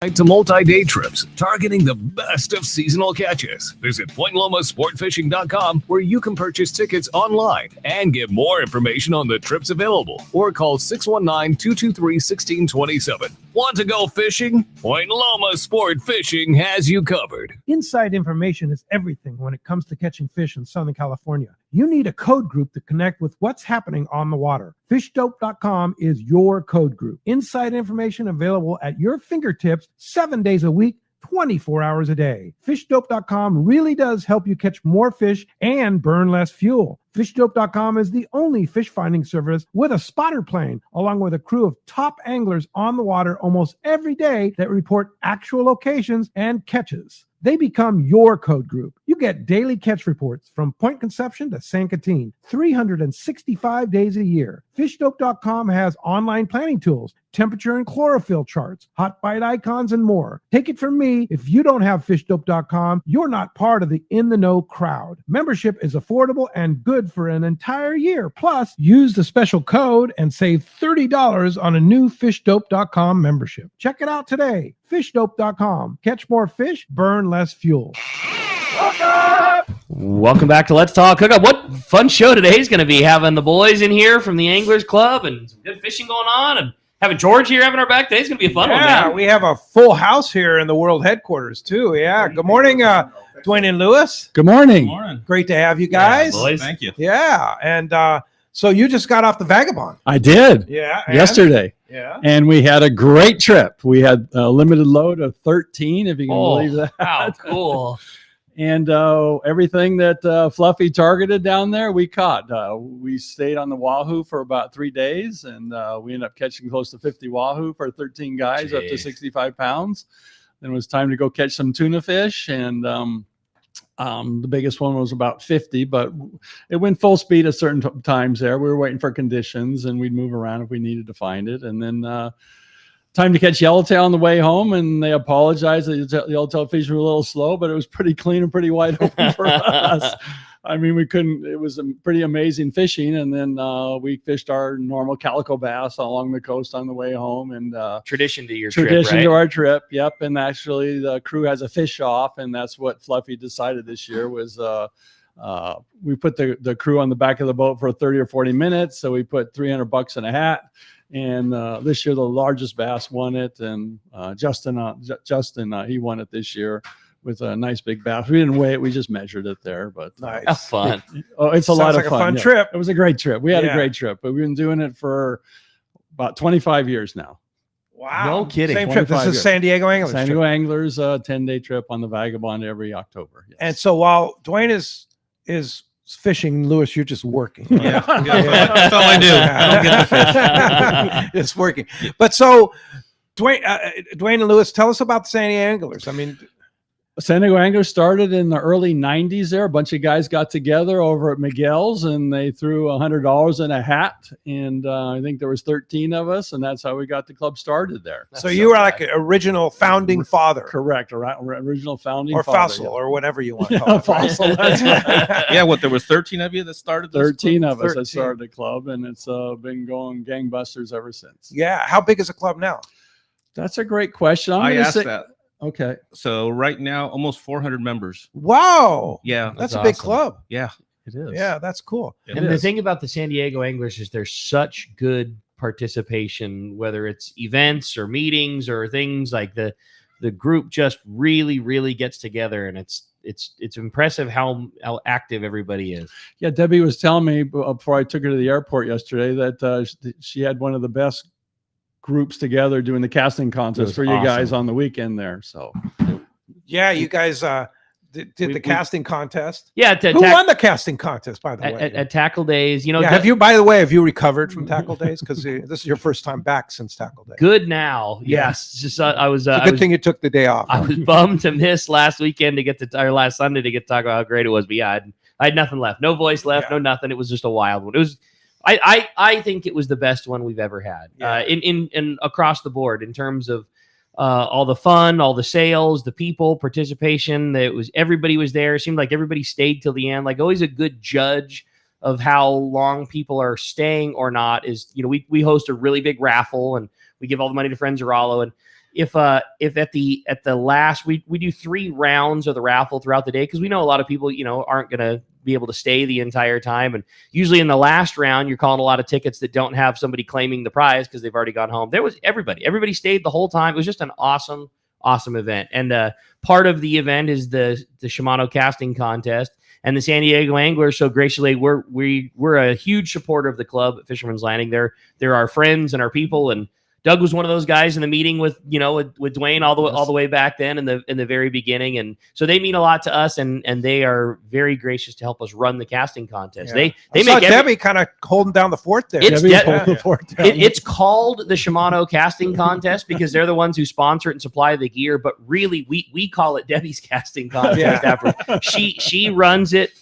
To multi-day trips, targeting the best of seasonal catches. Visit PointLomaSportFishing.com, where you can purchase tickets online and get more information on the trips available, or call 619-223-1627. Want to go fishing? Point Loma Sport Fishing has you covered. Inside information is everything when it comes to catching fish in Southern California. You need a code group to connect with what's happening on the water. FishDope.com is your code group. Inside information available at your fingertips 7 days a week, 24 hours a day. FishDope.com really does help you catch more fish and burn less fuel. FishDope.com is the only fish finding service with a spotter plane, along with a crew of top anglers on the water almost every day that report actual locations and catches. They become your code group. You get daily catch reports from Point Conception to San Catine, 365 days a year. FishDope.com has online planning tools, temperature and chlorophyll charts, hot bite icons, and more. Take it from me, if you don't have FishDope.com, you're not part of the in-the-know crowd. Membership is affordable and good for an entire year. Plus, use the special code and save $30 on a new FishDope.com membership. Check it out today. FishDope.com. Catch more fish, burn less fuel. Welcome back to Let's Talk Hookup. What fun show today is going to be, having the boys in here from the Anglers Club and some good fishing going on, and having George here having our back. Today's going to be a fun one, man. Yeah, we have a full house here in the world headquarters, too. Yeah. Good morning, Duane and Louis. Good morning. Good morning. Great to have you guys. Yeah, boys. Thank you. Yeah. And so you just got off the Vagabond. I did. Yeah. Yesterday. Yeah. And we had a great trip. We had a limited load of 13, if you can believe that. Wow, cool. And everything that Fluffy targeted down there, we caught. We stayed on the wahoo for about 3 days, and we ended up catching close to 50 wahoo for 13 guys, up to 65 pounds. Then it was time to go catch some tuna fish, and the biggest one was about 50, but it went full speed at certain times there. We were waiting for conditions, and we'd move around if we needed to find it. And then time to catch yellowtail on the way home, and they apologized that the yellowtail fish were a little slow, but it was pretty clean and pretty wide open for us. I mean, it was a pretty amazing fishing. And then we fished our normal calico bass along the coast on the way home. And Tradition to your tradition trip, right? to our trip. Yep. And actually the crew has a fish off, and that's what Fluffy decided this year was, we put the crew on the back of the boat for 30 or 40 minutes. So we put $300 in a hat. And this year, the largest bass won it. And Justin, he won it this year with a nice big bass. We didn't weigh it. We just measured it there. But Nice. Have fun. Oh, it's a lot of like fun. A fun trip. It was a great trip. We had Yeah. a great trip. But we've been doing it for about 25 years now. Wow. No kidding. Same trip. This 25 is years. San Diego Anglers. San trip. Diego Anglers, 10-day trip on the Vagabond every October. Yes. And so while Duane is fishing, Louis, you're just working. Yeah, that's all I do. I don't get the fish. It's working. But so Duane and Louis, tell us about the San Diego Anglers. I mean, San Diego Anglers started in the early 90s there. A bunch of guys got together over at Miguel's, and they threw $100 in a hat. And I think there was 13 of us, and that's how we got the club started there. so you were like an original founding father. Correct. Original founding Or father, fossil, yeah. or whatever you want to call Yeah, it. fossil. That's right. Yeah, there was 13 of you that started this? 13 of us 13. that started the club, and it's been going gangbusters ever since. Yeah. How big is the club now? That's a great question. I asked that. Okay. So right now, almost 400 members. Wow. Yeah, That's a awesome. big club. yeah. It is. Yeah, that's cool. It And the is. thing about the San Diego Anglers is there's such good participation, whether it's events or meetings or things like the group just really, really gets together, and it's impressive how active everybody is. Yeah, Debbie was telling me before I took her to the airport yesterday that she had one of the best groups together doing the casting contest for you guys awesome. on the weekend there. So Yeah, you guys did the casting contest. Yeah, Who won the casting contest, by the way? at Tackle Days, you know. Yeah, by the way, have you recovered from Tackle Days? Because this is your first time back since Tackle Days. good now? Yeah. Yes, just I was. It's a I good was thing you took the day off. I was bummed to miss last weekend or last Sunday to get to talk about how great it was. But yeah, I had nothing left, no voice left, Yeah. no nothing. It was just a wild one. It was. I think it was the best one we've ever had. Yeah. In across the board in terms of all the fun, all the sales, the people, participation. Everybody was there. It seemed like everybody stayed till the end. Like always a good judge of how long people are staying or not is, we host a really big raffle and we give all the money to Friends of Rollo. if at the last we do 3 rounds of the raffle throughout the day, because we know a lot of people aren't gonna be able to stay the entire time, and usually in the last round you're calling a lot of tickets that don't have somebody claiming the prize because they've already gone home. There was everybody stayed the whole time. It was just an awesome event, and part of the event is the Shimano casting contest. And the San Diego Anglers so graciously, we're a huge supporter of the club at Fisherman's Landing. They're our friends and our people, and Doug was one of those guys in the meeting with Duane all the way back then in the very beginning, and so they mean a lot to us, and they are very gracious to help us run the casting contest. Yeah. They saw make Debbie kind of holding down the fort there. It's called the Shimano Casting Contest because they're the ones who sponsor it and supply the gear, but really we call it Debbie's Casting Contest. After she runs it.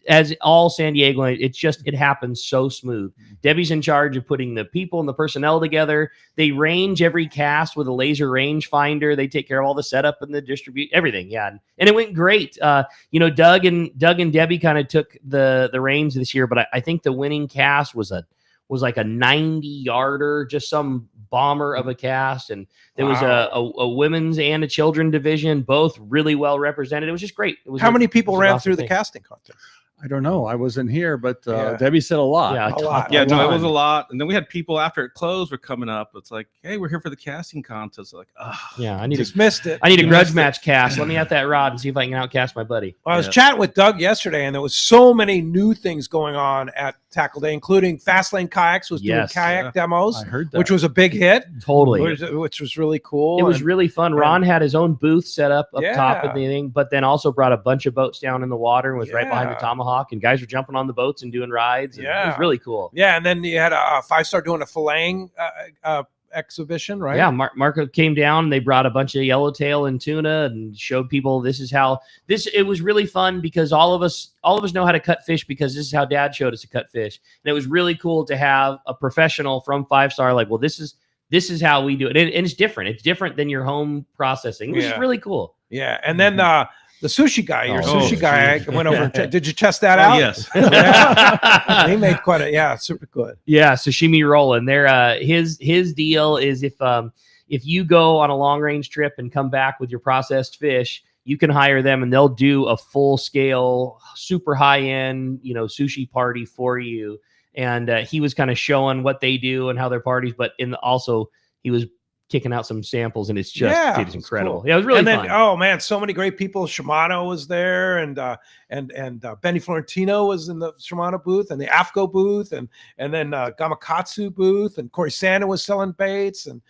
As all San Diego, it happens so smooth. Debbie's in charge of putting the people and the personnel together. They range every cast with a laser range finder. They take care of all the setup and the distribute everything. Yeah, and it went great. Doug and Debbie kind of took the reins this year, but I think the winning cast was like a 90-yarder, just some bomber of a cast, and there was a women's and a children division, both really well represented. It was just great. How many people ran through the casting contest? I don't know. I wasn't here, but Debbie said a lot. Yeah, a lot. Yeah, no, it was a lot. And then we had people after it closed were coming up. It's like, hey, we're here for the casting contest. Like, yeah, I missed it. I need a grudge match cast. Let me at that rod and see if I can outcast my buddy. Well, I was chatting with Doug yesterday, and there was so many new things going on at Tackle Day, including Fastlane Kayaks was doing kayak demos. I heard that. Which was a big hit. Totally. Which was really cool. It was really fun. Ron had his own booth set up top of the thing, but then also brought a bunch of boats down in the water and was right behind the Tomahawk, and guys were jumping on the boats and doing rides. And it was really cool. Yeah, and then you had a 5-star doing a filleting exhibition, right? Yeah, Marco came down and they brought a bunch of yellowtail and tuna and showed people this is how it was really fun because all of us know how to cut fish because this is how Dad showed us to cut fish. And it was really cool to have a professional from 5-star like, well, this is how we do it. And it's different. It's different than your home processing, which is really cool. Yeah. And then the sushi guy, sushi guy, I went over. Did you test that out? Yes. He made quite super good. Yeah, sashimi rolling. There, his deal is if you go on a long range trip and come back with your processed fish, you can hire them and they'll do a full scale, super high end, sushi party for you. And he was kind of showing what they do and how their parties, but also he was kicking out some samples, and it's incredible. Cool. Yeah, it was really fun. Oh man, so many great people. Shimano was there, and Benny Florentino was in the Shimano booth, and the AFCO booth, and then Gamakatsu booth, and Corey Sandin was selling baits, and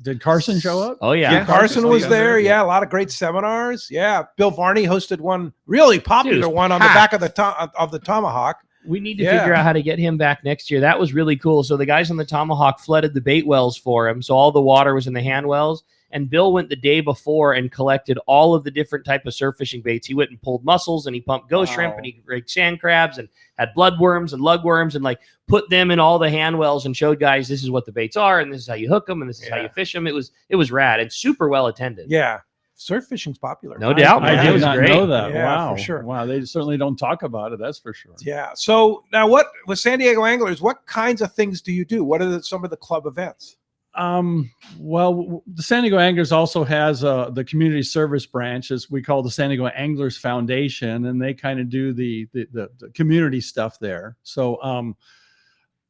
did Carson show up? Oh yeah, Carson was there. Yeah, a lot of great seminars. Yeah, Bill Varney hosted one really popular one on the back of the Tomahawk. We need to figure out how to get him back next year. That was really cool. So the guys on the Tomahawk flooded the bait wells for him. So all the water was in the hand wells. And Bill went the day before and collected all of the different type of surf fishing baits. He went and pulled mussels, and he pumped ghost shrimp, and he raked sand crabs, and had bloodworms and lugworms, and like put them in all the hand wells and showed guys this is what the baits are, and this is how you hook them, and this is how you fish them. It was rad and super well attended. Yeah. Surf fishing's popular. No doubt. I did not know that. Yeah, wow. for sure. Wow. They certainly don't talk about it. That's for sure. Yeah. So now with San Diego Anglers, what kinds of things do you do? What are some of the club events? Well, the San Diego Anglers also has the community service branch, as we call the San Diego Anglers Foundation, and they kind of do the community stuff there. So,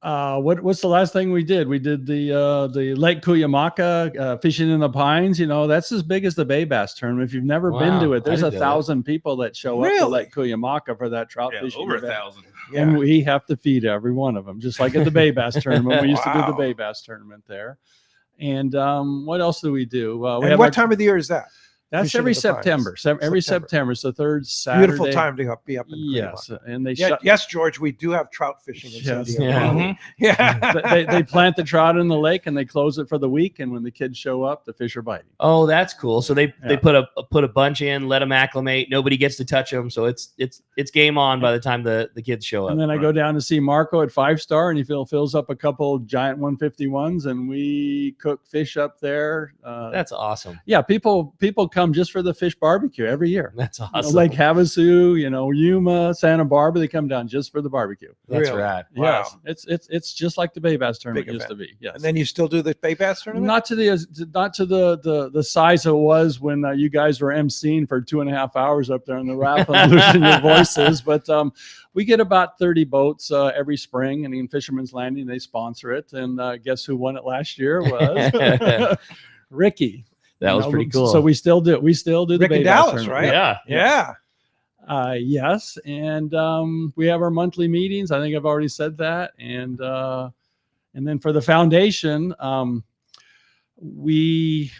what's the last thing we did? We did the Lake Cuyamaca fishing in the pines. That's as big as the Bay Bass tournament. If you've never been to it, there's 1,000 people that show up to Lake Cuyamaca for that trout fishing over event. 1,000. Yeah. And we have to feed every one of them, just like at the Bay Bass tournament. We used to do the Bay Bass tournament there. And what else do we do? And what time of the year is that? That's every September. Every September. It's the third Saturday. Beautiful time to be up in Yes, and they yes, George, we do have trout fishing in San Diego. Yeah. Mm-hmm. Yeah. they plant the trout in the lake and they close it for the week. And when the kids show up, the fish are biting. Oh, that's cool. So they put a bunch in, let them acclimate. Nobody gets to touch them, so it's game on by the time the kids show up. And then I go down to see Marco at 5-star, and he fills up a couple giant 151s, and we cook fish up there. That's awesome. Yeah, people come come just for the fish barbecue every year. That's You know, awesome. Lake Havasu, Yuma, Santa Barbara, they come down just for the barbecue. That's Really? rad. Wow. Yes, it's just like the Bay Bass tournament Big used to event. be. Yes. And then you still do the Bay Bass tournament? Not to the size it was when you guys were emceeing for 2.5 hours up there on the raft and losing your voices, but we get about 30 boats every spring, and in Fisherman's Landing they sponsor it. And guess who won it last year was Ricky. That was pretty cool. So we still do the Rick Bay in Bass Dallas, tournament. right? Yeah. Yeah. Yes, and we have our monthly meetings. I think I've already said that, and then for the foundation, we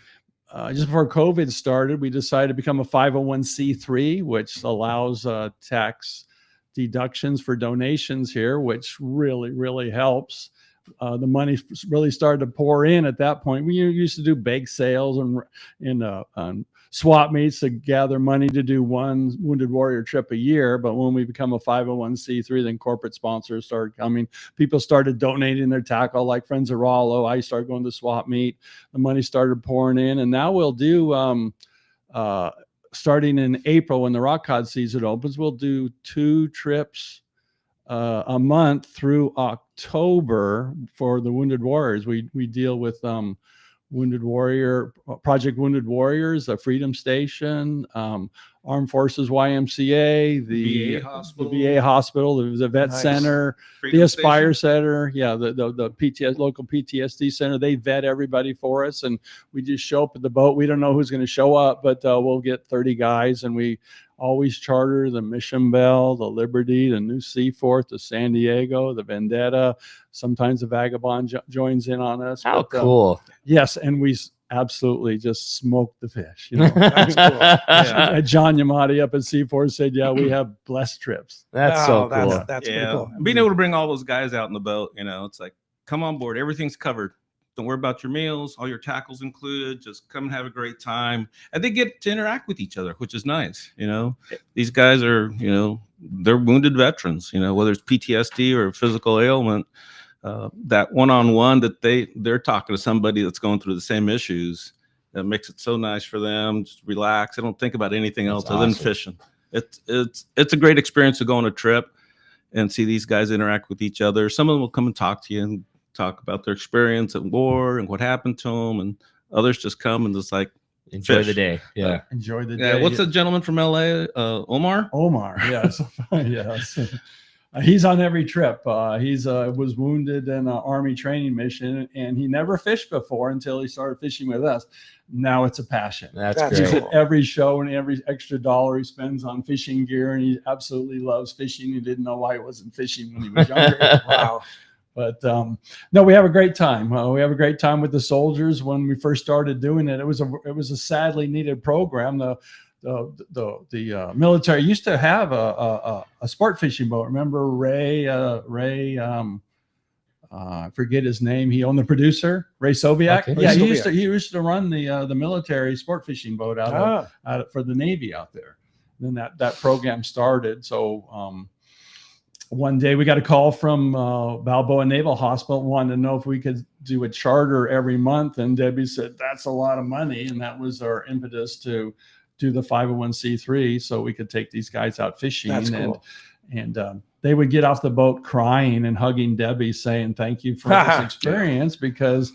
just before COVID started, we decided to become a 501c3, which allows tax deductions for donations here, which really helps. The money really started to pour in at that point. We used to do bake sales and swap meets to gather money to do one Wounded Warrior trip a year. But when we become a 501c3, then corporate sponsors started coming. People started donating their tackle, like Friends of Rollo. I started going to swap meet. The money started pouring in, and now we'll do starting in April when the rock cod season opens, we'll do 2 trips a month through October for the Wounded Warriors. We deal with Wounded Warrior, Project Wounded Warriors, the Freedom Station, Armed Forces YMCA, the VA hospital, the Vet Center, the Aspire Center, the local PTSD center. They vet everybody for us, and we just show up at the boat. We don't know who's going to show up, but we'll get 30 guys, and we always charter the Mission Belle, the Liberty, the New Seaforth, the San Diego, the Vendetta. Sometimes the Vagabond joins in on us. How cool. Yes, and we absolutely just smoke the fish. That's cool. John Yamati up at Seaforth said, "Yeah, we have blessed trips." That's so cool. That's pretty cool. Being able to bring all those guys out in the boat, it's like, come on board. Everything's covered. Don't worry about your meals. All your tackles included. Just come and have a great time. And they get to interact with each other, which is nice. These guys are, they're wounded veterans, whether it's PTSD or a physical ailment. That one-on-one that they're talking to somebody that's going through the same issues, that makes it so nice for them. Just relax. They don't think about anything else other than fishing. It's a great experience to go on a trip and see these guys interact with each other. Some of them will come and talk to you and talk about their experience at war and what happened to them, and others just come and just like enjoy fish. the day. Yeah. Enjoy the day. What's the gentleman from LA? Omar? Yes. Yes. He's on every trip. He's was wounded in an Army training mission, and he never fished before until he started fishing with us. Now it's a passion. That's He's great. at every show, and every extra dollar he spends on fishing gear, and he absolutely loves fishing. He didn't know why he wasn't fishing when he was younger. Wow. But no, we have a great time. We have a great time with the soldiers. When we first started doing it, it was a sadly needed program. The military used to have a sport fishing boat. Remember Ray? I forget his name. He owned the producer, Ray Sobiak. Okay. Yeah, Ray he used to run the military sport fishing boat out for the Navy out there. And then that program started. So one day we got a call from Balboa Naval Hospital, wanted to know if we could do a charter every month. And Debbie said, that's a lot of money. And that was our impetus to do the 501c3 so we could take these guys out fishing. That's cool. And they would get off the boat crying and hugging Debbie, saying thank you for this experience, because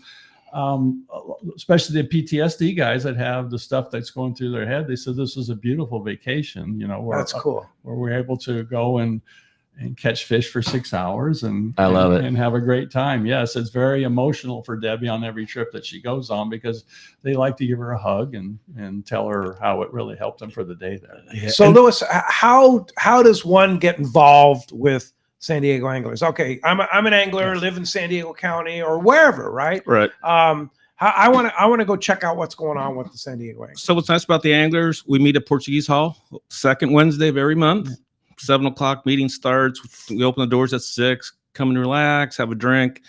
especially the PTSD guys that have the stuff that's going through their head, they said this was a beautiful vacation, That's cool. where we're able to go and catch fish for 6 hours and I love it. and have a great time. Yes, it's very emotional for Debbie on every trip that she goes on, because they like to give her a hug and tell her how it really helped them for the day there. Yeah. So, Louis, how does one get involved with San Diego Anglers? Okay, I'm an angler, live in San Diego County or wherever, right? Right. I want to go check out what's going on with the San Diego Anglers. So what's nice about the anglers, we meet at Portuguese Hall, second Wednesday of every month. 7 o'clock meeting starts. We open the doors at 6. Come and relax, have a drink.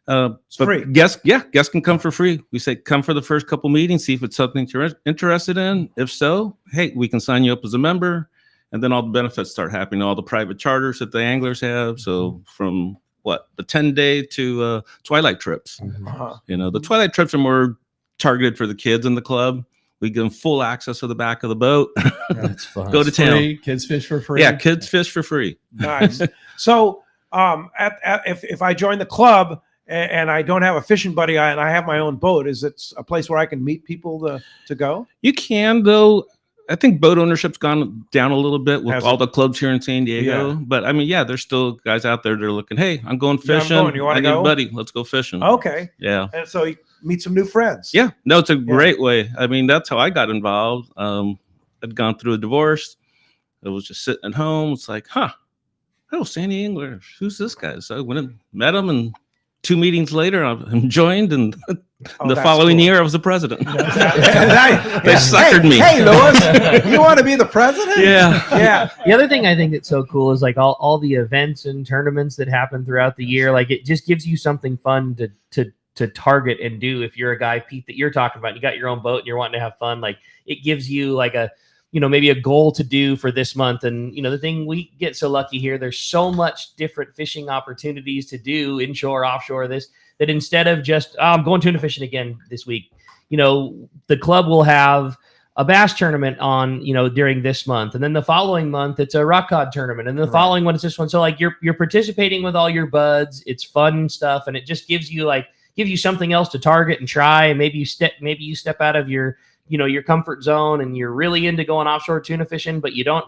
It's free. Guests can come for free. We say come for the first couple meetings, see if it's something you're interested in. If so, hey, we can sign you up as a member, and then all the benefits start happening. All the private charters that the anglers have. So from the 10-day to twilight trips. Uh-huh. The twilight trips are more targeted for the kids in the club. We give them full access to the back of the boat. That's fun. Go to town. Free. Kids fish for free. Yeah, kids fish for free. Nice. So, if I join the club and I don't have a fishing buddy and I have my own boat, is it a place where I can meet people to go? You can, though. I think boat ownership's gone down a little bit with all the clubs here in San Diego. Yeah. But I mean, yeah, there's still guys out there that are looking, hey, I'm going Yeah, I'm fishing. going. You wanna I need go? a buddy. Let's go fishing. Okay. Yeah. And so you meet some new friends. Yeah. No, it's a great way. I mean, that's how I got involved. I'd gone through a divorce. I was just sitting at home. It's like, oh, Sandy English. Who's this guy? So I went and met him, and 2 meetings later, I'm joined, and the following year, I was the president. They suckered me. Hey, Louis, you want to be the president? Yeah. Yeah. The other thing I think that's so cool is like all the events and tournaments that happen throughout the year. Like it just gives you something fun to target and do. If you're a guy, Pete, that you're talking about, you got your own boat and you're wanting to have fun. Like it gives you like a, maybe a goal to do for this month. And, the thing we get so lucky here, there's so much different fishing opportunities to do inshore, offshore, that instead of just, I'm going tuna fishing again this week, the club will have a bass tournament on, during this month. And then the following month, it's a rock cod tournament. And the following one is this one. So like you're participating with all your buds. It's fun stuff. And it just gives you something else to target and try. And maybe you step out of your comfort zone and you're really into going offshore tuna fishing, but you don't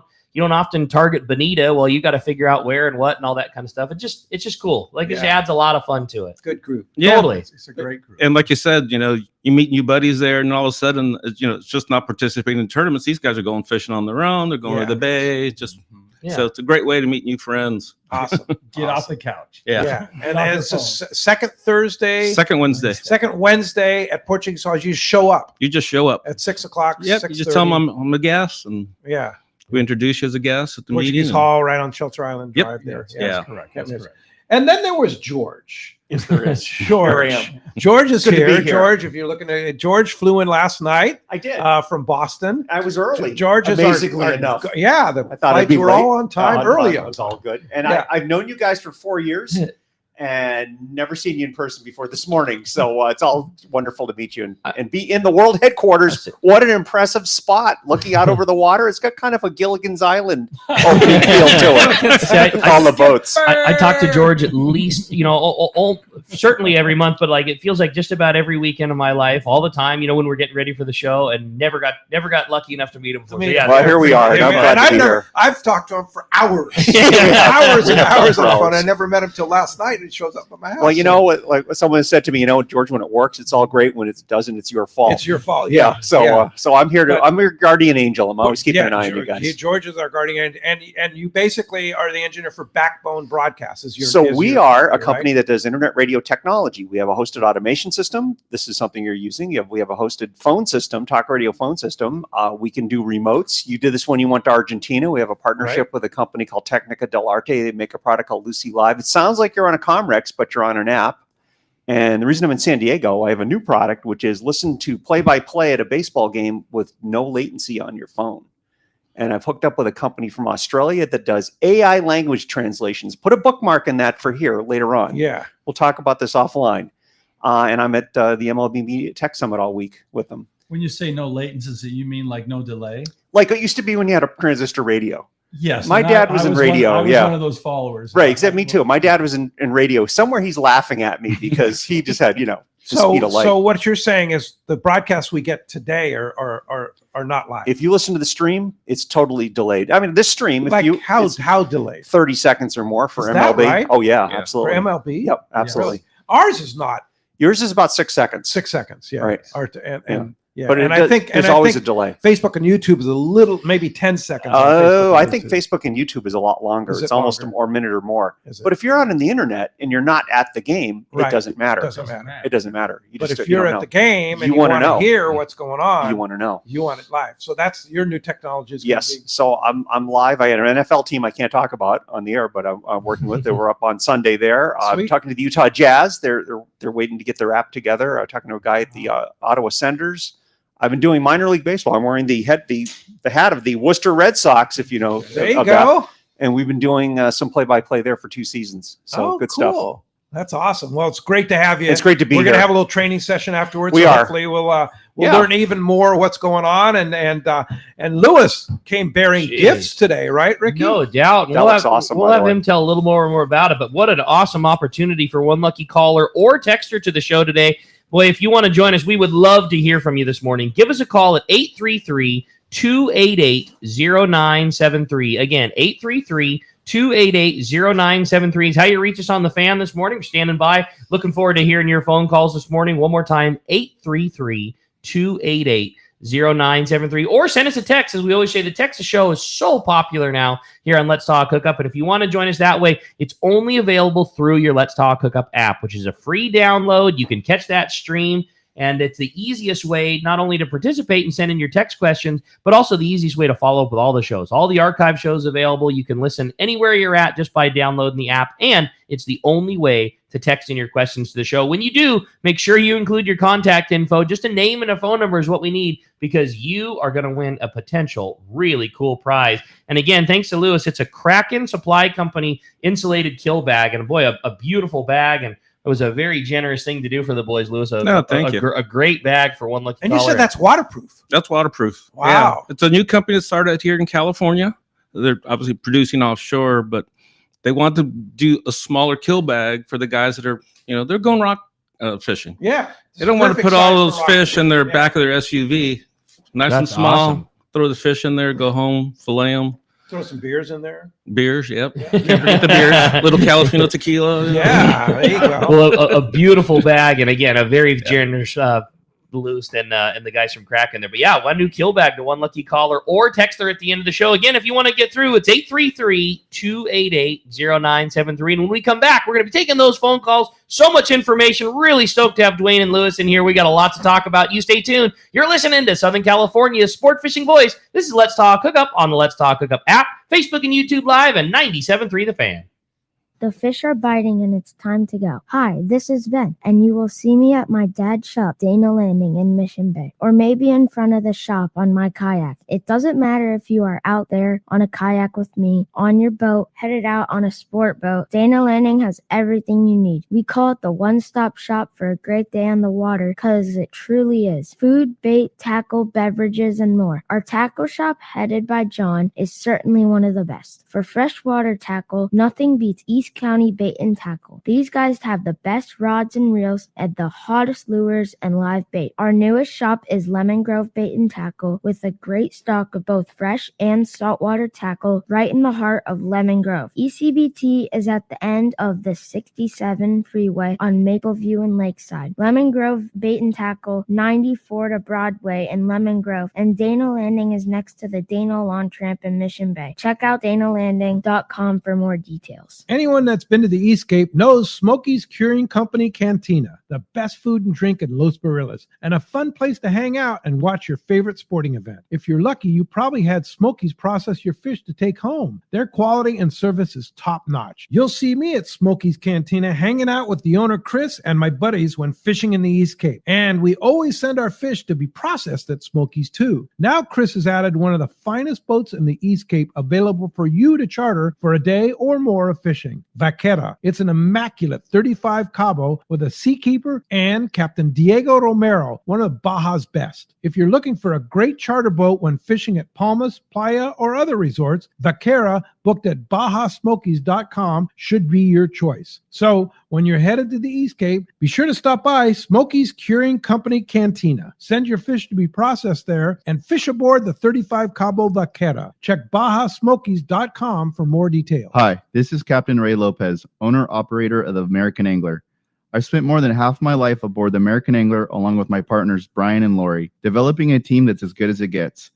often target bonita. Well, you got to figure out where and what and all that kind of stuff. It's just cool. Like it adds a lot of fun to it. Good group. Yeah. Totally. It's a great group. And like you said, you meet new buddies there, and all of a sudden, it's just not participating in tournaments. These guys are going fishing on their own. They're going to the bay. So it's a great way to meet new friends. Awesome. Get off the couch. Yeah. And it's the second Wednesday at Portuguese Hall. You show up. You just show up At 6 o'clock. Yep. You just tell them I'm a guest, and we introduce you as a guest at the Portuguese meeting. Hall, right on Shelter Island Yep. Drive there. Yeah. That's correct. That's correct. And then there was George. Yes, there is. George. Here I am. George is Good to be here. here. George, if you're looking at George, flew in last night I did. from Boston. I was early. George is amazingly enough. Yeah, the I thought I'd flights be were late. all on time early. It was all good. And Yeah. I've known you guys for 4 years and never seen you in person before this morning. So it's all wonderful to meet you and be in the world headquarters. What an impressive spot looking out over the water. It's got kind of a Gilligan's Island opening feel to it. See, all the boats. I talk to George at least, certainly every month, but like it feels like just about every weekend of my life, all the time, when we're getting ready for the show, and never got lucky enough to meet him before. Well, here we are. And I'm glad to be here. I've talked to him for hours, hours and hours on the phone. I never met him till last night. It shows up at my house. Well, like what someone said to me, George, when it works, it's all great. When it doesn't, it's your fault. It's your fault. Yeah. So I'm here I'm your guardian angel. I'm always keeping an eye on you George, guys. George is our guardian, and you basically are the engineer for Backbone Broadcast. We are a company that does internet radio technology. We have a hosted automation system. This is something you're using. We have a hosted phone system, talk radio phone system. We can do remotes. You did this when you went to Argentina. We have a partnership with a company called Technica del Arte. They make a product called Lucy Live. It sounds like you're on a Comrex, but you're on an app. And the reason I'm in San Diego, I have a new product, which is listen to play-by-play at a baseball game with no latency on your phone. And I've hooked up with a company from Australia that does AI language translations. Put a bookmark in that for here later on. Yeah. We'll talk about this offline. And I'm at the MLB Media Tech Summit all week with them. When you say no latency, you mean like no delay? Like it used to be when you had a transistor radio. Yes. My dad was in radio. I was one of those followers. Right. Except me too. My dad was in radio. Somewhere he's laughing at me because he just had, the speed of light. So what you're saying is the broadcasts we get today are not live. If you listen to the stream, it's totally delayed. I mean, this stream, like it's how delayed? 30 seconds or more for Is MLB. that right? Oh yeah, Yeah. absolutely. For MLB? Yep, absolutely. Really? Ours is not Yours is about 6 seconds. 6 seconds. Yeah. Right. But I think there's always a delay. Facebook and YouTube is a little, maybe 10 seconds. Oh, I think Facebook and YouTube is a lot longer. Is it It's almost longer? a minute or more. Is it? But if you're out on the internet and you're not at the game, Right. it doesn't matter. Doesn't matter. It doesn't matter. You But just, if you you're don't at know. the game and You you wanna want to know. hear what's going on, You want to know. you want it live. So that's your new technology. Is gonna Yes. be- So I'm live. I had an NFL team I can't talk about on the air, but I'm working with. They were up on Sunday there. I'm Sweet. talking to the Utah Jazz. They're waiting to get their app together. I'm talking to a guy at the Ottawa Senators. I've been doing minor league baseball. I'm wearing the hat of the Worcester Red Sox, if you know. There you of that. go. And we've been doing some play-by-play there for 2 seasons. So good stuff. Cool. That's awesome. Well, it's great to have you. It's great to be We're going to here. have a little training session afterwards. We so are. Hopefully we'll Yeah. learn even more what's going on. And Louis came bearing Jeez. gifts today, right, Ricky? No doubt. That looks awesome, We'll by the have way. him tell a little more and more about it. But what an awesome opportunity for one lucky caller or texter to the show today. Boy, if you want to join us, we would love to hear from you this morning. Give us a call at 833-288-0973. Again, 833-288-0973 is how you reach us on the fan this morning. We're standing by. Looking forward to hearing your phone calls this morning. One more time, 833-288-0973. Or send us a text. As we always say, the text show is so popular now here on Let's Talk Hookup. And if you want to join us that way, it's only available through your Let's Talk Hookup app, which is a free download. You can catch that stream. And it's the easiest way not only to participate and send in your text questions, but also the easiest way to follow up with all the shows. All the archive shows available. You can listen anywhere you're at just by downloading the app. And it's the only way to text in your questions to the show. When you do, make sure you include your contact info. Just a name and a phone number is what we need, because you are going to win a potential really cool prize. And again, thanks to Louis, it's a Kraken Supply Company insulated kill bag. And boy, a beautiful bag. And it was a very generous thing to do for the boys, Louis. Thank you. A great bag for one lucky And you caller. said that's waterproof. That's waterproof. Wow. Yeah. It's a new company that started here in California. They're obviously producing offshore, but they want to do a smaller kill bag for the guys that are, they're going rock fishing. Yeah. They don't want to Perfect put all size those for fish in their rock. back of their SUV. Nice and That's small. awesome. Throw the fish in there, go home, fillet them. Throw some beers in there. Beers, yep. Can't forget the beers. Little Calafino tequila. Yeah, there you go. Well, a beautiful bag, and again, a very generous Louis and the guys from Kraken there. But yeah, one new kill bag to one lucky caller or texter at the end of the show. Again, if you want to get through, it's 833-288-0973. And when we come back, we're going to be taking those phone calls. So much information. Really stoked to have Duane and Louis in here. We got a lot to talk about. You stay tuned. You're listening to Southern California's sport fishing voice. This is Let's Talk Hookup on the Let's Talk Hookup app, Facebook and YouTube Live, and 97.3 The Fan. The fish are biting and it's time to go. Hi, this is Ben, and you will see me at my dad's shop, Dana Landing in Mission Bay, or maybe in front of the shop on my kayak. It doesn't matter if you are out there on a kayak with me, on your boat, headed out on a sport boat. Dana Landing has everything you need. We call it the one-stop shop for a great day on the water, because it truly is. Food, bait, tackle, beverages, and more. Our tackle shop, headed by John, is certainly one of the best. For freshwater tackle, nothing beats East County Bait and Tackle. These guys have the best rods and reels and the hottest lures and live bait. Our newest shop is Lemon Grove Bait and Tackle, with a great stock of both fresh and saltwater tackle right in the heart of Lemon Grove. ECBT is at the end of the 67 freeway on Mapleview and Lakeside. Lemon Grove Bait and Tackle, 94 to Broadway in Lemon Grove, and Dana Landing is next to the Dana Lawn Tramp in Mission Bay. Check out danalanding.com for more details. Anyone that's been to the East Cape knows Smokey's Curing Company Cantina, the best food and drink in Los Barriles, and a fun place to hang out and watch your favorite sporting event. If you're lucky, you probably had Smokey's process your fish to take home. Their quality and service is top notch. You'll see me at Smokey's Cantina hanging out with the owner Chris and my buddies when fishing in the East Cape. And we always send our fish to be processed at Smokey's too. Now Chris has added one of the finest boats in the East Cape available for you to charter for a day or more of fishing. Vaquera. It's an immaculate 35 Cabo with a seakeeper and Captain Diego Romero, one of Baja's best. If you're looking for a great charter boat when fishing at Palmas, Playa, or other resorts, Vaquera, booked at BajaSmokies.com, should be your choice. So when you're headed to the East Cape, be sure to stop by Smokey's Curing Company Cantina. Send your fish to be processed there and fish aboard the 35 Cabo Vaquera. Check BajaSmokies.com for more details. Hi, this is Captain Ray Lopez, owner-operator of the American Angler. I've spent more than half my life aboard the American Angler along with my partners Brian and Lori, developing a team that's as good as it gets.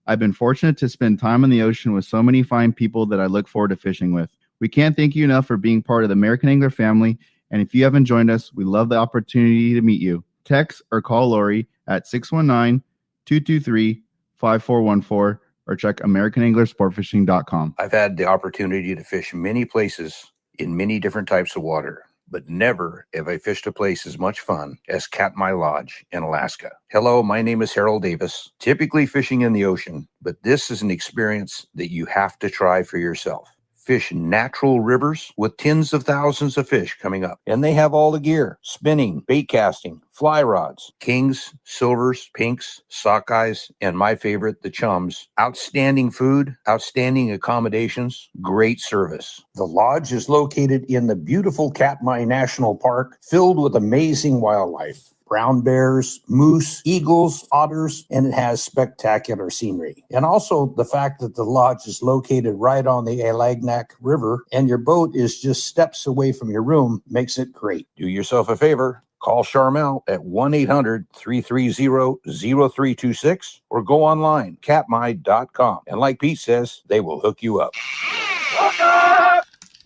I've been fortunate to spend time in the ocean with so many fine people that I look forward to fishing with. We can't thank you enough for being part of the American Angler family, and if you haven't joined us, we love the opportunity to meet you. Text or call Lori at 619-223-5414 or check AmericanAnglerSportFishing.com. I've had the opportunity to fish many places in many different types of water, but never have I fished a place as much fun as Katmai Lodge in Alaska. Hello, my name is Harold Davis, typically fishing in the ocean, but this is an experience that you have to try for yourself. fish natural rivers with tens of thousands of fish coming up. And they have all the gear: spinning, bait casting, fly rods, kings, silvers, pinks, sockeyes, and my favorite, the chums. Outstanding food, outstanding accommodations, great service. The lodge is located in the beautiful Katmai National Park, filled with amazing wildlife. Brown bears, moose, eagles, otters, and it has spectacular scenery. And also the fact that the lodge is located right on the Alagnak River and your boat is just steps away from your room makes it great. Do yourself a favor. Call Charmel at 1-800-330-0326 or go online, katmai.com. And like Pete says, they will hook you up.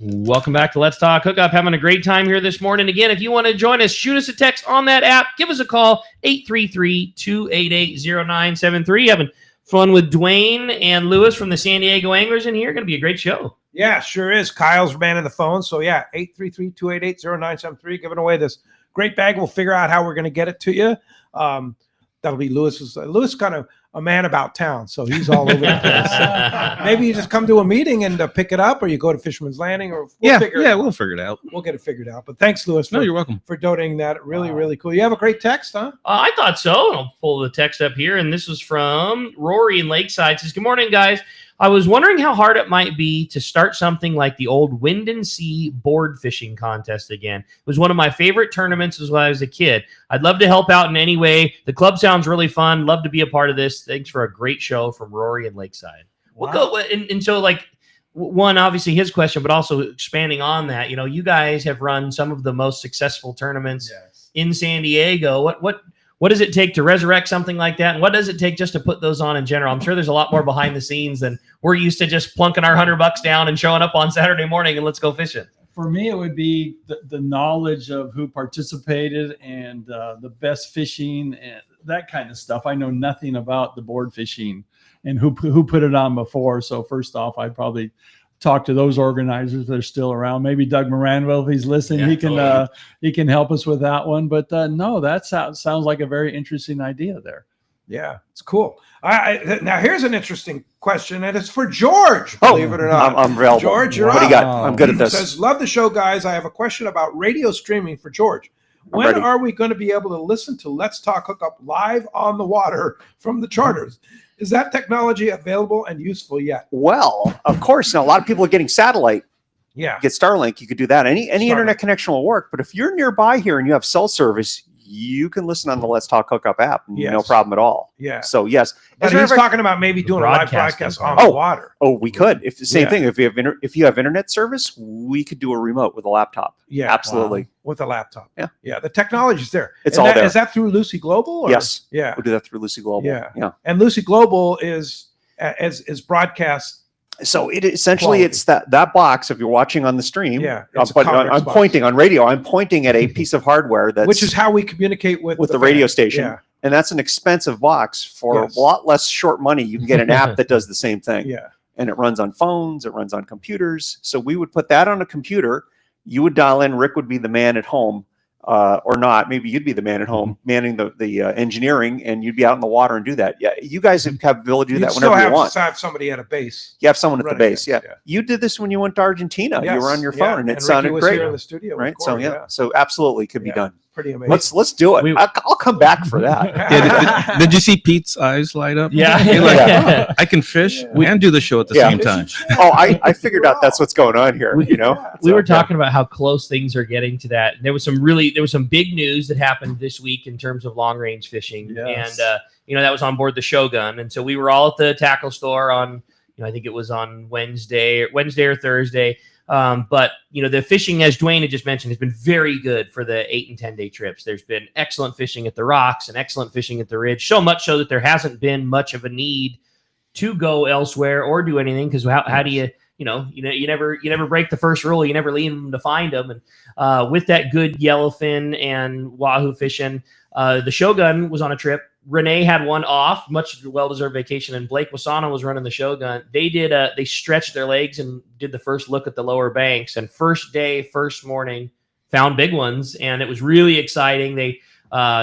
Welcome back to Let's Talk Hookup. Having a great time here this morning. Again, if you want to join us, shoot us a text on that app. Give us a call, 833-288-0973. Having fun with Duane and Louis from the San Diego Anglers in here. Going to be a great show. Yeah, sure is. Kyle's manning the phone. So, yeah, 833-288-0973. Giving away this great bag. We'll figure out how we're going to get it to you. That'll be Lewis's. Lewis kind of a man about town, so he's all over the place. Maybe you just come to a meeting and pick it up, or you go to Fisherman's Landing, or we'll figure it out. We'll get it figured out. But thanks, Lewis. You're welcome for donating that. Really, really cool. You have a great text, huh? I thought so. I'll pull the text up here, and this was from Rory in Lakeside. It says, "Good morning, guys. I was wondering how hard it might be to start something like the old Wind and Sea board fishing contest again. It was one of my favorite tournaments as when I was a kid. I'd love to help out in any way. The club sounds really fun. Love to be a part of this. Thanks for a great show," from Rory in Lakeside. Wow. We'll go and so like one, obviously his question, but also expanding on that. You know, you guys have run some of the most successful tournaments in San Diego. What does it take to resurrect something like that? And what does it take just to put those on in general? I'm sure there's a lot more behind the scenes than we're used to just plunking our $100 down and showing up on Saturday morning and let's go fishing. For me, it would be the knowledge of who participated and the best fishing and that kind of stuff. I know nothing about the board fishing and who put it on before. So first off, I'd probably talk to those organizers that are still around. Maybe Doug Moranville, if he's listening, he can help us with that one. But no, that sounds like a very interesting idea there. Yeah, it's cool. Now here's an interesting question, and it's for George. Believe it or not, I'm available. George, you're what do you got? I'm good at this. Says, "Love the show, guys. I have a question about radio streaming for George. When are we going to be able to listen to Let's Talk Hookup live on the water from the charters? Is that technology available and useful yet?" Well, of course. Now, a lot of people are getting satellite. Yeah. Get Starlink. You could do that. Any internet connection will work. But if you're nearby here and you have cell service, you can listen on the Let's Talk Hookup app. No problem at all. Yeah. So, yes. But he's talking about maybe doing a live broadcast on the water. Oh, we could. If the same thing. If you have internet service, we could do a remote with a laptop. Yeah. Absolutely. Wow. With a laptop. Yeah. Yeah. The technology's there. It's all there. Is that through Lucy Global? Or? Yes. Yeah. We'll do that through Lucy Global. Yeah. And Lucy Global is broadcast. So it essentially it's that box. If you're watching on the stream, but I'm pointing on radio. I'm pointing at a piece of hardware which is how we communicate with the radio station. Yeah. And that's an expensive box for a lot less short money. You can get an app that does the same thing. Yeah. And it runs on phones. It runs on computers. So we would put that on a computer. You would dial in. Rick would be the man at home. Or not, maybe you'd be the man at home manning the engineering, and you'd be out in the water and do that. Yeah, you guys have the ability to do that whenever you want. Have somebody at a base. You have someone at the base. Yeah. You did this when you went to Argentina. You were on your phone, and it sounded great. Here in the studio, right? So absolutely could be done. Pretty amazing. Let's do it. I'll come back for that. Did you see Pete's eyes light up? Yeah. You're like, I can fish and do the show at the same time. I figured out that's what's going on here. We were talking about how close things are getting to that. There was some big news that happened this week in terms of long range fishing, and that was on board the Shogun. And so we were all at the tackle store on, I think it was on Wednesday or Thursday. But the fishing, as Duane had just mentioned, has been very good for the 8 and 10 day trips. There's been excellent fishing at the rocks and excellent fishing at the ridge. So much so that there hasn't been much of a need to go elsewhere or do anything, because how do you never break the first rule. You never leave them to find them. And with that good yellowfin and wahoo fishing, the Shogun was on a trip. Renee had one off, much well-deserved vacation, and Blake Wasana was running the Shogun. They stretched their legs and did the first look at the lower banks, and first morning found big ones, and it was really exciting. They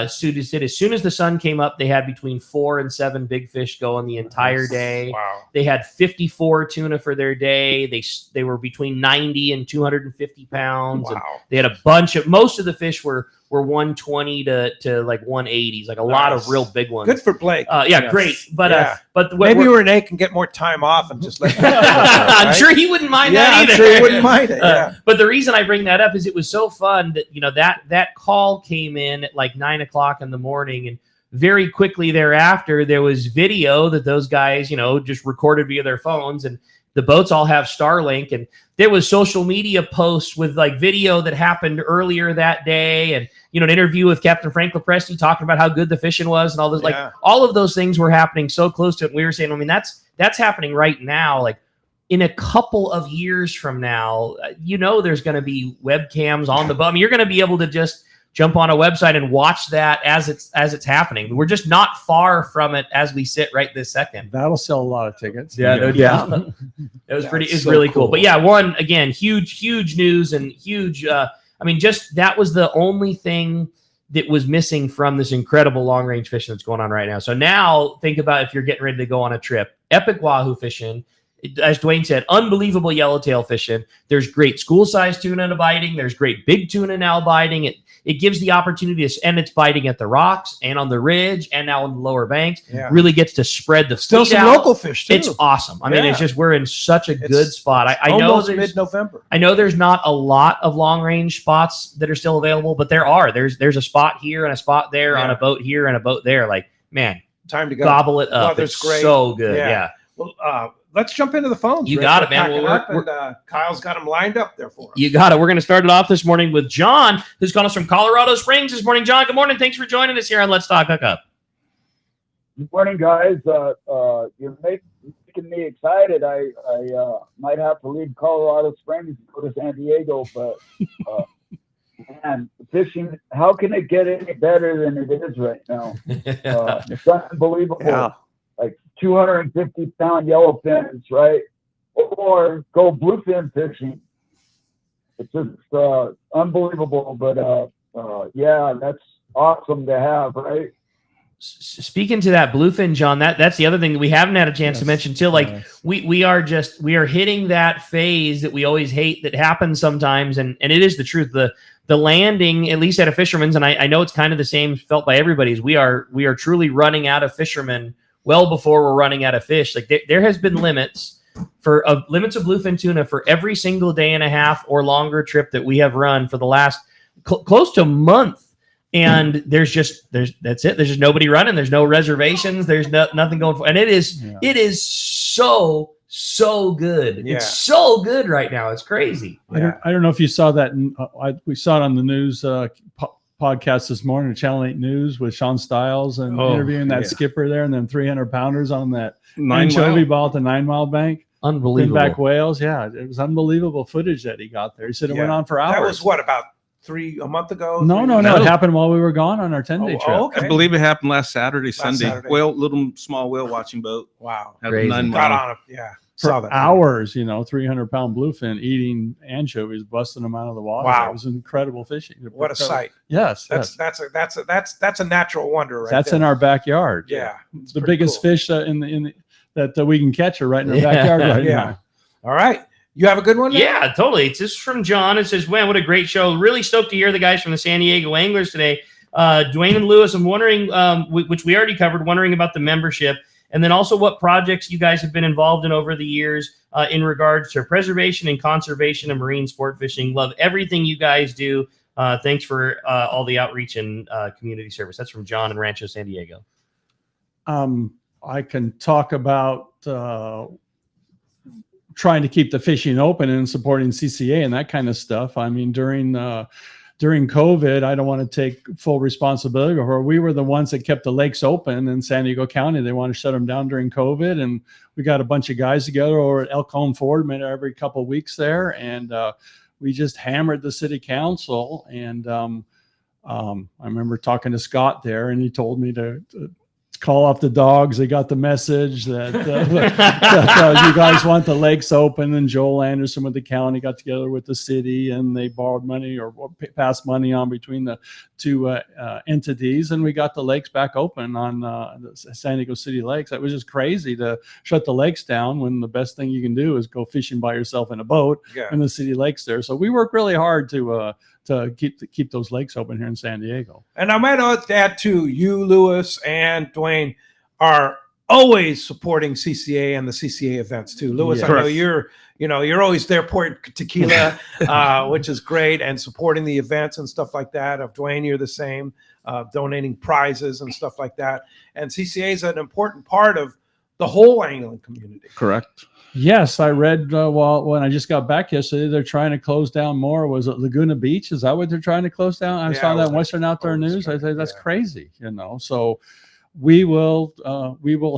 Sue said as soon as the sun came up, they had between 4 and 7 big fish going the entire day. Wow. They had 54 tuna for their day. They were between 90 and 250 pounds. Wow. And they had a bunch of, most of the fish were 120 to like 180s, like a lot of real big ones. Good for Blake. Yeah, great. But maybe Renee can get more time off and just let I'm sure he wouldn't mind that either. I'm sure he wouldn't mind it. Yeah. But the reason I bring that up is it was so fun that, you know, that call came in at like 9 o'clock in the morning, and very quickly thereafter, there was video that those guys, you know, just recorded via their phones, and the boats all have Starlink, and there was social media posts with like video that happened earlier that day, and, you know, an interview with Captain Frank Lopresti talking about how good the fishing was and all those, like all of those things were happening so close to it. And we were saying, I mean, that's happening right now. Like in a couple of years from now, you know, there's going to be webcams on the boat. I mean, you're going to be able to just jump on a website and watch that as it's happening. We're just not far from it as we sit right this second. That'll sell a lot of tickets. Yeah, no doubt. It was it's so really cool. But yeah, again, huge news and huge. I mean, just that was the only thing that was missing from this incredible long range fishing that's going on right now. So now think about if you're getting ready to go on a trip, epic wahoo fishing. As Duane said, unbelievable yellowtail fishing. There's great school-sized tuna biting. There's great big tuna now biting. It gives the opportunity to, and it's biting at the rocks and on the ridge and now on the lower banks. Yeah. Really gets to spread the still fleet some out. Local fish too. It's awesome. I mean, it's just we're in such a good spot. I know there's mid-November. I know there's not a lot of long-range spots that are still available, but there are. There's a spot here and a spot there on a boat here and a boat there. Like, man, time to go. Gobble it up. Weather's it's great. So good. Yeah. Well, let's jump into the phones. You got it, man. Kyle's got them lined up there for us. You got it. We're going to start it off this morning with John, who's calling us from Colorado Springs this morning. John, good morning. Thanks for joining us here on Let's Talk Hookup. Good morning, guys. You're making me excited. I might have to leave Colorado Springs and go to San Diego, but man, fishing, how can it get any better than it is right now? It's unbelievable. Yeah. Like 250-pound yellowfins, right? Or go bluefin fishing. It's just unbelievable. But yeah, that's awesome to have, right? Speaking to that bluefin, John, that's the other thing that we haven't had a chance to mention too. Like we are hitting that phase that we always hate that happens sometimes, and it is the truth. The landing, at least at a fisherman's, and I know it's kind of the same felt by everybody, is we are truly running out of fishermen well before we're running out of fish. Like there has been limits of bluefin tuna for every single day and a half or longer trip that we have run for the last close to a month. And that's it. There's just nobody running. There's no reservations. There's nothing going for, and it is so good. Yeah. It's so good right now. It's crazy. I don't know if you saw that. We saw it on the news podcast this morning, Channel 8 News with Sean Stiles and interviewing that skipper there, and then 300-pounders on that anchovy ball at the 9 Mile bank. Unbelievable. Back whales. Yeah, it was unbelievable footage that he got there. He said it went on for hours. That was what, about a month ago? No. It happened while we were gone on our 10-day trip. Okay. I believe it happened last Saturday. Small whale watching boat. Wow. Got on it. Yeah. For hours, 300-pound bluefin eating anchovies, busting them out of the water. Wow. It was incredible fishing. What a sight. Yes. That's a natural wonder right That's there. in our backyard. Yeah. It's the biggest fish that we can catch are right in our backyard right now. All right. You have a good one? Yeah, totally. It's just from John. It says, man, what a great show. Really stoked to hear the guys from the San Diego Anglers today. Duane and Louis, I'm wondering, which we already covered, wondering about the membership. And then also what projects you guys have been involved in over the years in regards to preservation and conservation of marine sport fishing. Love everything you guys do. Thanks for all the outreach and community service. That's from John in Rancho San Diego. I can talk about trying to keep the fishing open and supporting CCA and that kind of stuff. I mean, during COVID, I don't want to take full responsibility, but we were the ones that kept the lakes open in San Diego County. They want to shut them down during COVID. And we got a bunch of guys together over at Elkhorn Ford, met every couple of weeks there. And we just hammered the city council. And I remember talking to Scott there, and he told me to call off the dogs. They got the message that, you guys want the lakes open. And Joel Anderson with the county got together with the city, and they borrowed money or passed money on between the two entities, and we got the lakes back open on the San Diego City lakes. It was just crazy to shut the lakes down when the best thing you can do is go fishing by yourself in a boat in the city lakes there. So we work really hard to keep those lakes open here in San Diego. And I might add too, you, Louis, and Duane are always supporting CCA and the CCA events too. Louis, I know you're always there pouring tequila, which is great, and supporting the events and stuff like that. Of Duane, you're the same, donating prizes and stuff like that. And CCA is an important part of the whole angling community. Correct. Yes, I read when I just got back yesterday, they're trying to close down more. Was it Laguna Beach? Is that what they're trying to close down? I saw that in Western Outdoor News. I say that's crazy, So we will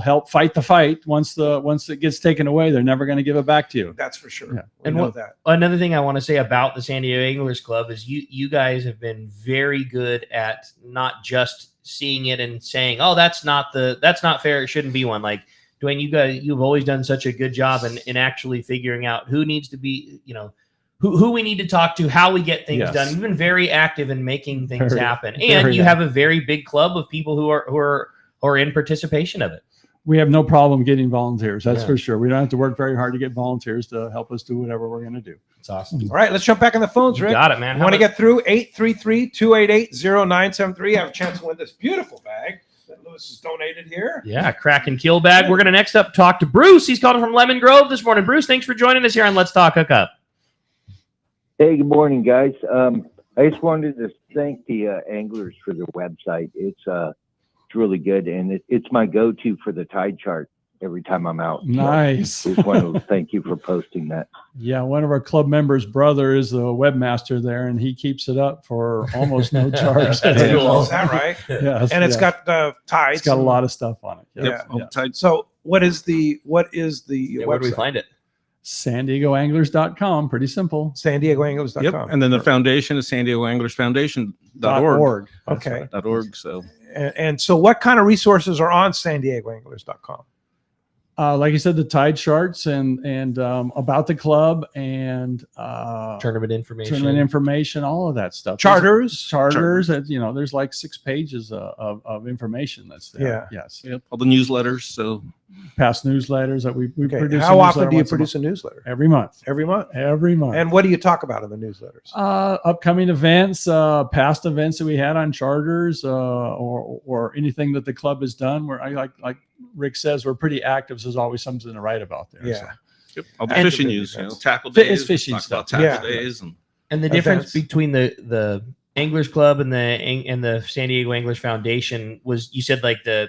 help fight the fight. Once it gets taken away, they're never going to give it back to you. That's for sure. Yeah. And another thing I want to say about the San Diego Anglers Club is you guys have been very good at not just seeing it and saying, "Oh, that's not fair. It shouldn't be one." Like, Duane, you've always done such a good job in actually figuring out who needs to be, who we need to talk to, how we get things done. You've been very active in making things happen, and you have a very big club of people who are in participation of it. We have no problem getting volunteers. That's for sure. We don't have to work very hard to get volunteers to help us do whatever we're going to do. It's awesome. All right, let's jump back on the phones, Rick. Got it, man. You want to get through 833-288-0973. Have a chance to win this beautiful bag that Louis has donated here. Yeah, crack and kill bag. We're going to next up talk to Bruce. He's calling from Lemon Grove this morning. Bruce, thanks for joining us here on Let's Talk Hookup. Hey, good morning, guys. I just wanted to thank the anglers for their website. It's really good, and it's my go-to for the tide chart every time I'm out. Nice. So just want to thank you for posting that. Yeah, one of our club members' brother is the webmaster there, and he keeps it up for almost no charge. That's cool. Is that right? Yes. And it's got the tides. It's got a lot of stuff on it. Yeah. So what is the Where do we find it? SanDiegoAnglers.com. Pretty simple. SanDiegoAnglers.com. Yep. And then the foundation is San Diego Anglers Foundation.org. Okay. .org. So. And so what kind of resources are on SanDiegoAnglers.com? Like I said, the tide charts and about the club and tournament information, all of that stuff. Charters. There's like 6 pages of information that's there. Yeah. Yes. Yep. All the newsletters. So past newsletters that we produce. How often do you produce a newsletter? Every month. Every month. Every month. And what do you talk about in the newsletters? Upcoming events, past events that we had on charters, or anything that the club has done. Where I like Rick says, we're pretty active. So there's always something to write about there. Yeah. Yep. All the fishing news, tackle days. It's fishing stuff. Tackle days and the difference between the Anglers Club and the San Diego Anglers Foundation was, you said, like the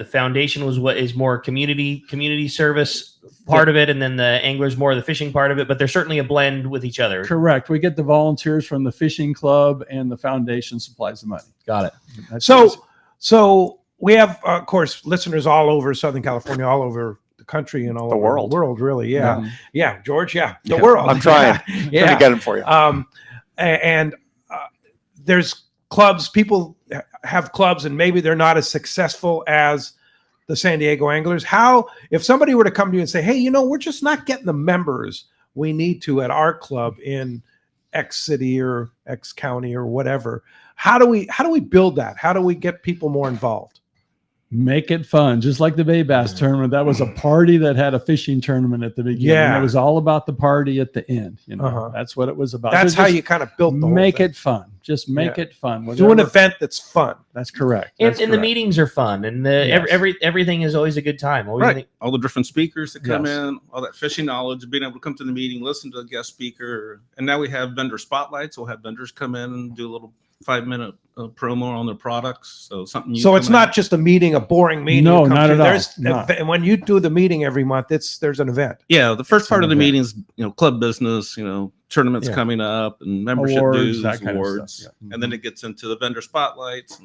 foundation was what is more community service part of it, and then the anglers more the fishing part of it, but there's certainly a blend with each other. Correct. We get the volunteers from the fishing club, and the foundation supplies the money. Got it. So we have, of course, listeners all over Southern California, all over the country, and all over the world, really. Yeah. Yeah, George. Yeah, the world. I'm trying. Yeah. To get them for you. And there's clubs. People have clubs, and maybe they're not as successful as the San Diego Anglers. How, if somebody were to come to you and say, "Hey, we're just not getting the members we need to at our club in X city or X county or whatever," how do we build that? How do we get people more involved? Make it fun, just like the Bay Bass tournament. That was a party that had a fishing tournament at the beginning. Yeah, it was all about the party at the end. That's what it was about. That's how you kind of built the make whole thing. It fun. Just make it fun. Do an event that's fun. That's correct. And the meetings are fun, and everything is always a good time. Right. All the different speakers that come in, all that fishing knowledge, being able to come to the meeting, listen to a guest speaker, and now we have vendor spotlights. We'll have vendors come in and do a little 5-minute promo on their products. So something. So it's not just a meeting, a boring meeting. No, not at all. And when you do the meeting every month, there's an event. Yeah, the first part of the meeting is club business, tournaments coming up, and membership dues, awards, and then it gets into the vendor spotlights.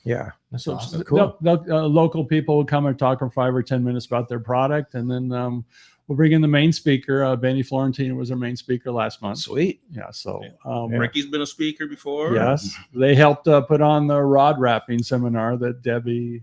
That's awesome. Cool. Local people will come and talk for 5 or 10 minutes about their product, and then we'll bring in the main speaker. Benny Florentino was our main speaker last month. Sweet. Yeah. So Ricky's been a speaker before. yes, they helped put on the rod wrapping seminar that Debbie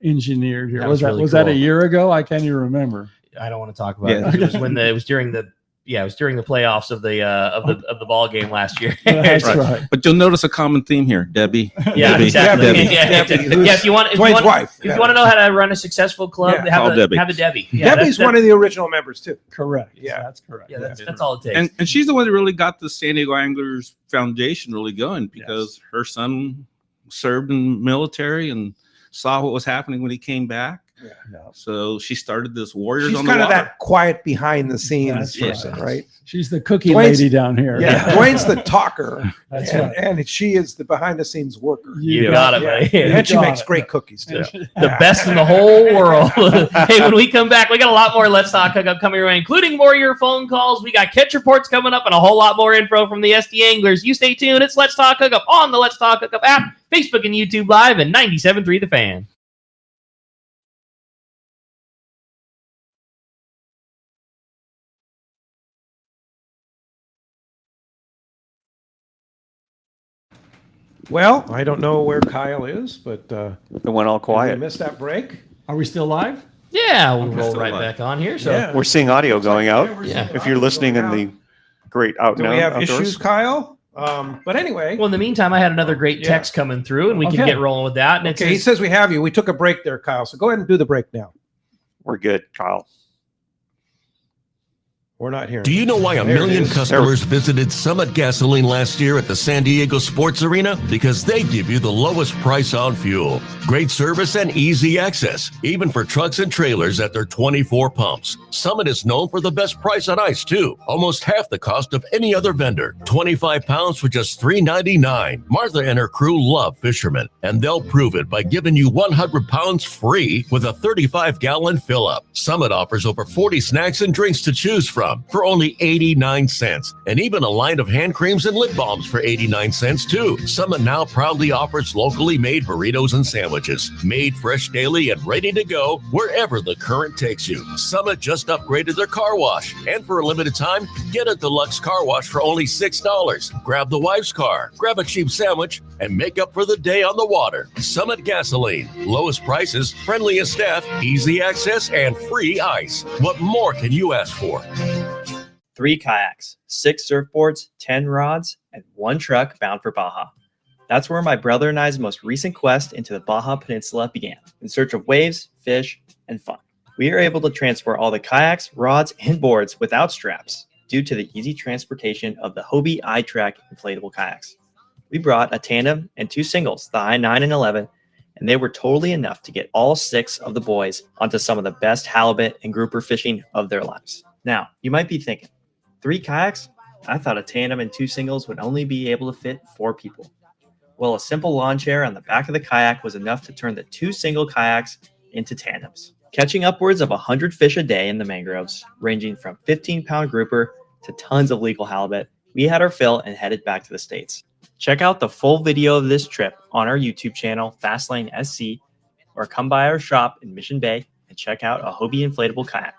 engineered here. That Was was really that a cool. year ago? I can't even remember. I don't want to talk about Yeah. it. It was when it was during the playoffs of the ball game last year. That's Right. right. But you'll notice a common theme here, Debbie. Yeah, Debbie, exactly. Debbie. Yeah, if you want, Dwayne's wife. if you want to know how to run a successful club, Yeah. Call Debbie. have a Debbie. Yeah, Debbie's one of the original members too. Correct. Yeah. That's correct. Yeah, that's all it takes. And she's the one that really got the San Diego Anglers Foundation really going because her son served in the military and saw what was happening when he came back. Yeah. So she started this Warriors She's on the kind of Water. that quiet behind the scenes That's person, right? She's the cookie Dwayne's- lady down here. Yeah, Dwayne's the talker, That's and, right. and she is the behind the scenes worker. You got it, buddy. Yeah. And she got makes it. great cookies too. The best in the whole world. Hey, when we come back, we got a lot more Let's Talk Hookup coming your way, including more of your phone calls. We got catch reports coming up and a whole lot more info from the SD Anglers. You stay tuned. It's Let's Talk Hookup on the Let's Talk Hookup app, Facebook and YouTube Live, and 97.3 The Fan. Well, I don't know where Kyle is, but It went all did we quiet. missed that break. Are we still live? Yeah, we'll roll still right alive. back on here. So Yeah. We're seeing audio going out. Yeah. If you're listening in the great out Do now we have outdoors. issues, Kyle? But anyway, well, in the meantime, I had another great text coming through, and we can Okay. get rolling with that. And it okay, he says, says we have you. We took a break there, Kyle. So go ahead and do the break now. We're good, Kyle. We're not hearing. Do you know why a There it million is. customers visited Summit Gasoline last year at the San Diego Sports Arena? Because they give you the lowest price on fuel. Great service and easy access, even for trucks and trailers at their 24 pumps. Summit is known for the best price on ice, too. Almost half the cost of any other vendor. 25 pounds for just $3.99. Martha and her crew love fishermen, and they'll prove it by giving you 100 pounds free with a 35-gallon fill-up. Summit offers over 40 snacks and drinks to choose from for only 89 cents, and even a line of hand creams and lip balms for 89 cents too. Summit now proudly offers locally made burritos and sandwiches, made fresh daily and ready to go wherever the current takes you. Summit just upgraded their car wash, and for a limited time, get a deluxe car wash for only $6. Grab the wife's car, grab a cheap sandwich, and make up for the day on the water. Summit Gasoline, lowest prices, friendliest staff, easy access, and free ice. What more can you ask for? 3 kayaks, 6 surfboards, 10 rods, and 1 truck bound for Baja. That's where my brother and I's most recent quest into the Baja Peninsula began, in search of waves, fish, and fun. We are able to transport all the kayaks, rods, and boards without straps due to the easy transportation of the Hobie iTrack inflatable kayaks. We brought a tandem and 2 singles, the I-9 and 11, and they were totally enough to get all 6 of the boys onto some of the best halibut and grouper fishing of their lives. Now, you might be thinking, 3 kayaks? I thought a tandem and 2 singles would only be able to fit 4 people. Well, a simple lawn chair on the back of the kayak was enough to turn the 2 single kayaks into tandems. Catching upwards of 100 fish a day in the mangroves, ranging from 15-pound grouper to tons of legal halibut, we had our fill and headed back to the States. Check out the full video of this trip on our YouTube channel, Fastlane SC, or come by our shop in Mission Bay and check out a Hobie inflatable kayak.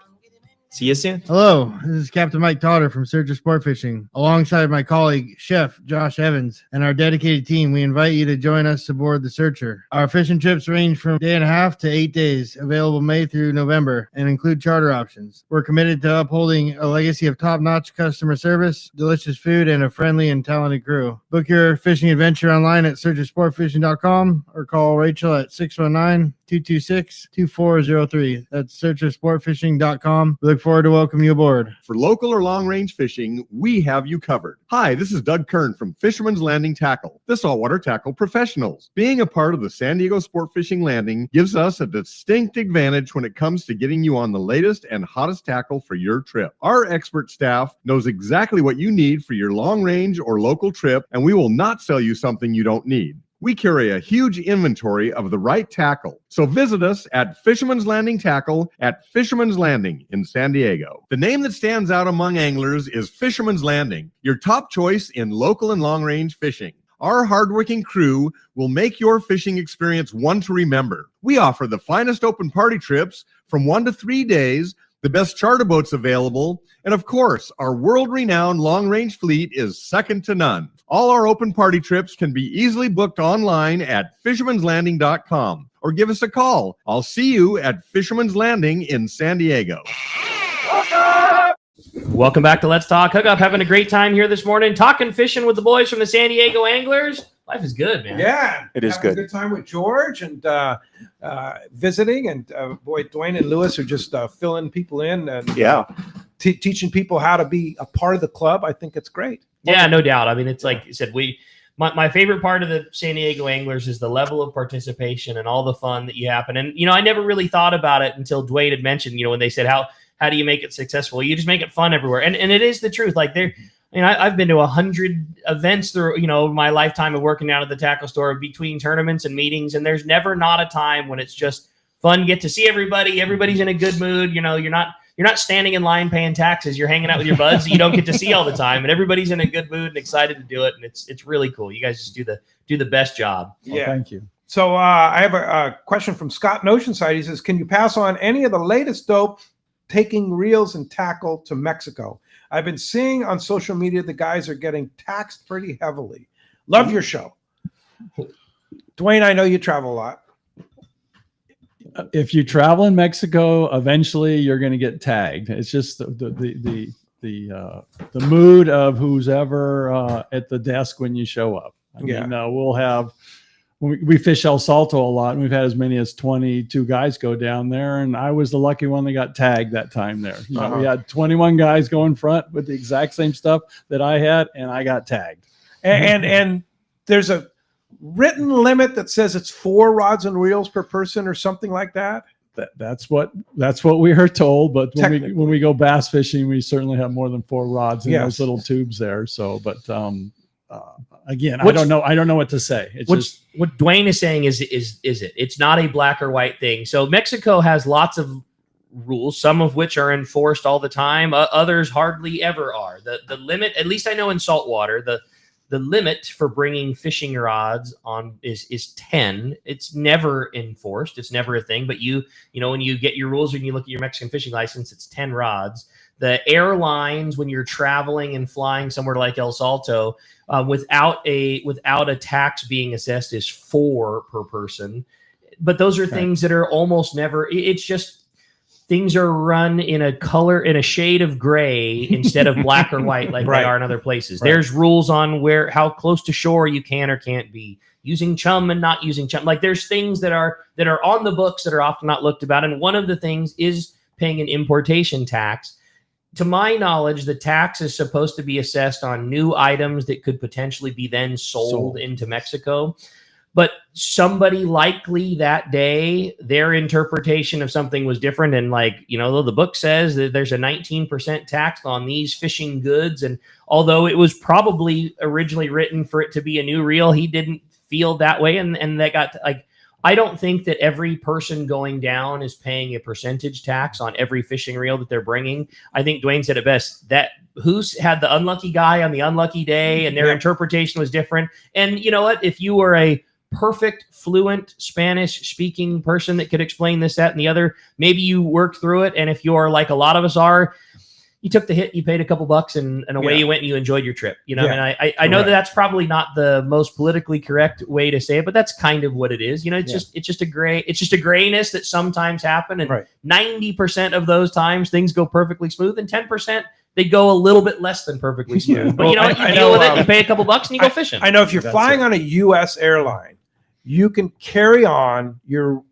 See you soon. Hello, this is Captain Mike Totter from Searcher Sport Fishing. Alongside my colleague, Chef Josh Evans, and our dedicated team, we invite you to join us aboard the Searcher. Our fishing trips range from 1.5 to 8 days, available May through November, and include charter options. We're committed to upholding a legacy of top-notch customer service, delicious food, and a friendly and talented crew. Book your fishing adventure online at searchersportfishing.com or call Rachel at 619-226-2403. That's searchersportfishing.com. We look forward to welcoming you aboard. For local or long-range fishing, we have you covered. Hi, this is Doug Kern from Fisherman's Landing Tackle, the saltwater tackle professionals. Being a part of the San Diego Sport Fishing Landing gives us a distinct advantage when it comes to getting you on the latest and hottest tackle for your trip. Our expert staff knows exactly what you need for your long-range or local trip, and we will not sell you something you don't need. We carry a huge inventory of the right tackle. So visit us at Fisherman's Landing Tackle at Fisherman's Landing in San Diego. The name that stands out among anglers is Fisherman's Landing, your top choice in local and long-range fishing. Our hardworking crew will make your fishing experience one to remember. We offer the finest open party trips from 1 to 3 days the best charter boats available, and of course, our world-renowned long-range fleet is second to none. All our open party trips can be easily booked online at fishermanslanding.com or give us a call. I'll see you at Fisherman's Landing in San Diego. Welcome back to Let's Talk Hookup. Having a great time here this morning, talking fishing with the boys from the San Diego Anglers. Life is good, man. Yeah, it is having good. A good time with George and visiting, and boy, Duane and Louis are just filling people in and teaching people how to be a part of the club. I think it's great. Yeah, no doubt. I mean, it's like you said, my favorite part of the San Diego Anglers is the level of participation and all the fun that you happen. And, you know, I never really thought about it until Duane had mentioned, you know, when they said, how do you make it successful? You just make it fun everywhere. And it is the truth. Like I've been to 100 events through, you know, my lifetime of working out at the tackle store between tournaments and meetings. And there's never not a time when it's just fun. Get to see everybody. Everybody's in a good mood. You know, you're not standing in line paying taxes. You're hanging out with your buds that you don't get to see all the time, and everybody's in a good mood and excited to do it. And it's really cool. You guys just do the best job. Yeah. Thank you. So I have a question from Scott in Oceanside. He says, can you pass on any of the latest dope taking reels and tackle to Mexico? I've been seeing on social media the guys are getting taxed pretty heavily. Love your show. Duane, I know you travel a lot. If you travel in Mexico, eventually you're going to get tagged. It's just the mood of who's ever at the desk when you show up. I mean, we'll have, we fish El Salto a lot, and we've had as many as 22 guys go down there. And I was the lucky one that got tagged that time there. You know, we had 21 guys go in front with the exact same stuff that I had, and I got tagged. And there's a written limit that says it's 4 rods and reels per person or something like that. That's what we are told. But when we go bass fishing, we certainly have more than 4 rods in those little tubes there. So, but again, I don't know what to say. It's what Duane is saying is it's not a black or white thing. So Mexico has lots of rules, some of which are enforced all the time. Others hardly ever are. The limit, at least I know in saltwater, the limit for bringing fishing rods on is 10. It's never enforced. It's never a thing. But you know, when you get your rules and you look at your Mexican fishing license, it's 10 rods. The airlines, when you're traveling and flying somewhere like El Salto, without a tax being assessed, is 4 per person. But those are things that are almost never. It's just things are run in a shade of gray instead of black or white like they are in other places. There's rules on how close to shore you can or can't be, using chum and not using chum. Like there's things that are on the books that are often not looked about. And one of the things is paying an importation tax. To my knowledge, the tax is supposed to be assessed on new items that could potentially be then sold into Mexico. But somebody likely that day, their interpretation of something was different. And like, you know, the book says that there's a 19% tax on these fishing goods. And although it was probably originally written for it to be a new reel, he didn't feel that way. And that got like, I don't think that every person going down is paying a percentage tax on every fishing reel that they're bringing. I think Duane said it best, that who's had the unlucky guy on the unlucky day and their interpretation was different. And you know what? If you were a perfect, fluent Spanish speaking person that could explain this, that, and the other, maybe you worked through it. And if you're like a lot of us are, you took the hit, you paid a couple bucks and away you went and you enjoyed your trip. You know, and I know that's probably not the most politically correct way to say it, but that's kind of what it is. You know, it's just a grayness that sometimes happen. And 90% of those times things go perfectly smooth, and 10% they go a little bit less than perfectly smooth. But you know what? You deal with it, you pay a couple bucks and you go fishing. I know if you're flying on a U.S. airline, you can carry on your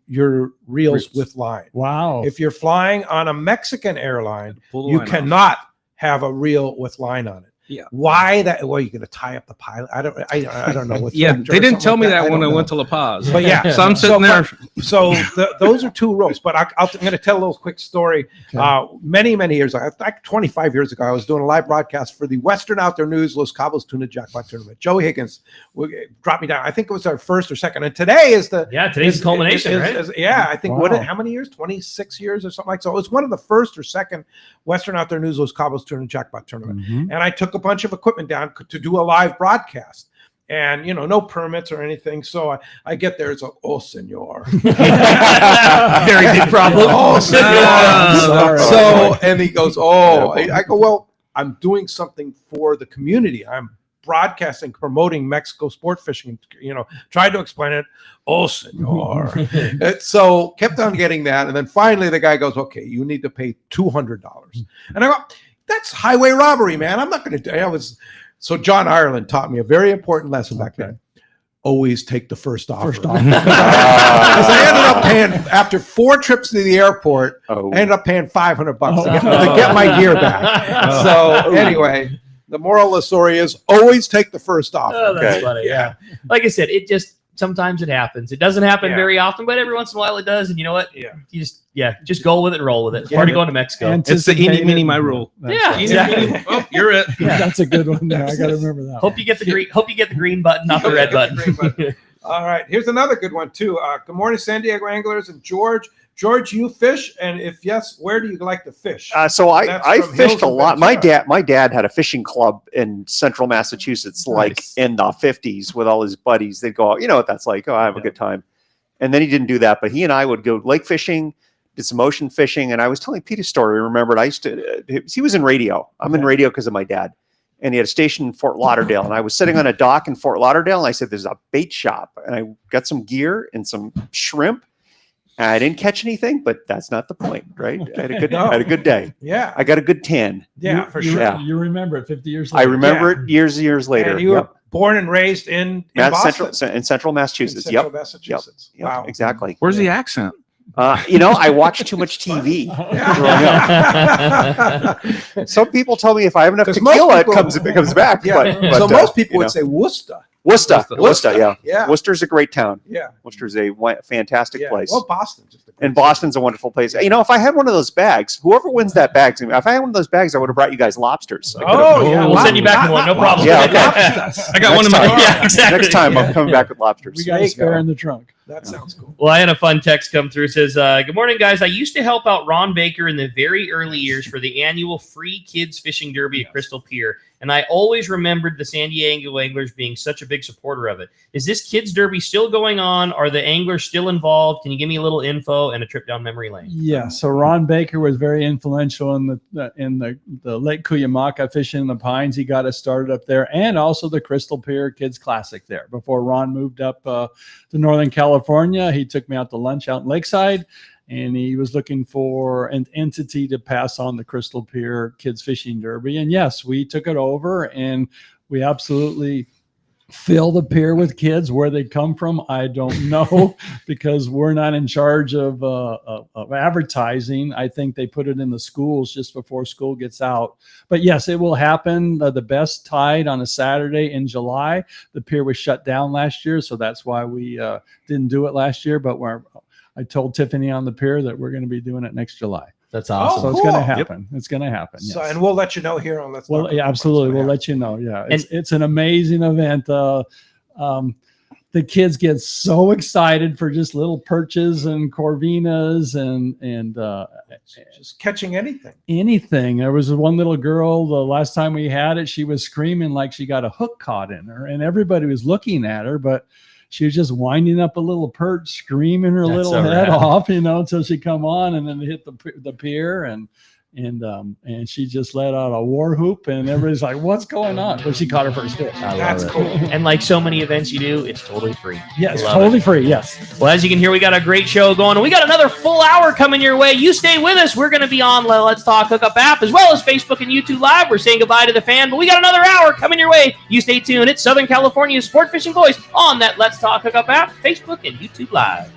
reels with line. Wow. If you're flying on a Mexican airline, you cannot have a reel with line on it. Yeah. Why that? Well, you're going to tie up the pilot. I don't know. With yeah, they didn't tell me that when I went to La Paz. But yeah, so I'm sitting there. So those are 2 rules. But I'm going to tell a little quick story. Okay. Many years ago, like 25 years ago, I was doing a live broadcast for the Western Outdoor News Los Cabos Tuna Jackpot Tournament. Joey Higgins dropped me down. I think it was our first or second, and today is today's the culmination, right? I think how many years? 26 years or something like so. It was one of the first or second Western Outdoor News Los Cabos Tuna Jackpot Tournament, and I took a bunch of equipment down to do a live broadcast. and no permits or anything. So I get there, it's like, oh, senor. Very big problem. Oh, senor. Sorry. So, and he goes, oh, I go, well, I'm doing something for the community. I'm broadcasting, promoting Mexico sport fishing, tried to explain it. Oh, senor. And so kept on getting that. And then finally the guy goes, okay, you need to pay $200. And I go, that's highway robbery, man. I'm not going to, so John Ireland taught me a very important lesson back then. Always take the first offer. Because I ended up paying, after 4 trips to the airport, I ended up paying $500 to get my gear back. So anyway, the moral of the story is always take the first offer. Oh, that's funny. Yeah. Like I said, sometimes it happens. It doesn't happen very often, but every once in a while it does. And you know what? Yeah. You just go with it and roll with it. It's part of going to Mexico. It's the eeny, meeny, my rule. Yeah, exactly. Oh, you're it. Yeah, that's a good one there. I got to remember that. Hope you get the green button, not the red button. All right. Here's another good one too. Good morning, San Diego anglers and George. George, you fish, and if yes, where do you like to fish? So I from fished Hills a of lot. Ventura. My dad had a fishing club in central Massachusetts, like in the 50s, with all his buddies. They'd go out, you know what that's like. Oh, I have a good time. And then he didn't do that, but he and I would go lake fishing, did some ocean fishing, and I was telling Pete a story. Remembered I used to. He was in radio. I'm in radio because of my dad, and he had a station in Fort Lauderdale. And I was sitting on a dock in Fort Lauderdale, and I said, "There's a bait shop," and I got some gear and some shrimp. I didn't catch anything, but that's not the point, right? I had a good day. Yeah. I got a good tan. Yeah, for sure. You remember it 50 years later. I remember it years later. And you were born and raised in Boston. Central Massachusetts. In central Massachusetts. Yep. Wow. Exactly. Where's the accent? I watch too much TV growing up. Some people tell me if I have enough tequila, it comes back. Yeah. But So most people would say Worcester. Worcester, yeah. Yeah. Worcester's a great town. Yeah. Worcester's a fantastic place. Well, Boston's just a great And Boston's a wonderful place. If I had one of those bags, whoever wins that bag, if I had one of those bags, I would have brought you guys lobsters. We'll send you back one, no problem. Yeah, okay. I got one in my car. Yeah, exactly. Next time I'm coming back with lobsters. We got a spare in the trunk. That sounds cool. Well, I had a fun text come through. It says, good morning, guys. I used to help out Ron Baker in the very early years for the annual free kids fishing derby at Crystal Pier. And I always remembered the San Diego anglers being such a big supporter of it. Is this kids derby still going on? Are the anglers still involved? Can you give me a little info and a trip down memory lane? Yeah, so Ron Baker was very influential in the Lake Cuyamaca fishing in the Pines. He got us started up there, and also the Crystal Pier Kids Classic there. Before Ron moved up to Northern California, he took me out to lunch out in Lakeside, and he was looking for an entity to pass on the Crystal Pier Kids Fishing Derby. And yes, we took it over, and we absolutely fill the pier with kids. Where they come from, I don't know, because we're not in charge of advertising. I think they put it in the schools just before school gets out. But yes, it will happen. The best tide on a Saturday in July. The pier was shut down last year, so that's why we didn't do it last year. But I told Tiffany on the pier that we're going to be doing it next July. That's awesome. So it's going to happen. Yep. It's going to happen. So, yes. and we'll let you know here on Let's Talk. Well, yeah, absolutely. We'll let you know. Yeah, it's an amazing event. The kids get so excited for just little perches and corvinas and just catching anything. Anything. There was one little girl, the last time we had it, she was screaming like she got a hook caught in her, and everybody was looking at her, but she was just winding up a little perch, screaming her little head off, until she come on, and then hit the pier, and she just let out a war whoop, and everybody's like, "What's going on?" But she caught her first fish. That's cool. And like so many events you do, it's totally free. Yeah, it's totally free. Yes. Well, as you can hear, we got a great show going, and we got another full hour coming your way. You stay with us. We're going to be on the Let's Talk Hookup app as well as Facebook and YouTube Live. We're saying goodbye to the fan, but we got another hour coming your way. You stay tuned. It's Southern California's sport fishing voice on that Let's Talk Hookup app, Facebook and YouTube Live.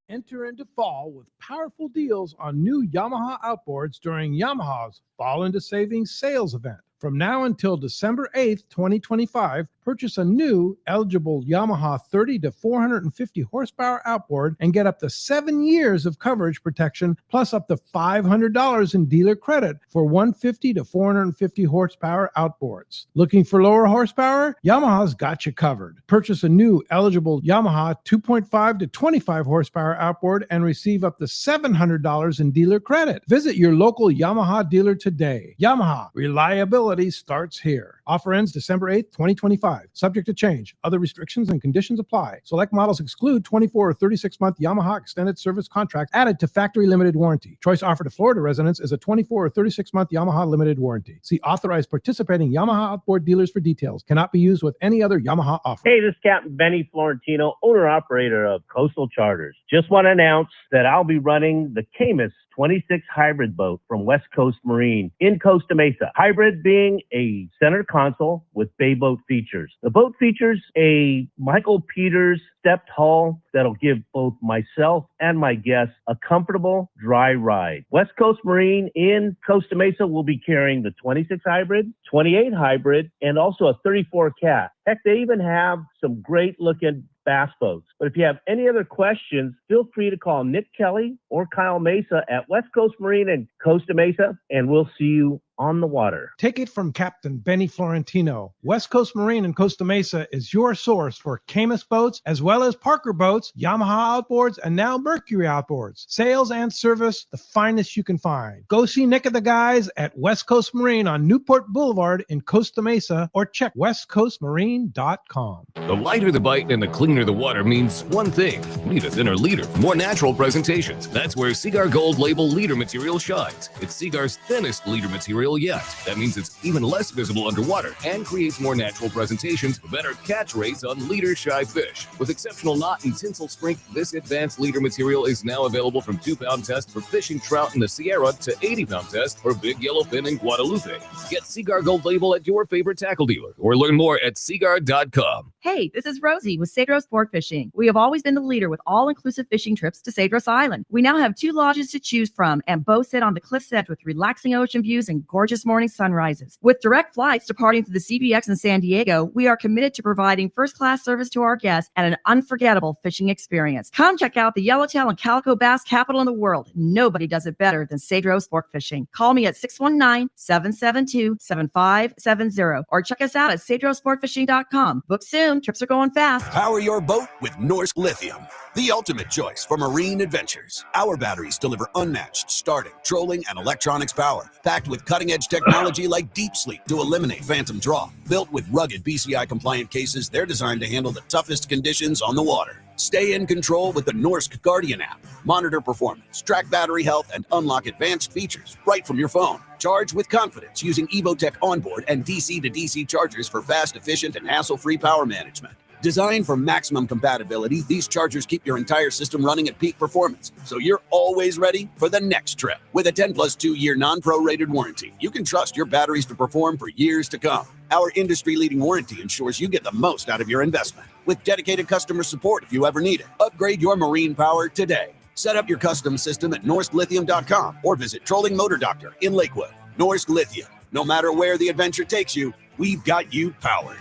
Enter into fall with powerful deals on new Yamaha outboards during Yamaha's Fall into Savings sales event. From now until December 8th, 2025, purchase a new eligible Yamaha 30 to 450 horsepower outboard and get up to 7 years of coverage protection plus up to $500 in dealer credit for 150 to 450 horsepower outboards. Looking for lower horsepower? Yamaha's got you covered. Purchase a new eligible Yamaha 2.5 to 25 horsepower outboard and receive up to $700 in dealer credit. Visit your local Yamaha dealer today. Yamaha, reliability starts here. Offer ends December 8th, 2025. Subject to change. Other restrictions and conditions apply. Select models exclude 24 or 36-month Yamaha extended service contract added to factory limited warranty. Choice offer to Florida residents is a 24 or 36-month Yamaha limited warranty. See authorized participating Yamaha outboard dealers for details. Cannot be used with any other Yamaha offer. Hey, this is Captain Benny Florentino, owner-operator of Coastal Charters. Just want to announce that I'll be running the Camus 26 hybrid boat from West Coast Marine in Costa Mesa. Hybrid being a center console with bay boat features. The boat features a Michael Peters stepped hull that'll give both myself and my guests a comfortable, dry ride. West Coast Marine in Costa Mesa will be carrying the 26 hybrid, 28 hybrid, and also a 34 cat. Heck, they even have some great looking bass boats. But if you have any other questions, feel free to call Nick Kelly or Kyle Mesa at West Coast Marine in Costa Mesa, and we'll see you on the water. Take it from Captain Benny Florentino. West Coast Marine in Costa Mesa is your source for Camus boats, as well as Parker boats, Yamaha outboards, and now Mercury outboards. Sales and service, the finest you can find. Go see Nick and the guys at West Coast Marine on Newport Boulevard in Costa Mesa, or check westcoastmarine.com. The lighter the bite and the cleaner the water means one thing. Need a thinner leader, more natural presentations. That's where Seaguar Gold Label leader material shines. It's Seaguar's thinnest leader material yet. That means it's even less visible underwater and creates more natural presentations for better catch rates on leader-shy fish. With exceptional knot and tinsel strength, this advanced leader material is now available from 2-pound test for fishing trout in the Sierra to 80-pound test for big yellowfin in Guadalupe. Get Seaguar Gold Label at your favorite tackle dealer or learn more at seaguar.com. Hey, this is Rosie with Cedros Sport Fishing. We have always been the leader with all-inclusive fishing trips to Cedros Island. We now have 2 lodges to choose from, and both sit on the cliff's edge with relaxing ocean views and gorgeous morning sunrises. With direct flights departing to the CBX in San Diego, we are committed to providing first-class service to our guests and an unforgettable fishing experience. Come check out the yellowtail and calico bass capital in the world. Nobody does it better than Cedros Sport Fishing. Call me at 619-772-7570 or check us out at cedrosportfishing.com. Book soon. Trips are going fast. Power your boat with Norsk Lithium, the ultimate choice for marine adventures. Our batteries deliver unmatched starting, trolling, and electronics power, packed with cutting-edge technology like Deep Sleep to eliminate phantom draw. Built with rugged BCI-compliant cases, they're designed to handle the toughest conditions on the water. Stay in control with the Norsk Guardian app. Monitor performance, track battery health, and unlock advanced features right from your phone. Charge with confidence using Evotech onboard and DC-to-DC chargers for fast, efficient, and hassle-free power management. Designed for maximum compatibility, these chargers keep your entire system running at peak performance, so you're always ready for the next trip. With a 10+ 2-year non-prorated warranty, you can trust your batteries to perform for years to come. Our industry-leading warranty ensures you get the most out of your investment. With dedicated customer support if you ever need it. Upgrade your marine power today. Set up your custom system at NorskLithium.com or visit Trolling Motor Doctor in Lakewood. Norsk Lithium. No matter where the adventure takes you, we've got you powered.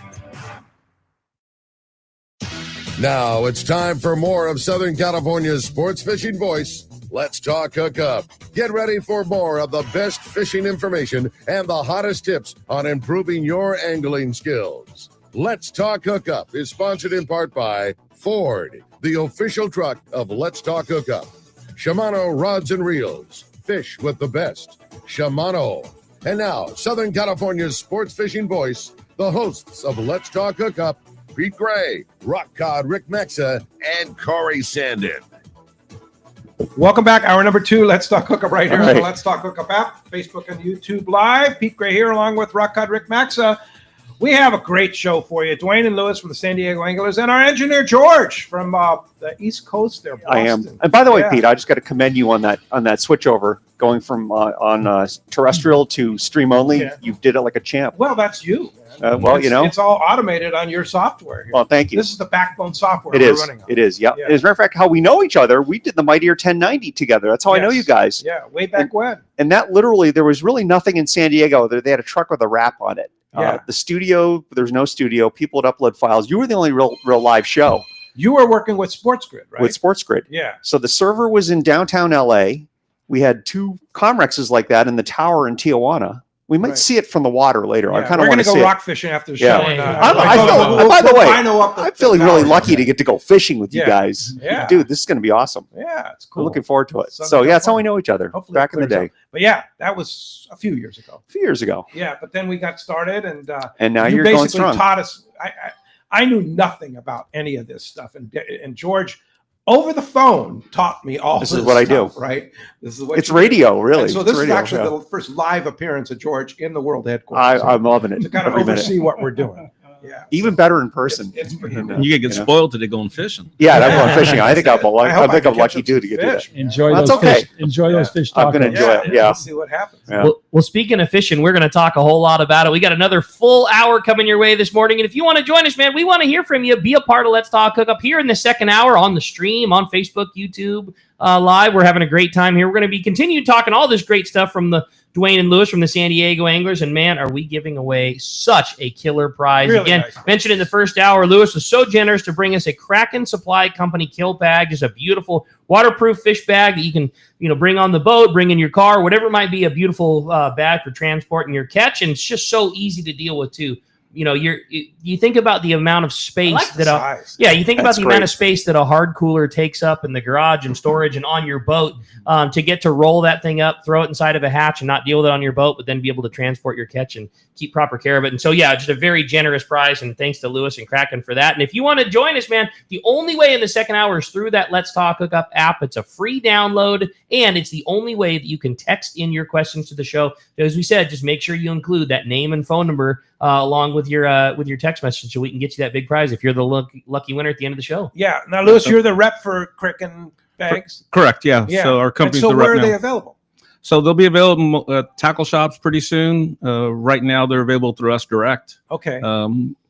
Now it's time for more of Southern California's sports fishing voice. Let's talk hookup. Get ready for more of the best fishing information and the hottest tips on improving your angling skills. Let's Talk Hookup is sponsored in part by Ford, the official truck of Let's Talk Hookup. Shimano Rods and Reels. Fish with the best. Shimano. And now, Southern California's sports fishing voice, the hosts of Let's Talk Hookup, Pete Gray, Rock Cod Rick Mexa, and Corey Sandin. Welcome back. Hour number 2. Let's Talk Hookup right here on the right. Let's Talk Hookup app, Facebook and YouTube Live. Pete Gray here along with Rock Cod Rick Maxa. We have a great show for you. Duane and Louis from the San Diego Anglers and our engineer George from the East Coast there, Boston. I am. And by the way, Pete, I just got to commend you on that switchover going from on terrestrial to stream only. Yeah. You did it like a champ. Well, that's you. Well, it's all automated on your software here. Well, thank you. This is the backbone software It we're is. running on. It is. Yep. Yeah. As a matter of fact, how we know each other, we did the Mightier 1090 together. That's how I know you guys. Yeah, way back when. And that literally, there was really nothing in San Diego. They had a truck with a wrap on it. Yeah. The studio, there's no studio. People would upload files. You were the only real live show. You were working with SportsGrid, right? With SportsGrid. Yeah. So the server was in downtown LA. We had 2 Comrexes like that in the tower in Tijuana. We might see it from the water later. I kind of want to see go it. rock fishing after the show. Yeah. And, by the way, I'm I'm feeling really lucky to get to go fishing with you guys. Yeah. Dude, this is going to be awesome. Yeah, it's cool. I'm looking forward to it. Southern So, yeah, that's how California. we know each other Hopefully back it in the clears day. up. But yeah, that was a few years ago. A few years ago. Yeah, but then we got started, and now you you're going basically strong. taught us. I knew nothing about any of this stuff, and George over the phone taught me all. This is what I do. stuff, right? This is what It's you do. radio, really. And so It's this is radio, actually yeah. the first live appearance of George in the world headquarters. I'm loving it. To kind of every minute. oversee what we're doing. Yeah, Even better in person. it's pretty And cool. you get spoiled today going fishing. Yeah, I'm going fishing. I think I'm a I hope I can lucky catch dude some to get to fish. that. Enjoy That's those okay. fish. Enjoy those fish I'm going to tacos. enjoy it. Yeah. Let's see what happens. Yeah. Well, speaking of fishing, we're going to talk a whole lot about it. We got another full hour coming your way this morning. And if you want to join us, man, we want to hear from you. Be a part of Let's Talk Hookup here in the second hour on the stream, on Facebook, YouTube, live. We're having a great time here. We're going to be continuing talking all this great stuff from the Duane and Louis from the San Diego Anglers. And man, are we giving away such a killer prize. Really Again, nice. mentioned in the first hour, Louis was so generous to bring us a Kraken Supply Company kill bag. Just a beautiful waterproof fish bag that you can, bring on the boat, bring in your car, whatever it might be, a beautiful bag for transporting your catch. And it's just so easy to deal with too. You think about the amount of space you think about the amount of space that a hard cooler takes up in the garage and storage and on your boat, to get to roll that thing up, throw it inside of a hatch and not deal with it on your boat, but then be able to transport your catch and keep proper care of it. And so, yeah, just a very generous prize. And thanks to Louis and Kraken for that. And if you want to join us, man, the only way in the second hour is through that Let's Talk Hookup app. It's a free download, and it's the only way that you can text in your questions to the show. As we said, just make sure you include that name and phone number along with your text message, so we can get you that big prize if you're the lucky winner at the end of the show. Yeah. Now, Louis, you're the rep for Kraken bags. Correct. Yeah. Yeah. So our company's And so the rep where are now. they available? So they'll be available at tackle shops pretty soon. Right now, they're available through us direct. Okay.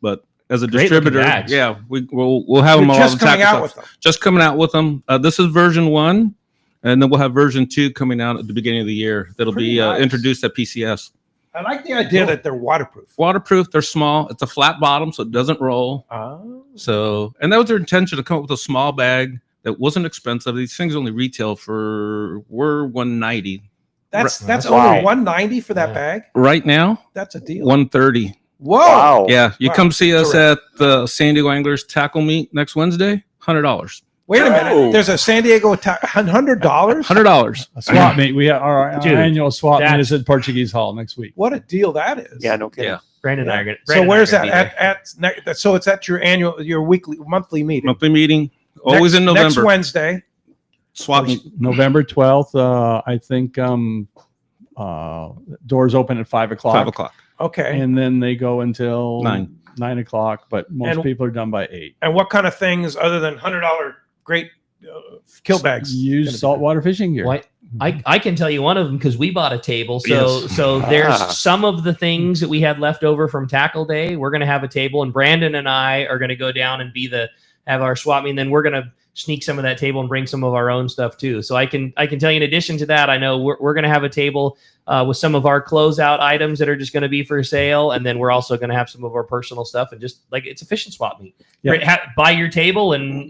But as a Great looking distributor, bags. yeah, we'll have You're them all. just the coming tackle out shops. with them. Just coming out with them. This is version 1, and then we'll have version 2 coming out at the beginning of the year. That'll Pretty be nice. introduced at PCS. I like the idea that they're waterproof. Waterproof. They're small. It's a flat bottom, so it doesn't roll. Oh. So, and that was their intention, to come up with a small bag that wasn't expensive. These things only retail for $190 That's Wow. over $190 for that bag. right now. That's a deal. $130. Whoa. Wow. Yeah, you Wow. come see us Terrific. at the San Diego Anglers Tackle Meet next Wednesday. $100. Wait a minute. Oh. There's a San Diego $100. $100. A swap meet. We have our Dude, annual swap meet that's- is at Portuguese Hall next week. What a deal that is. Yeah, no kidding. Yeah. Brandon and I are going So where's that at? So it's at your monthly meeting. Monthly meeting. Always in November. Next Wednesday. Swap meet. November 12th. I think doors open at 5 o'clock. 5 o'clock. Okay. And then they go until 9 o'clock, but most And- people are done by 8. And what kind of things other than $100 great kill bags? Use saltwater fishing gear. What? I can tell you one of them because we bought a table. So there's some of the things that we had left over from Tackle Day. We're going to have a table, and Brandon and I are going to go down and have our swap meet. And then we're going to sneak some of that table and bring some of our own stuff too. So I can tell you, in addition to that, I know we're going to have a table with some of our closeout items that are just going to be for sale. And then we're also going to have some of our personal stuff, and just like it's a fishing swap meet. Yeah. Buy your table and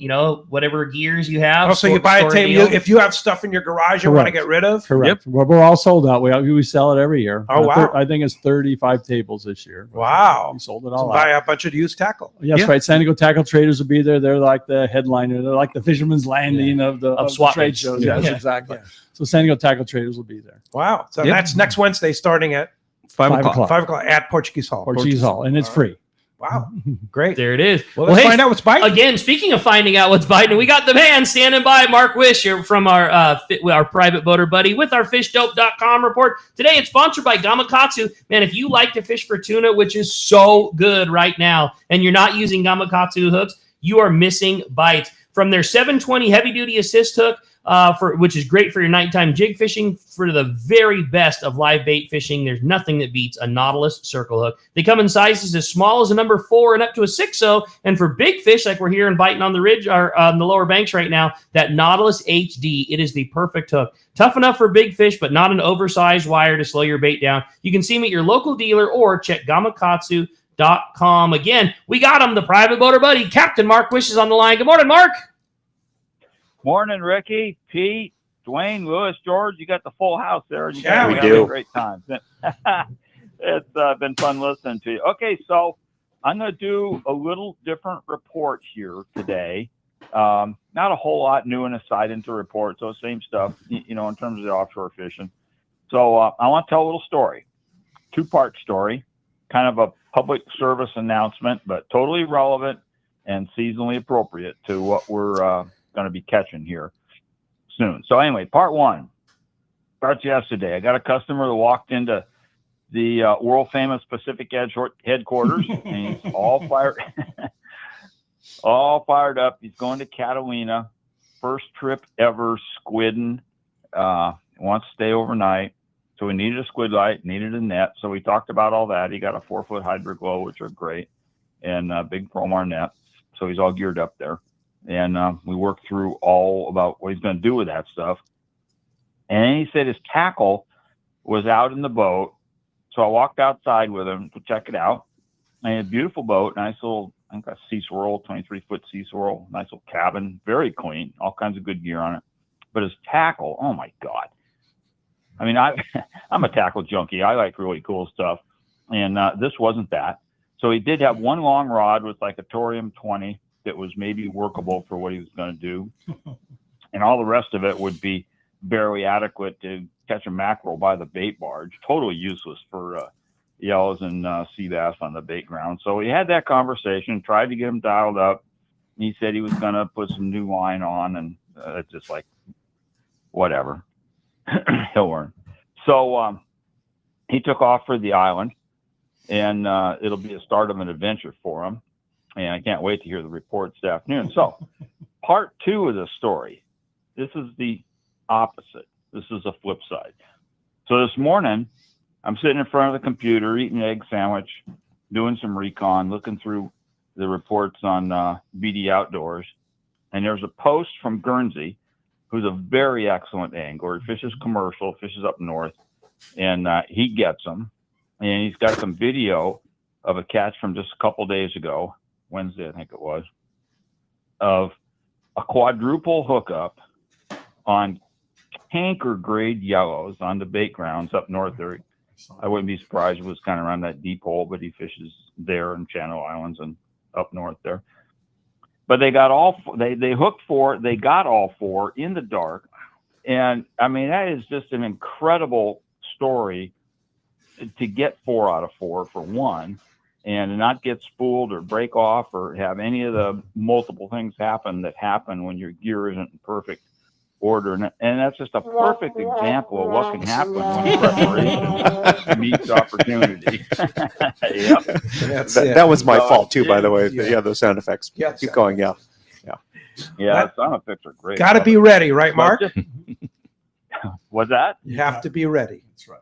whatever gears you have. Oh, so you buy a store table. deal. If you have stuff in your garage you want to Correct. get rid of. Correct. Well, we're all sold out. We sell it every year. Oh, wow. I think it's 35 tables this year. Wow. We sold it So all buy out. a bunch of used tackle. That's right. San Diego Tackle Traders will be there. They're like the headliner. They're like the Fisherman's Landing of the swap trade meets. shows. Yeah. Yes, exactly. So San Diego Tackle Traders will be there. Wow. So Yep. that's next Wednesday starting at 5 o'clock. 5 o'clock at Portuguese Hall. Portuguese Hall, and it's free. Wow. Great. There it is. Well, let's find out what's biting. Again, speaking of finding out what's biting, we got the man standing by, Mark Wish, here from our private boater buddy with our fishdope.com report. Today, it's sponsored by Gamakatsu. Man, if you like to fish for tuna, which is so good right now, and you're not using Gamakatsu hooks, you are missing bites. From their 720 heavy-duty assist hook, which is great for your nighttime jig fishing, for the very best of live bait fishing, there's nothing that beats a Nautilus circle hook. They come in sizes as small as a number 4 and up to a 6.0, and for big fish like we're here and biting on the ridge or on the lower banks right now, that Nautilus HD, it is the perfect hook. Tough enough for big fish, but not an oversized wire to slow your bait down. You can see them at your local dealer or check Gamakatsu.com. Again, we got him, the private boater buddy, Captain Mark Wish is on the line. Good morning, Mark. Morning, Ricky, Pete, Duane, Louis, George. You got the full house there. You Yeah, guys we are do. having a great time. It's been fun listening to you. Okay, so I'm going to do a little different report here today. Not a whole lot new and aside into reports, so same stuff, in terms of the offshore fishing. So I want to tell a little story, 2-part story, kind of a public service announcement, but totally relevant and seasonally appropriate to what we're going to be catching here soon. So anyway, part 1 starts yesterday. I got a customer that walked into the world famous Pacific Edge headquarters, and he's all fired up. He's going to Catalina, first trip ever squidding, wants to stay overnight. So we needed a squid light, needed a net. So we talked about all that. He got a 4-foot hybrid glow, which are great, and a big Promar net. So he's all geared up there. And we worked through all about what he's going to do with that stuff. And then he said his tackle was out in the boat. So I walked outside with him to check it out. And he had a beautiful boat, nice little, I think a sea swirl, 23-foot sea swirl, nice little cabin, very clean, all kinds of good gear on it. But his tackle, oh my God. I mean, I'm a tackle junkie. I like really cool stuff. And this wasn't that. So he did have one long rod with like a Thorium 20 that was maybe workable for what he was going to do. And all the rest of it would be barely adequate to catch a mackerel by the bait barge. Totally useless for yellows and sea bass on the bait ground. So we had that conversation, tried to get him dialed up. And he said he was going to put some new line on, and it's just like, whatever. He'll learn. So he took off for the island, and it'll be a start of an adventure for him. And I can't wait to hear the report this afternoon. So part 2 of the story, this is the opposite. This is a flip side. So this morning, I'm sitting in front of the computer, eating an egg sandwich, doing some recon, looking through the reports on BD Outdoors. And there's a post from Guernsey, who's a very excellent angler. He fishes commercial, fishes up north, and he gets them. And he's got some video of a catch from just a couple days ago, Wednesday, I think it was, of a quadruple hookup on tanker grade yellows on the bait grounds up north there. I wouldn't be surprised if it was kind of around that deep hole, but he fishes there in Channel Islands and up north there. But they got they hooked 4, they got all 4 in the dark. And I mean, that is just an incredible story to get 4 out of 4 for one, and not get spooled or break off or have any of the multiple things happen when your gear isn't in perfect order. And that's just a perfect example of what can happen when preparation meets opportunity. Yep. That was my fault too, by the way. Yeah, those sound effects. Yeah, Keep going. Yeah. Yeah, the sound effects are great. Got to be ready, right, Mark? What's that? You have to be ready. That's right.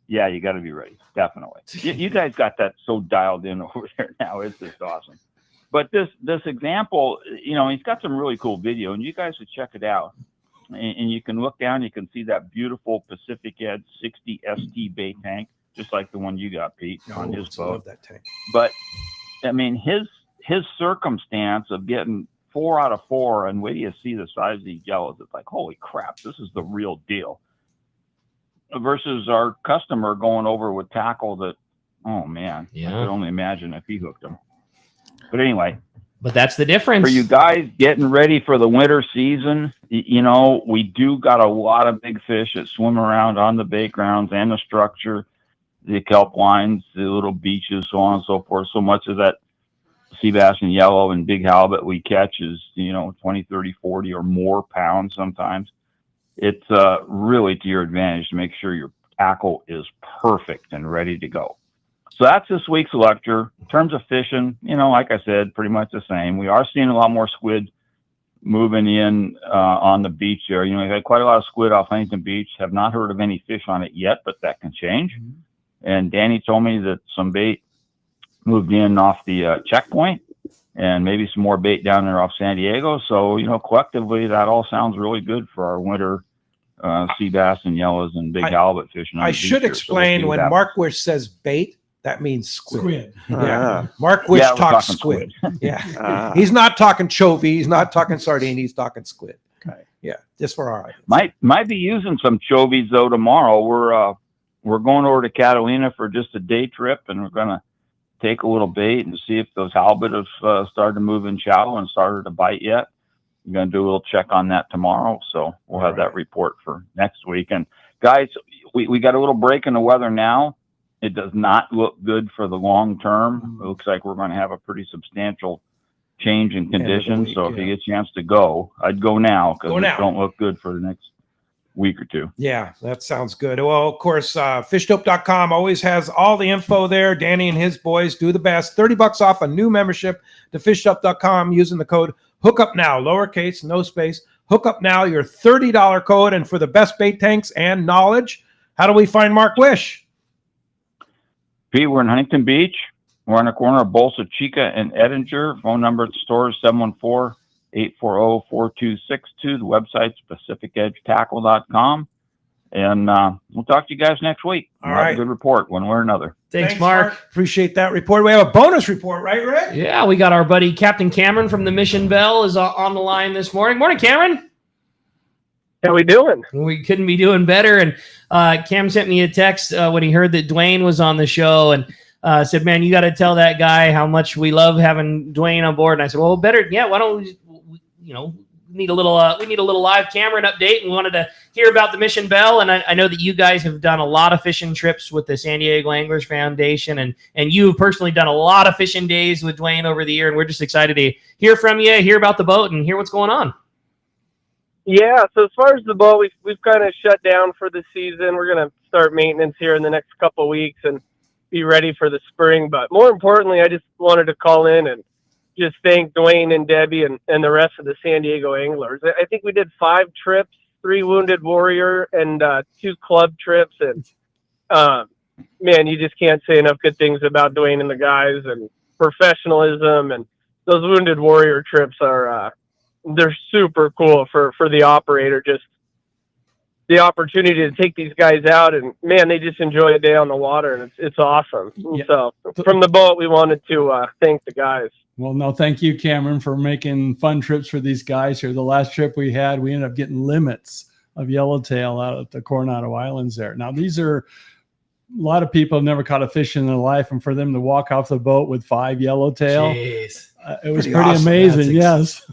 Yeah, you got to be ready. Definitely. You guys got that so dialed in over there now. It's just awesome. But this example, he's got some really cool video, and you guys should check it out. And you can look down, you can see that beautiful Pacific Edge 60 ST bait tank, just like the one you got, Pete, on his boat. I love that tank. But I mean, his circumstance of getting 4 out of 4, and wait till you see the size of these yellows, it's like, holy crap, this is the real deal. Versus our customer going over with tackle that, oh man, I could only imagine if he hooked them. But anyway. But that's the difference. For you guys getting ready for the winter season, we do got a lot of big fish that swim around on the bait grounds and the structure the kelp lines, the little beaches, so on and so forth. So much of that sea bass and yellow and big halibut we catch is, 20, 30, 40 or more pounds sometimes. It's really to your advantage to make sure your tackle is perfect and ready to go. So that's this week's lecture. In terms of fishing, like I said, pretty much the same. We are seeing a lot more squid moving in on the beach there. We've had quite a lot of squid off Huntington Beach. Have not heard of any fish on it yet, but that can change. And Danny told me that some bait moved in off the checkpoint and maybe some more bait down there off San Diego. So, collectively, that all sounds really good for our winter sea bass and yellows and big halibut fishing. I should explain when Mark Wish says bait, that means squid. Yeah. Mark Wish talks squid. Yeah. He's not talking chovy. He's not talking sardine. He's talking squid. Okay. Yeah. Just for our audience. Might be using some chovies though tomorrow. We're going over to Catalina for just a day trip, and we're going to take a little bait and see if those halibut have started to move in shallow and started to bite yet. We're going to do a little check on that tomorrow. So we'll have that report for next week. And guys, we got a little break in the weather now. It does not look good for the long term. It looks like we're going to have a pretty substantial change in conditions. So if you get a chance to go, I'd go now because it don't look good for the next week or two. Yeah, that sounds good. Well, of course, fishdope.com always has all the info there. Danny and his boys do the best. $30 off a new membership to fishdope.com using the code Hookup Now, lowercase, no space. Hookup Now, your $30 code. And for the best bait tanks and knowledge, how do we find Mark Wish? Pete, we're in Huntington Beach. We're on the corner of Bolsa Chica and Edinger. Phone number at the store is 714-840-4262. The website's PacificEdgeTackle.com. And we'll talk to you guys next week. All We'll have right. a good report one way or another. Thanks, Mark. Appreciate that report. We have a bonus report, right, Rick? Yeah, we got our buddy Captain Cameron from the Mission Bell is on the line this morning. Morning, Cameron. How we doing? We couldn't be doing better. And Cam sent me a text when he heard that Duane was on the show and said, man, you got to tell that guy how much we love having Duane on board. And I said, well, better. Yeah, why don't we, we need a little live Cameron update, and we wanted to hear about the Mission Bell. And I know that you guys have done a lot of fishing trips with the San Diego Anglers Foundation, and you've personally done a lot of fishing days with Duane over the year. And we're just excited to hear from you, hear about the boat, and hear what's going on. Yeah, so as far as the boat, we've kind of shut down for the season. We're going to start maintenance here in the next couple of weeks and be ready for the spring. But more importantly, I just wanted to call in and just thank Duane and Debbie and the rest of the San Diego Anglers. I think we did 5 trips, 3 Wounded Warrior and 2 club trips. And man, you just can't say enough good things about Duane and the guys and professionalism. And those Wounded Warrior trips are they're super cool for the operator, just the opportunity to take these guys out, and man, they just enjoy a day on the water, and it's awesome. Yeah. So from the boat, we wanted to thank the guys. Well, no, thank you, Cameron, for making fun trips for these guys here. The last trip we had, we ended up getting limits of yellowtail out at the Coronado Islands there. Now, these are a lot of people have never caught a fish in their life, and for them to walk off the boat with 5 yellowtail, it was pretty awesome. Amazing. Yes.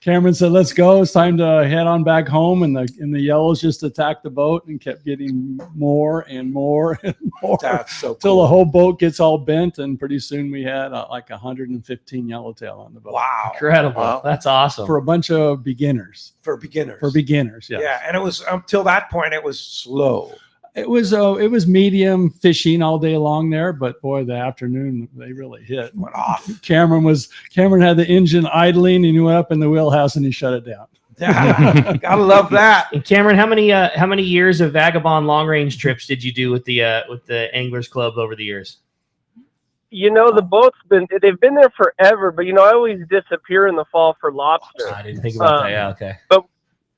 Cameron said, let's go. It's time to head on back home. And the yellows just attacked the boat and kept getting more and more and more. That's so cool. Till the whole boat gets all bent. And pretty soon we had like 115 yellowtail on the boat. Wow. Incredible. Wow. That's awesome. For a bunch of beginners. For beginners. Yes. Yeah. And it was until that point, it was slow. It was medium fishing all day long there, but boy, the afternoon they really hit. Went off. Cameron had the engine idling, and he went up in the wheelhouse and he shut it down. Yeah, gotta love that. And Cameron, how many years of vagabond long range trips did you do with the Anglers Club over the years? The boat's they've been there forever, but I always disappear in the fall for lobster. I didn't think about that. Yeah, okay. But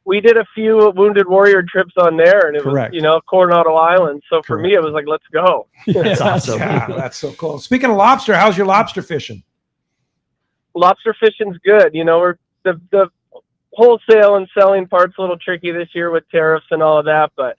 we did a few Wounded Warrior trips on there, and it Correct. was, Coronado Island. So for me, it was like, let's go. That's awesome. Yeah, that's so cool. Speaking of lobster, how's your lobster fishing? Lobster fishing's good. We're the wholesale and selling part's a little tricky this year with tariffs and all of that, but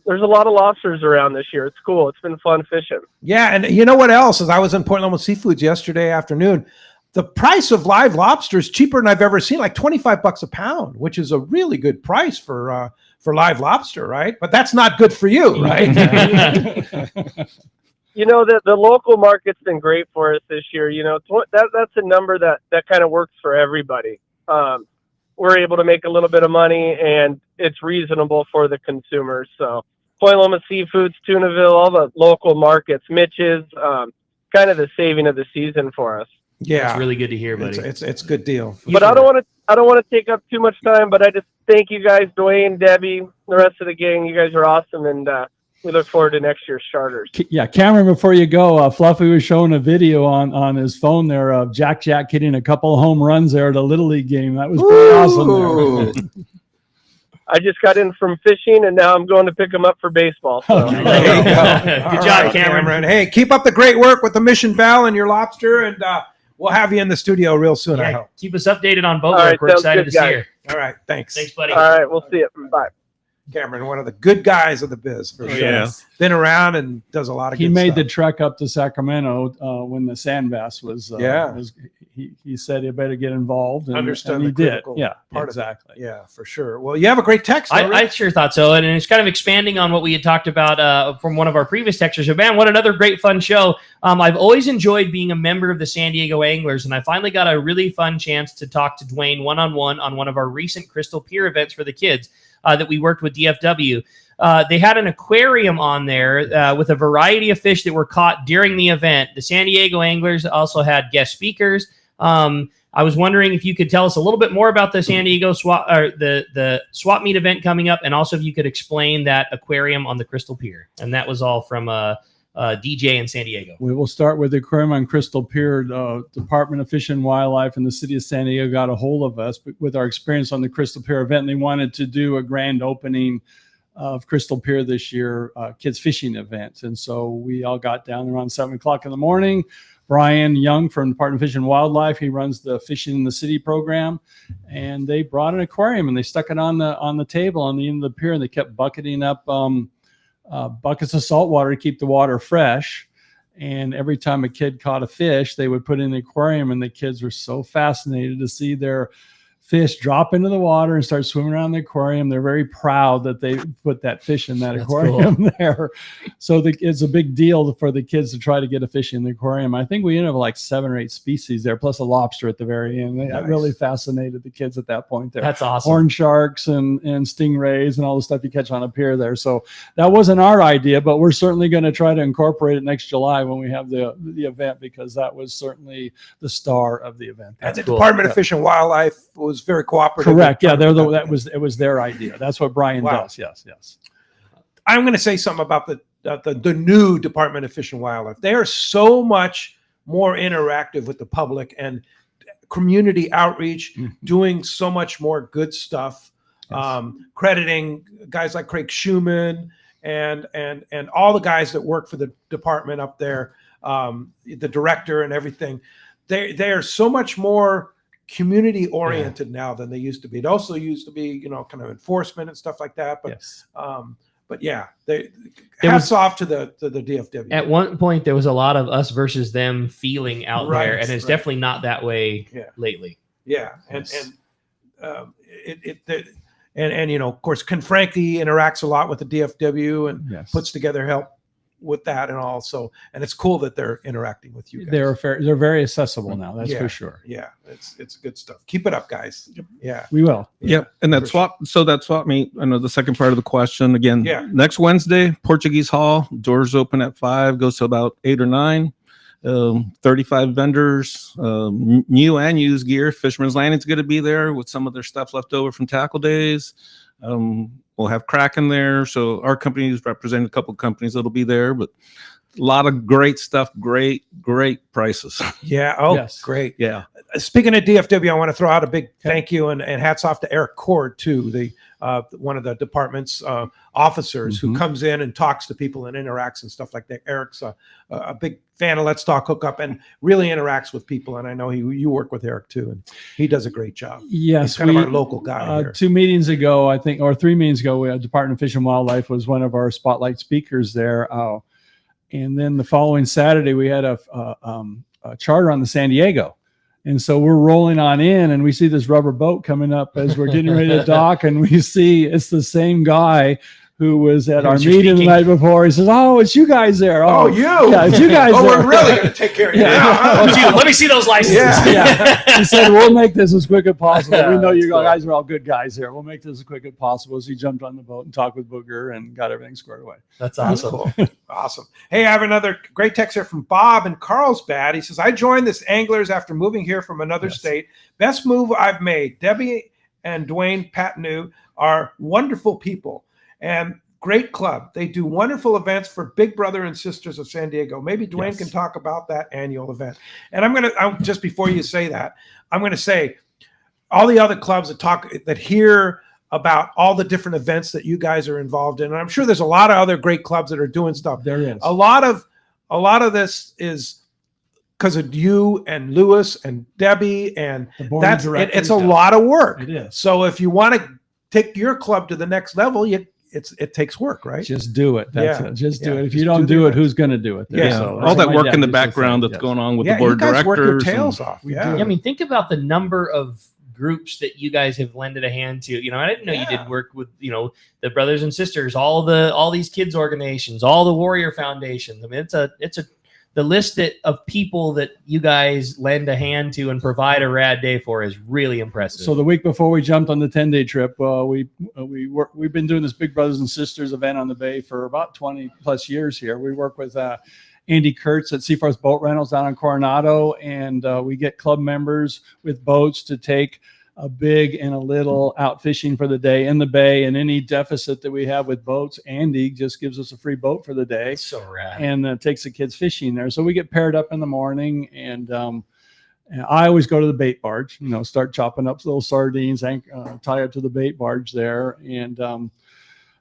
there's a lot of lobsters around this year. It's cool. It's been fun fishing. Yeah, and you know what else? As I was in Point Loma Seafoods yesterday afternoon, the price of live lobster is cheaper than I've ever seen, like $25 a pound, which is a really good price for live lobster, right? But that's not good for you, right? You know, the local market's been great for us this year. You know, that's a number that kind of works for everybody. We're able to make a little bit of money, and it's reasonable for the consumers. So Point Loma Seafoods, Tunaville, all the local markets, Mitch's, kind of the saving of the season for us. Yeah, It's really good to hear, buddy. It's a good deal. But I don't want to take up too much time. But I just thank you guys, Duane, Debbie, the rest of the gang. You guys are awesome, and we look forward to next year's charters. Yeah, Cameron, before you go, Fluffy was showing a video on his phone there of Jack hitting a couple of home runs there at a Little League game. That was pretty awesome there. I just got in from fishing, and now I'm going to pick them up for baseball. So. There you go. Good job, Cameron. Hey, keep up the great work with the Mission Bell and your lobster, and we'll have you in the studio real soon, I hope. Keep us updated on boat All work. right, We're sounds excited good, to see guys. you. All right, thanks. Thanks, buddy. All right, we'll see you. Bye. Cameron, one of the good guys of the biz, for sure. Yeah. Been around and does a lot of He good made stuff. the trek up to Sacramento when the sand bass was. He said he better get involved. And, Understood and he the did. critical Yeah, part exactly. of it. Yeah, for sure. Well, you have a great text. I sure thought so. And it's kind of expanding on what we had talked about from one of our previous texters. So, man, what another great fun show. I've always enjoyed being a member of the San Diego Anglers, and I finally got a really fun chance to talk to Duane one-on-one on one of our recent Crystal Pier events for the kids that we worked with DFW. They had an aquarium on there with a variety of fish that were caught during the event. The San Diego Anglers also had guest speakers. I was wondering if you could tell us a little bit more about the San Diego swap or the swap meet event coming up, and also if you could explain that aquarium on the Crystal Pier. And that was all from DJ in San Diego. We will start with the aquarium on Crystal Pier. Department of Fish and Wildlife and the city of San Diego got a hold of us with our experience on the Crystal Pier event. And they wanted to do a grand opening of Crystal Pier this year, kids fishing event. And so we all got down around 7:00 in the morning. Brian Young from Department of Fish and Wildlife, he runs the Fishing in the City program, and they brought an aquarium and they stuck it on the table on the end of the pier, and they kept bucketing up buckets of salt water to keep the water fresh. And every time a kid caught a fish, they would put it in the aquarium, and the kids were so fascinated to see their fish drop into the water and start swimming around the aquarium. They're very proud that they put that fish in that aquarium there. So it's a big deal for the kids to try to get a fish in the aquarium. I think we ended up like 7 or 8 species there, plus a lobster at the very end. That really fascinated the kids at that point there. That's awesome. Horn sharks and stingrays and all the stuff you catch on a pier there. So that wasn't our idea, but we're certainly going to try to incorporate it next July when we have the event, because that was certainly the star of the event. And the Department of Fish and Wildlife was very cooperative. Correct. Yeah, it was their idea. That's what Brian does. Yes. I'm going to say something about the new Department of Fish and Wildlife. They are so much more interactive with the public and community outreach, doing so much more good stuff. Crediting guys like Craig Schumann and all the guys that work for the department up there, the director and everything. They are so much more community oriented now than they used to be. It also used to be, kind of enforcement and stuff like that. But yeah, hats off to the DFW. At one point, there was a lot of us versus them feeling out there, and it's definitely not that way lately. Yeah, and of course, Ken Frankie interacts a lot with the DFW and puts together help with that and all. So, and it's cool that they're interacting with you guys. They're very accessible now. That's for sure. Yeah, it's good stuff. Keep it up, guys. Yeah, we will. Yep. And that swap meet, I know the second part of the question again. Yeah. Next Wednesday, Portuguese Hall, doors open at 5, goes to about 8 or 9. 35 vendors, new and used gear. Fisherman's Landing's going to be there with some of their stuff left over from tackle days. We'll have Kraken there. So our company is representing a couple of companies that'll be there, but a lot of great stuff, great prices. Yeah. Oh, great. Yeah. Speaking of DFW, I want to throw out a big thank you and hats off to Eric Cord too, the one of the department's officers who comes in and talks to people and interacts and stuff like that. Eric's a big fan of Let's Talk Hookup and really interacts with people. And I know you work with Eric too, and he does a great job. Yes, he's kind of our local guy here. 2 meetings ago, I think, or 3 meetings ago, Department of Fish and Wildlife was one of our spotlight speakers there. And then the following Saturday, we had a charter on the San Diego. And so we're rolling on in, and we see this rubber boat coming up as we're getting ready to dock, and we see it's the same guy who was at our meeting the night before. He says, "Oh, it's you guys there." Oh, you? Yeah, it's you guys. Oh, there. we're really going to take care of you now. Oh, gee, let me see those licenses. Yeah. He said, "We'll make this as quick as possible. We know you guys are all good guys here. We'll make this as quick as possible." So he jumped on the boat and talked with Booger and got everything squared away. That's That's awesome. cool. Awesome. Hey, I have another great text here from Bob in Carlsbad. He says, I joined this Anglers after moving here from another state. Best move I've made. Debbie and Duane Patnu are wonderful people and great club. They do wonderful events for Big Brother and Sisters of San Diego. Maybe Duane can talk about that annual event. And I'm just before you say that, I'm going to say all the other clubs that hear about all the different events that you guys are involved in. And I'm sure there's a lot of other great clubs that are doing stuff. There is. A lot of this is because of you and Louis and Debbie, and that's it's a lot of work. It is. So if you want to take your club to the next level, it takes work, right? Just do it. That's Yeah. it. Just do Yeah. it. If Just you don't do do the it, who's going to do it? There? Yeah. So All that my work dad in the used to say, background that's yes. going on with Yeah, the board you guys work your directors. tails off. Yeah. I mean, think about the number of groups that you guys have lended a hand to. I didn't know you did work with, the brothers and sisters, all these kids organizations, all the Warrior Foundations. I mean, the list of people that you guys lend a hand to and provide a rad day for is really impressive. So the week before we jumped on the 10-day trip, we've been doing this Big Brothers and Sisters event on the Bay for about 20 plus years here. We work with Andy Kurtz at Seaforth Boat Rentals down in Coronado, and we get club members with boats to take a big and a little out fishing for the day in the bay, and any deficit that we have with boats, Andy just gives us a free boat for the day. That's so rad. And takes the kids fishing there. So we get paired up in the morning, and I always go to the bait barge, start chopping up little sardines, tie up to the bait barge there. And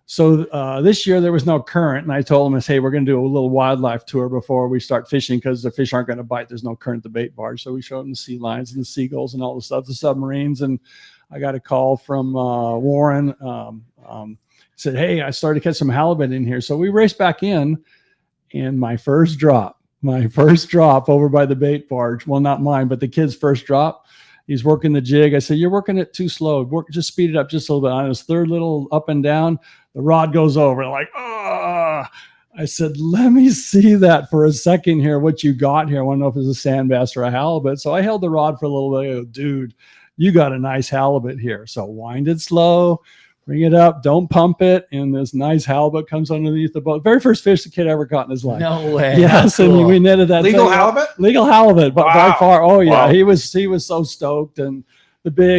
so this year there was no current, and I told them, hey, we're going to do a little wildlife tour before we start fishing because the fish aren't going to bite. There's no current at the bait barge. So we showed them the sea lions and the seagulls and all the stuff, the submarines. And I got a call from Warren. Said, hey, I started to catch some halibut in here. So we raced back in, and my first drop over by the bait barge. Well, not mine, but the kid's first drop. He's working the jig. I said, you're working it too slow. Just speed it up just a little bit. On his third little up and down, the rod goes over. Like, I said, let me see that for a second here, what you got here. I want to know if it's a sand bass or a halibut. So I held the rod for a little bit. I go, dude, you got a nice halibut here. So wind it slow, bring it up, don't pump it. And this nice halibut comes underneath the boat. Very first fish the kid ever caught in his life. No way. Yes, Cool. and we netted that Legal thing. halibut? Legal halibut, but by Wow. far. Oh yeah, Wow. he was so stoked. And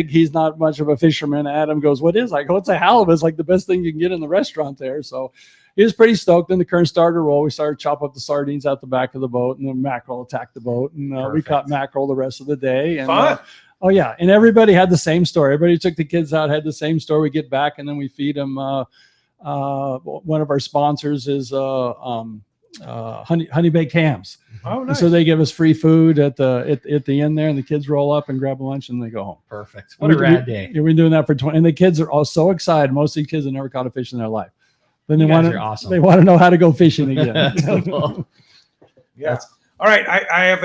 he's not much of a fisherman. Adam goes, what is? I go, it's a halibut. It's like the best thing you can get in the restaurant there. So he was pretty stoked. Then the current started to roll. We started to chop up the sardines out the back of the boat, and then mackerel attacked the boat, and we caught mackerel the rest of the day. And Fun. oh yeah, and everybody had the same story. Everybody who took the kids out had the same story. We get back, and then we feed them. One of our sponsors is honey baked hams. Oh, And nice. so they give us free food at the end there, and the kids roll up and grab lunch and they go home. Perfect. What a rad day. We've been doing that for 20, and the kids are all so excited. Most of these kids have never caught a fish in their life. Then they You guys want are awesome. They want to know how to go fishing again. Cool. Yeah. All right. I have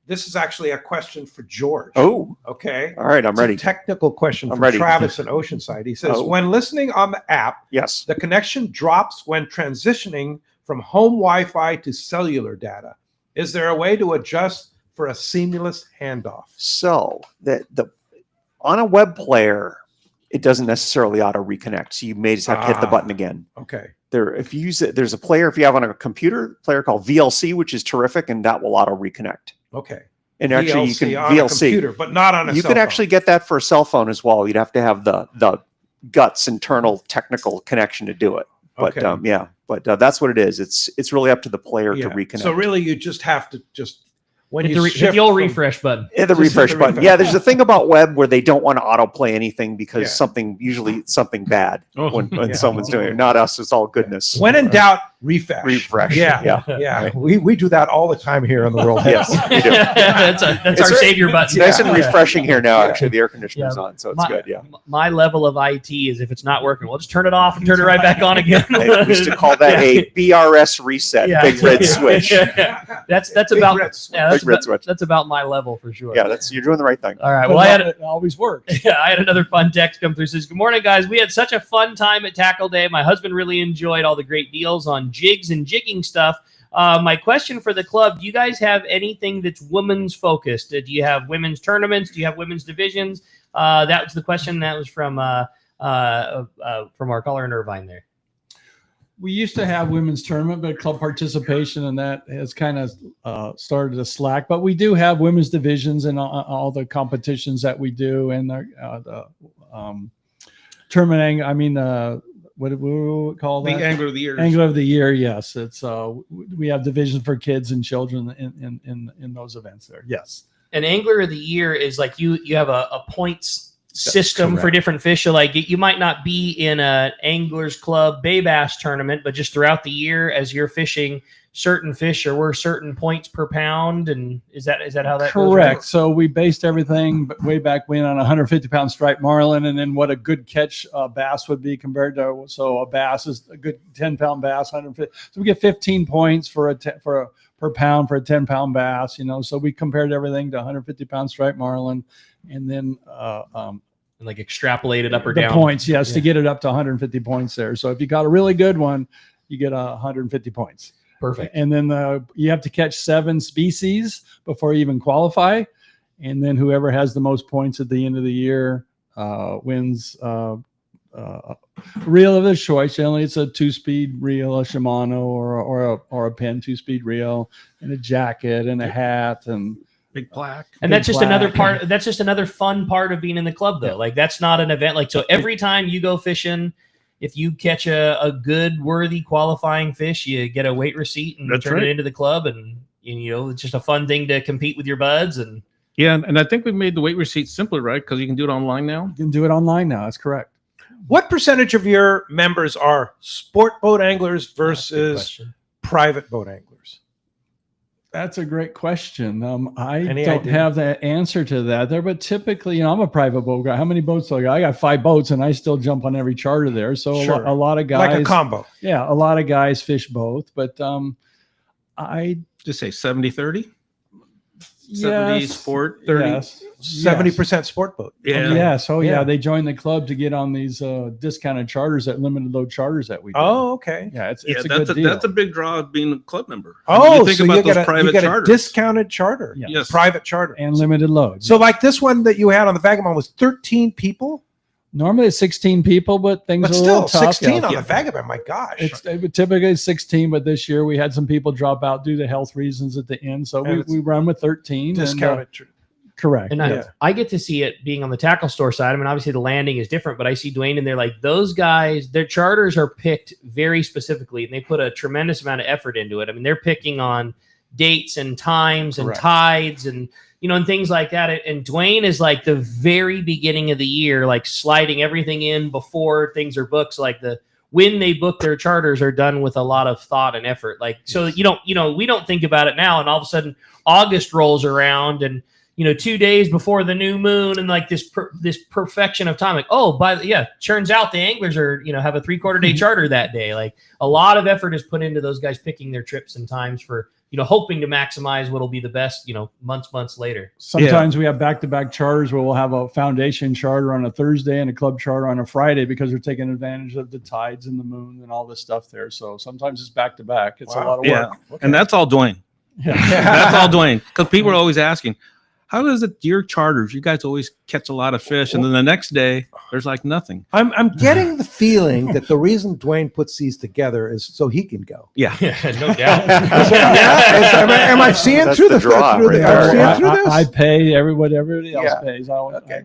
this is actually a question for George. Oh, okay. All right, I'm It's a ready. technical question I'm from ready. Travis in Oceanside. He says, Oh. when listening on the app, yes, the connection drops when transitioning from home Wi-Fi to cellular data. Is there a way to adjust for a seamless handoff? So on a web player, it doesn't necessarily auto reconnect. So you may just have to hit the button again. Okay. If you use it, there's a player if you have on a computer player called VLC, which is terrific, and that will auto reconnect. Okay. And actually, you can VLC on a computer, but not on a You cell can phone. actually get that for a cell phone as well. You'd have to have the guts internal technical connection to do it. But Okay. that's what it is. It's really up to the player to Yeah. reconnect. So really, you just have to when Hit you hit the old refresh button. Yeah, the Just hit refresh the button. refresh Yeah, there's a thing about web where they don't want to autoplay anything because Yeah. usually something bad Oh. when Yeah. someone's doing it. Not us. It's all goodness. When in doubt, Refresh. Yeah. Right. We do that all the time here in the world. Yes, we do. That's our savior button. It's nice and refreshing here now. Actually, the air conditioner's on, so it's good. Yeah. My level of IT is if it's not working, we'll just turn it off and turn it right back on again. We used to call that a BRS reset, big red switch. That's Big about red switch. that's Big red about, switch. that's about my level for sure. Yeah, you're doing the right thing. All right. Well, it always works. Yeah, I had another fun text come through. It says, "Good morning, guys. We had such a fun time at Tackle Day. My husband really enjoyed all the great deals on jigs and jigging stuff. My question for the club: do you guys have anything that's women's focused? Do you have women's tournaments? Do you have women's divisions?" That was the question. That was from our caller in Irvine there. We used to have women's tournament, but club participation and that has kind of started to slack. But we do have women's divisions in all the competitions that we do, and the tournament. I mean, what do we call that? The Angler of the Year. Angler of the Year. Yes, it's we have divisions for kids and children in those events there. Yes. An Angler of the Year is like you have a points system correct. for different fish. So like you might not be in an Anglers Club Bay Bass tournament, but just throughout the year as you're fishing certain fish are worth certain points per pound. And is that how that goes? Correct. So we based everything way back when on 150-pound striped marlin, and then what a good catch bass would be compared to. So a bass is a good 10-pound bass, 150. So we get 15 points per pound for a 10-pound bass. So we compared everything to 150-pound striped marlin, and then like extrapolated up or the down points. Yes, to get it up to 150 points there. So if you got a really good one, you get 150 points. Perfect. And then you have to catch 7 species before you even qualify. And then whoever has the most points at the end of the year wins reel of their choice. Generally, it's a 2-speed reel, a Shimano or a Penn 2-speed reel, and a jacket and a hat and big plaque. And that's just another part. That's just another fun part of being in the club, though. Yeah. Like that's not an event. Like so, every time you go fishing, if you catch a good, worthy qualifying fish, you get a weight receipt and That's turn right. it into the club, and it's just a fun thing to compete with your buds. And Yeah, and I think we've made the weight receipt simpler, right? Because you can do it online now. You can do it online now. That's correct. What percentage of your members are sport boat anglers versus private boat anglers? That's a great question. I Any don't idea? have the answer to that there, but typically, I'm a private boat guy. How many boats do I got? I got 5 boats, and I still jump on every charter there. So Sure. a lot of guys, Like a combo. Yeah, a lot of guys fish both, but I just say 70-30. 70 yes, sport, 30. yes, 70% sport boat. Yeah. Yes. Oh, yeah. Yeah. They joined the club to get on these discounted charters, that limited load charters that we do. Oh, okay. Yeah, it's Yeah, a that's good deal. that's a big draw of being a club member. Oh, you think so about you those get private you get charters. a discounted charter. Yeah. Yes. Private charter. and limited loads. So like this one that you had on the Vagabond was 13 people, Normally it's 16 people, but things but are a still little tough. 16 Yeah. on the Vagabond. My gosh. It typically is 16, but this year we had some people drop out due to health reasons at the end. So And we run with 13. discounted. Correct. And yeah. I get to see it being on the tackle store side. I mean, obviously the landing is different, but I see Duane and they're like, those guys, their charters are picked very specifically, and they put a tremendous amount of effort into it. I mean, they're picking on dates and times and Correct. tides and and things like that. And Duane is like the very beginning of the year, like sliding everything in before things are booked. So like when they book their charters are done with a lot of thought and effort. Like, so we don't think about it now, and all of a sudden August rolls around and 2 days before the new moon, and like this perfection of time, like, turns out the anglers are, have a 3/4 day charter that day. Like a lot of effort is put into those guys picking their trips and times for, hoping to maximize what'll be the best, months later. Sometimes we have back-to-back charters where we'll have a foundation charter on a Thursday and a club charter on a Friday because they're taking advantage of the tides and the moon and all this stuff there. So sometimes it's back-to-back. It's a lot of work. Yeah, and that's all Duane. Yeah. That's all Duane. Because people are always asking, how is it your charters? You guys always catch a lot of fish, and then the next day there's like nothing. I'm getting the feeling that the reason Duane puts these together is so he can go. Yeah, no doubt. Am I seeing That's through the draw right there. I'm seeing through this? I pay what everybody else Yeah. pays. I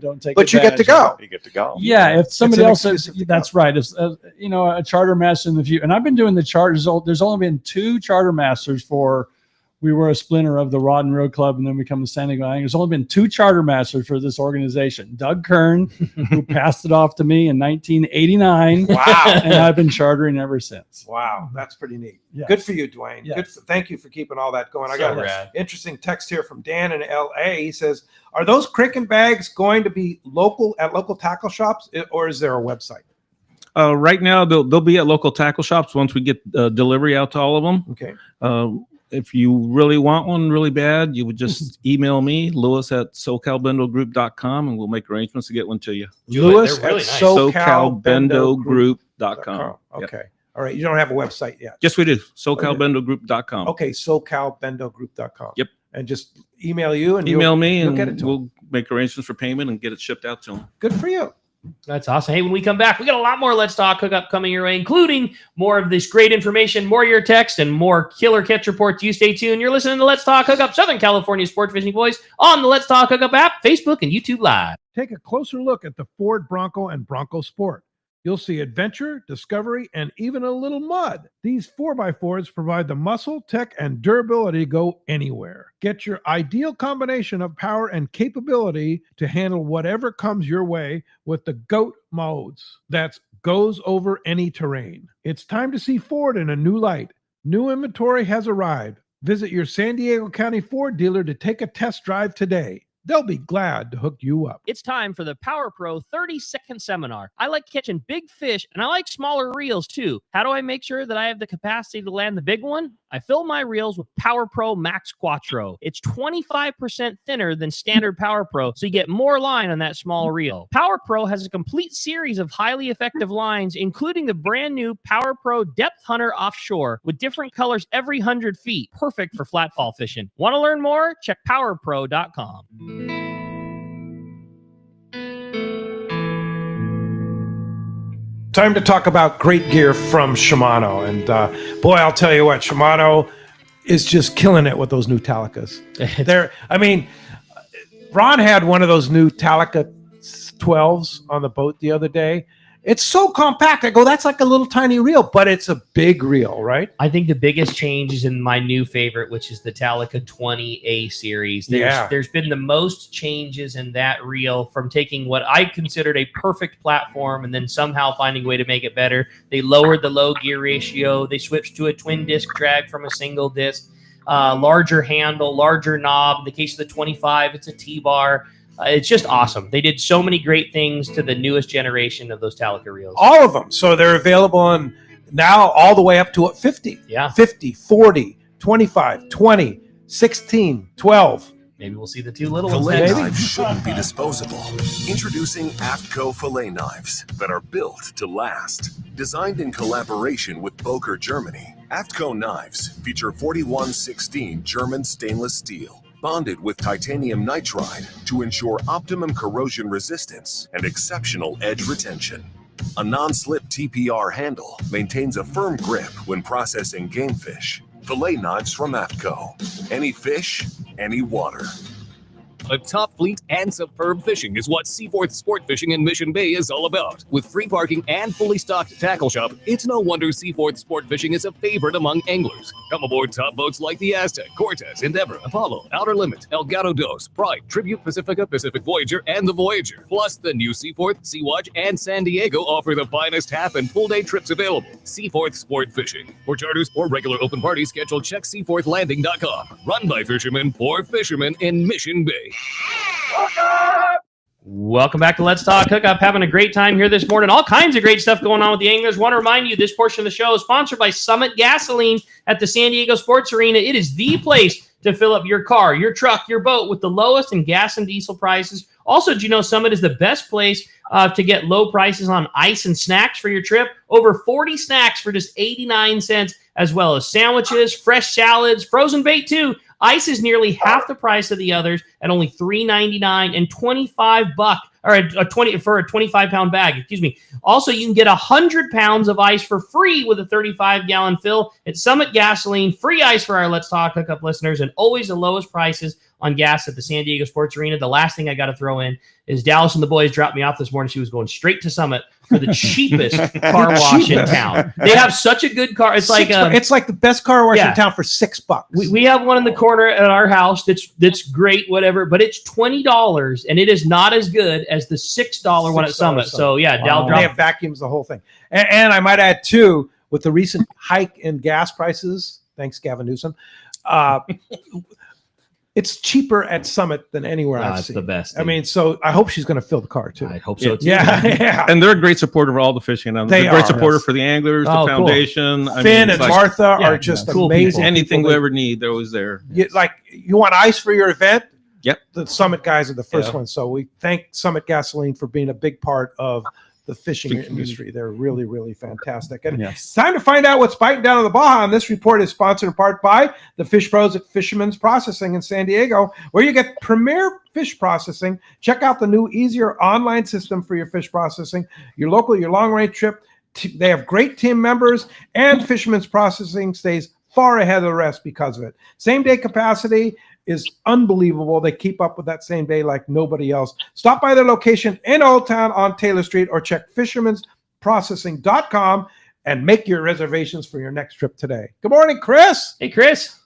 don't take But you get to advantage of go. You get to go. Yeah, if somebody an else excuse says to that's right. If a charter master in the future, and I've been doing the charters. There's only been 2 charter masters for we were a splinter of the Rod and Reel Club, and then become the San Diego Anglers. There's only been 2 charter masters for this organization. Doug Kern, who passed it off to me in 1989. Wow. And I've been chartering ever since. Wow, that's pretty neat. Yeah. Good for you, Duane. Yeah. Thank you for keeping all that going. I So got rad. an interesting text here from Dan in LA. He says, "Are those crick and bags going to be local tackle shops, or is there a website?" Right now, they'll be at local tackle shops once we get delivery out to all of them. Okay. If you really want one really bad, you would just email me, Lewis at SoCalBendoGroup.com, and we'll make arrangements to get one to you. Lewis They're really at nice. SoCalBendoGroup.com. Okay. All right. You don't have a website yet. Yes, we do. SoCalBendoGroup.com. Okay. SoCalBendoGroup.com. Yep. And just email you and Email me, you'll and get it to we'll them. make arrangements for payment and get it shipped out to them. Good for you. That's awesome. Hey, when we come back, we got a lot more Let's Talk Hookup coming your way, including more of this great information, more of your text, and more killer catch reports. You stay tuned. You're listening to Let's Talk Hookup, Southern California Sport Fishing Voice on the Let's Talk Hookup app, Facebook, and YouTube Live. Take a closer look at the Ford Bronco and Bronco Sport. You'll see adventure, discovery, and even a little mud. These 4x4s provide the muscle, tech, and durability to go anywhere. Get your ideal combination of power and capability to handle whatever comes your way with the GOAT modes. That's goes over any terrain. It's time to see Ford in a new light. New inventory has arrived. Visit your San Diego County Ford dealer to take a test drive today. They'll be glad to hook you up. It's time for the Power Pro 30-second seminar. I like catching big fish, and I like smaller reels too. How do I make sure that I have the capacity to land the big one? I fill my reels with Power Pro Max Quattro. It's 25% thinner than standard Power Pro, so you get more line on that small reel. Power Pro has a complete series of highly effective lines, including the brand new Power Pro Depth Hunter Offshore with different colors every 100 feet. Perfect for flatfall fishing. Want to learn more? Check powerpro.com. Time to talk about great gear from Shimano. And boy, I'll tell you what, Shimano is just killing it with those new Talicas. Ron had one of those new Talica 12s on the boat the other day. It's so compact. I go, that's like a little tiny reel, but it's a big reel, right? I think the biggest change is in my new favorite, which is the Talica 20A series. There's been the most changes in that reel from taking what I considered a perfect platform and then somehow finding a way to make it better. They lowered the low gear ratio. They switched to a twin disc drag from a single disc, larger handle, larger knob. In the case of the 25, it's a T-bar. It's just awesome. They did so many great things to the newest generation of those Talica reels. All of them. So they're available on now all the way up to 50. Yeah. 50, 40, 25, 20, 16, 12. Maybe we'll see the two little ones. Fillet next. knives shouldn't be disposable. Introducing AFTCO fillet knives that are built to last. Designed in collaboration with Boker, Germany, AFTCO knives feature 4116 German stainless steel, bonded with titanium nitride to ensure optimum corrosion resistance and exceptional edge retention. A non-slip TPR handle maintains a firm grip when processing game fish. Fillet knives from AFTCO. Any fish, any water. A top fleet and superb fishing is what Seaforth Sport Fishing in Mission Bay is all about. With free parking and fully stocked tackle shop, it's no wonder Seaforth Sport Fishing is a favorite among anglers. Come aboard top boats like the Aztec, Cortez, Endeavor, Apollo, Outer Limit, El Gato Dos, Pride, Tribute Pacifica, Pacific Voyager, and the Voyager. Plus, the new Seaforth, Sea-Watch, and San Diego offer the finest half and full day trips available. Seaforth Sport Fishing. For charters or regular open parties, schedule check seaforthlanding.com. Run by fishermen for fishermen in Mission Bay. Welcome back to Let's Talk Hookup. Having a great time here this morning. All kinds of great stuff going on with the anglers. Want to remind you, this portion of the show is sponsored by Summit Gasoline at the San Diego Sports Arena. It is the place to fill up your car, your truck, your boat with the lowest in gas and diesel prices. Also, did you know Summit is the best place to get low prices on ice and snacks for your trip? Over 40 snacks for just 89 cents, as well as sandwiches, fresh salads, frozen bait too. Ice is nearly half the price of the others at only $3.99 and $25 or a 20 for a 25-pound bag. Excuse me. Also, you can get 100 pounds of ice for free with a 35-gallon fill at Summit Gasoline. Free ice for our Let's Talk Hookup listeners, and always the lowest prices on gas at the San Diego Sports Arena. The last thing I got to throw in is Dallas and the boys dropped me off this morning. She was going straight to Summit for the cheapest car wash in town. They have such a good car. It's like the best car wash in town for $6. We have one in the corner at our house that's great, whatever, but it's $20 and it is not as good as the $6 one at Summit. So yeah, Dal They have vacuums the whole thing. And I might add too, with the recent hike in gas prices, thanks Gavin Newsom, it's cheaper at Summit than anywhere I've it's seen. the best. I mean, so I hope she's going to fill the car too. I hope so too. Yeah. And they're a great supporter of all the fishing. They're a great supporter for the anglers, the cool. foundation. Finn and Martha are just cool amazing. Anything people. we ever need, they're always there. You want ice for your event? Yep. The Summit guys are the first Yeah. one. So we thank Summit Gasoline for being a big part of the fishing industry. They're really, really fantastic. And it's time to find out what's biting down on the Baja. And this report is sponsored in part by the Fish Pros at Fisherman's Processing in San Diego, where you get premier fish processing. Check out the new, easier online system for your fish processing, your local, your long-range trip. They have great team members, and Fisherman's Processing stays far ahead of the rest because of it. Same-day capacity is unbelievable. They keep up with that same day like nobody else. Stop by their location in Old Town on Taylor Street or check fishermansprocessing.com and make your reservations for your next trip today. Good morning, Chris. Hey, Chris.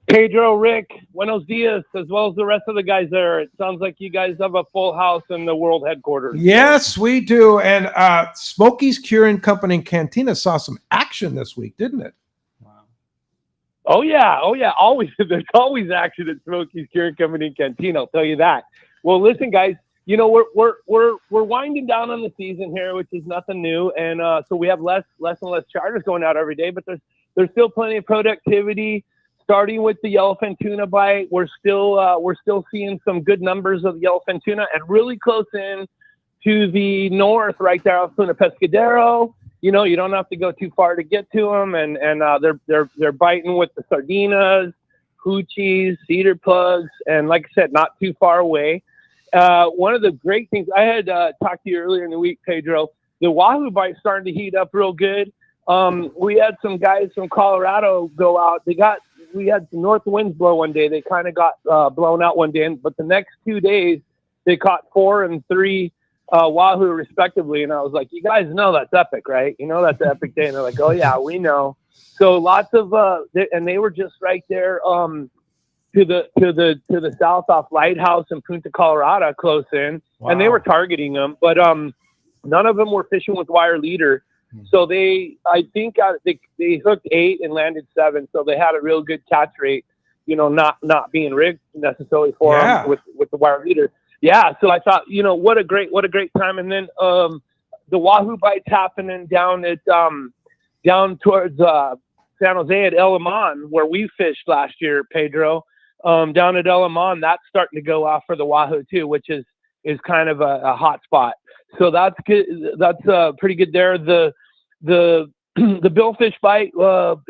Pedro, Rick, buenos dias, as well as the rest of the guys there. It sounds like you guys have a full house in the world headquarters. Yes, we do. And Smokey's Curing Company and Cantina saw some action this week, didn't it? Oh yeah. Always, there's always action at Smokey's Curing Company and Canteen. I'll tell you that. Well, listen, guys. You know we're winding down on the season here, which is nothing new, and so we have less and less charters going out every day. But there's still plenty of productivity. Starting with the yellowfin tuna bite, we're still seeing some good numbers of yellowfin tuna, and really close in to the north, right there off Tuna Pescadero. You know, you don't have to go too far to get to them, and they're biting with the sardinas, hoochies, cedar plugs, and like I said, not too far away. One of the great things I had talked to you earlier in the week, Pedro, the wahoo bite's starting to heat up real good. We had some guys from Colorado go out. We had some north winds blow one day. They kind of got blown out one day, but the next 2 days they caught 4 and 3 wahoo respectively, and I was like, you guys know that's epic, right? You know that's an epic day. And they're like, oh yeah, we know. So lots of and they were just right there to the south off Lighthouse in Punta Colorado, close in. Wow. And they were targeting them, but none of them were fishing with wire leader. So they hooked 8 and landed 7, so they had a real good catch rate, you know, not being rigged necessarily for them with the wire leader. Yeah, so I thought, you know, what a great time. And then the wahoo bite's happening down towards San Jose at El Limon, where we fished last year, Pedro. Down at El Limon, that's starting to go off for the wahoo too, which is kind of a hot spot. So that's good. That's pretty good there. The billfish bite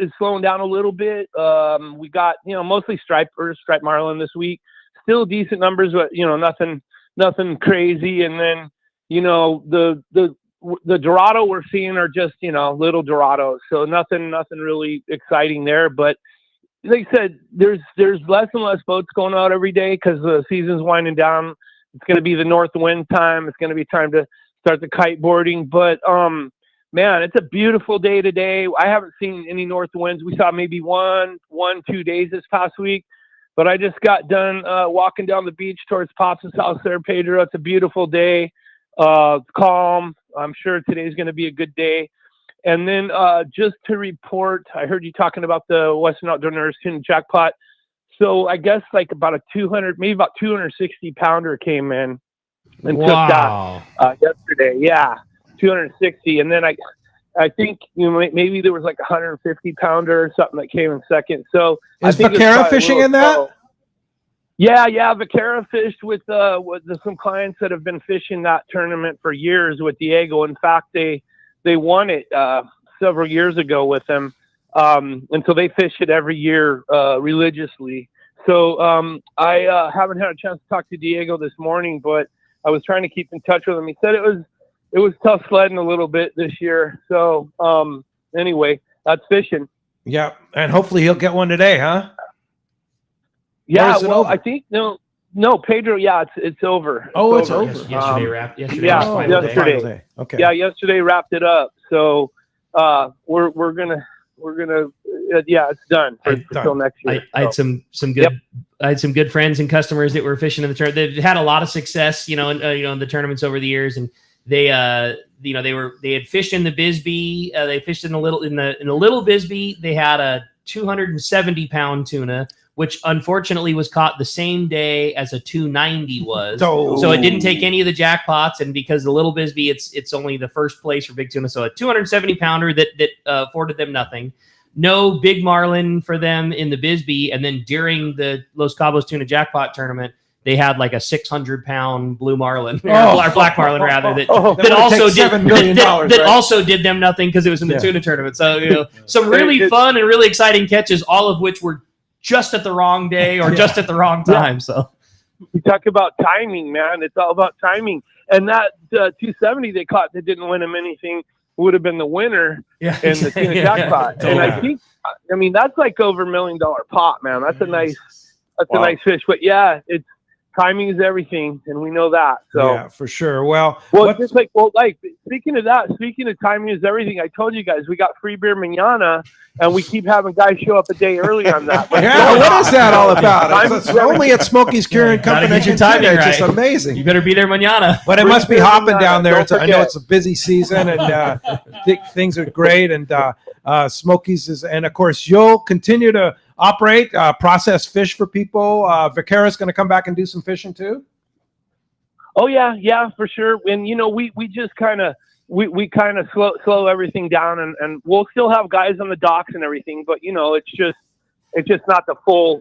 is slowing down a little bit. We got, you know, mostly striped marlin this week. Still decent numbers, but you know, nothing crazy. And then, you know, the Dorado we're seeing are just, you know, little Dorados. So nothing really exciting there. But like I said, there's less and less boats going out every day because the season's winding down. It's going to be the north wind time. It's going to be time to start the kite boarding. But man, it's a beautiful day today. I haven't seen any north winds. We saw maybe 2 days this past week. But I just got done walking down the beach towards Pops' house there, Pedro. It's a beautiful day. It's calm. I'm sure today's going to be a good day. And then just to report, I heard you talking about the Western Outdoor Nurse Tuna jackpot. So I guess like about 260 pounder came in and took that yesterday. Yeah, 260. And then I think, you know, maybe there was like 150 pounder or something that came in second. So is Vaquera fishing in that? Yeah. Vaquera fished with some clients that have been fishing that tournament for years with Diego. In fact, they won it several years ago with him. And so they fish it every year religiously. So I haven't had a chance to talk to Diego this morning, but I was trying to keep in touch with him. He said it was tough sledding a little bit this year. So anyway, that's fishing. Yeah, and hopefully he'll get one today, huh? Yeah, is it well, over? I think no, Pedro. Yeah, it's over. Oh, it's over. Yesterday wrapped. Yesterday Yeah, was the final day. yesterday. Okay. Yeah, yesterday wrapped it up. So we're gonna it's done until next year. I had some good I had some good friends and customers that were fishing in the tournament. They've had a lot of success, in the tournaments over the years, and they had fished in the Bisbee. They fished in the little Bisbee. They had a 270-pound tuna, which unfortunately was caught the same day as a 290 was. So it didn't take any of the jackpots, and because the little Bisbee, it's only the first place for big tuna. So a 270-pounder that afforded them nothing. No big marlin for them in the Bisbee, and then during the Los Cabos Tuna Jackpot Tournament, they had like a 600-pound blue marlin, or black marlin rather, that also did $7 million, that also did them nothing because it was in the tuna tournament. So some really fun and really exciting catches, all of which were just at the wrong day or just at the wrong time. So you talk about timing, man. It's all about timing. And that 270 they caught that didn't win them anything would have been the winner in the tuna jackpot. And I think, that's like over $1 million pot, man. That's a nice fish. But yeah, it's timing is everything, and we know that. So yeah, for sure. Well, just speaking of timing is everything. I told you guys we got free beer mañana, and we keep having guys show up a day early on that. But what is that all about? It's only at Smokey's Curing Company. Get your timing It's just right. amazing. You better be there mañana. But it must be hopping down there. I know forget. it's a busy season, and things are great. And Smokey's is, and of course, you'll continue to operate, process fish for people. Vaquera's going to come back and do some fishing too. Oh yeah, for sure. And we just kind of we kind of slow everything down, and we'll still have guys on the docks and everything, but it's just not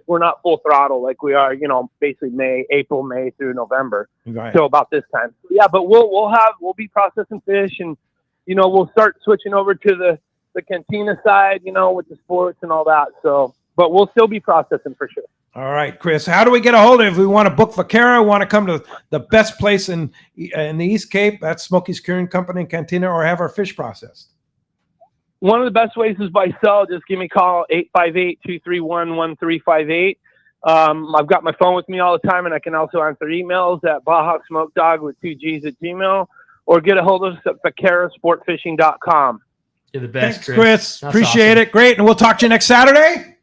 we're not full throttle like we are, basically April, May through November. Right. So about this time. Yeah, but we'll be processing fish, and we'll start switching over to the cantina side, with the sports and all that. So, but we'll still be processing for sure. All right, Chris, how do we get a hold of it if we want to book Vaquera, want to come to the best place in the East Cape, that's Smokey's Curing Company and Cantina, or have our fish processed? One of the best ways is by cell. Just give me a call, 858-231-1358. I've got my phone with me all the time, and I can also answer emails at Baja Smoke Dog with 2 G's at Gmail, or get a hold of us at vaquerasportfishing.com. You're the best, Thanks, Chris. That's Appreciate awesome. it. Great. And we'll talk to you next Saturday.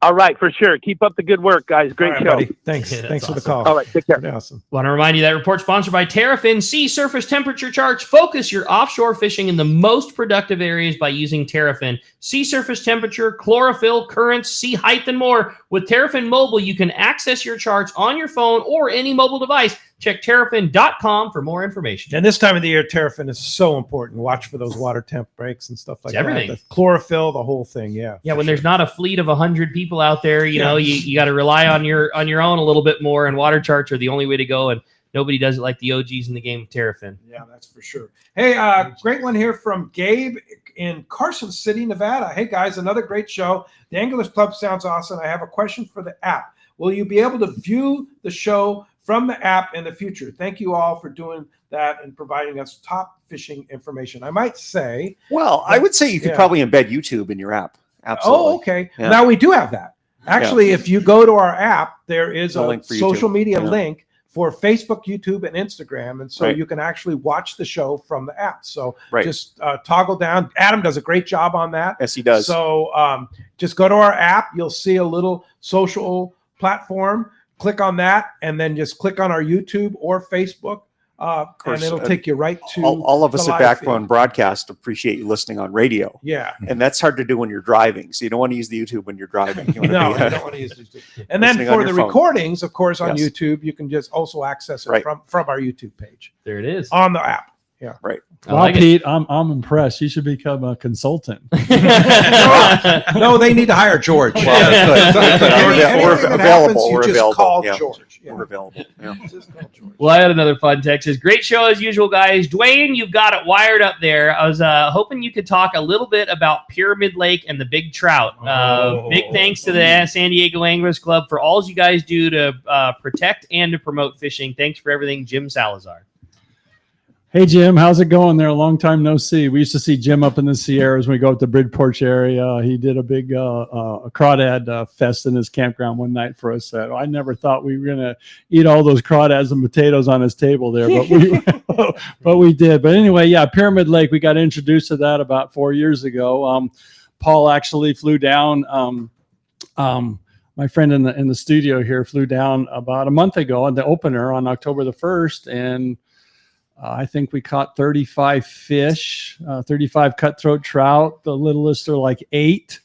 All right, for sure. Keep up the good work, guys. Great All right, show. buddy. Thanks. Yeah, that's Thanks for the awesome. call. All right, take care. Pretty awesome. Want to remind you that report sponsored by Terrafin. See surface temperature charts. Focus your offshore fishing in the most productive areas by using Terrafin. See surface temperature, chlorophyll, currents, sea height, and more. With Terrafin Mobile, you can access your charts on your phone or any mobile device. Check terrafin.com for more information. And this time of the year, Terrafin is so important. Watch for those water temp breaks and stuff like It's everything. that. The chlorophyll, the whole thing. Yeah. Yeah, when there's not a fleet of 100 people out there, you got to rely on your own a little bit more, and water charts are the only way to go, and nobody does it like the OGs in the game of Terrafin. Yeah, that's for sure. Hey, great one here from Gabe in Carson City, Nevada. Hey, guys, another great show. The Anglers Club sounds awesome. I have a question for the app. Will you be able to view the show from the app in the future? Thank you all for doing that and providing us top fishing information. I might say. Well, I would say you could probably embed YouTube in your app. Absolutely. Oh, okay. Yeah. Now we do have that. Actually, if you go to our app, there is The a link for YouTube. social media Yeah. link for Facebook, YouTube, and Instagram. And so Right. you can actually watch the show from the app. So Right. just toggle down. Adam does a great job on that. Yes, he does. So just go to our app. You'll see a little social platform. Click on that, and then just click on our YouTube or Facebook, course, and it'll take you right to all of us the at live Backbone feed. Broadcast appreciate you listening on radio. Yeah. And that's hard to do when you're driving. So you don't want to use the YouTube when you're driving. You want No, to you don't want to use YouTube. And then listening on for your the phone. recordings, of course, on Yes. YouTube, you can just also access it Right. from our YouTube page There it is. on the app. Yeah. Right. Well, Pete, I'm impressed. You should become a consultant. No, they need to hire George. Well, that's good. We're Anything that available. happens, you We're just available. call Yeah. George. Yeah. We're available. Yeah. Well, I had another fun text. Says, great show as usual, guys. Duane, you've got it wired up there. I was hoping you could talk a little bit about Pyramid Lake and the big trout. Big thanks to the San Diego Anglers Club for all you guys do to protect and to promote fishing. Thanks for everything, Jim Salazar. Hey, Jim, how's it going there? A long time no see. We used to see Jim up in the Sierras when we go up to Bridgeport area. He did a big crawdad fest in his campground one night for us. I never thought we were going to eat all those crawdads and potatoes on his table there, but we did. But anyway, yeah, Pyramid Lake, we got introduced to that about 4 years ago. Paul actually flew down. My friend in the studio here flew down about a month ago on the opener on October the 1st, and I think we caught 35 fish, 35 cutthroat trout. The littlest are like 8,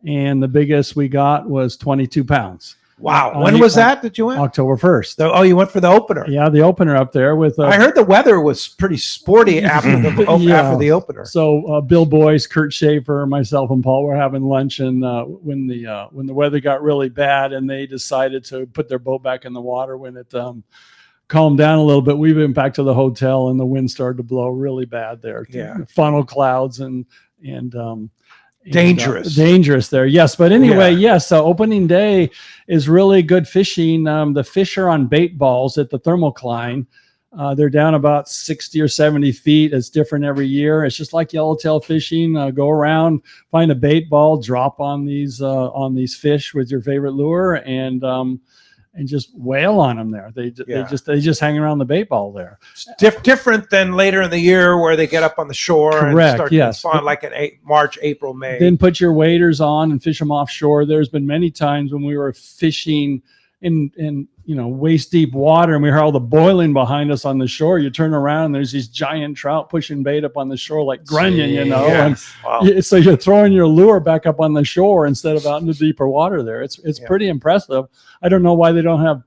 and the biggest we got was 22 pounds. Wow. When was that you went? October 1st. Oh, you went for the opener. Yeah, the opener up there with. I heard the weather was pretty sporty after after the opener. So Bill Boyce, Kurt Schaefer, myself, and Paul were having lunch, and when the weather got really bad, and they decided to put their boat back in the water when it calmed down a little bit, we went back to the hotel, and the wind started to blow really bad there. Yeah. Funnel clouds and dangerous there. Yes. But anyway, yes. Opening day is really good fishing. The fish are on bait balls at the thermocline. They're down about 60 or 70 feet. It's different every year. It's just like yellowtail fishing. Go around, find a bait ball, drop on these fish with your favorite lure, and just wail on them there. They just hang around the bait ball there. Different than later in the year where they get up on the shore Correct, and start yes. to spawn like in March, April, May. Then put your waders on and fish them offshore. There's been many times when we were fishing in waist deep water, and we heard all the boiling behind us on the shore. You turn around and there's these giant trout pushing bait up on the shore like grunion, Yes. And so you're throwing your lure back up on the shore instead of out in the deeper water there. It's pretty impressive. I don't know why they don't have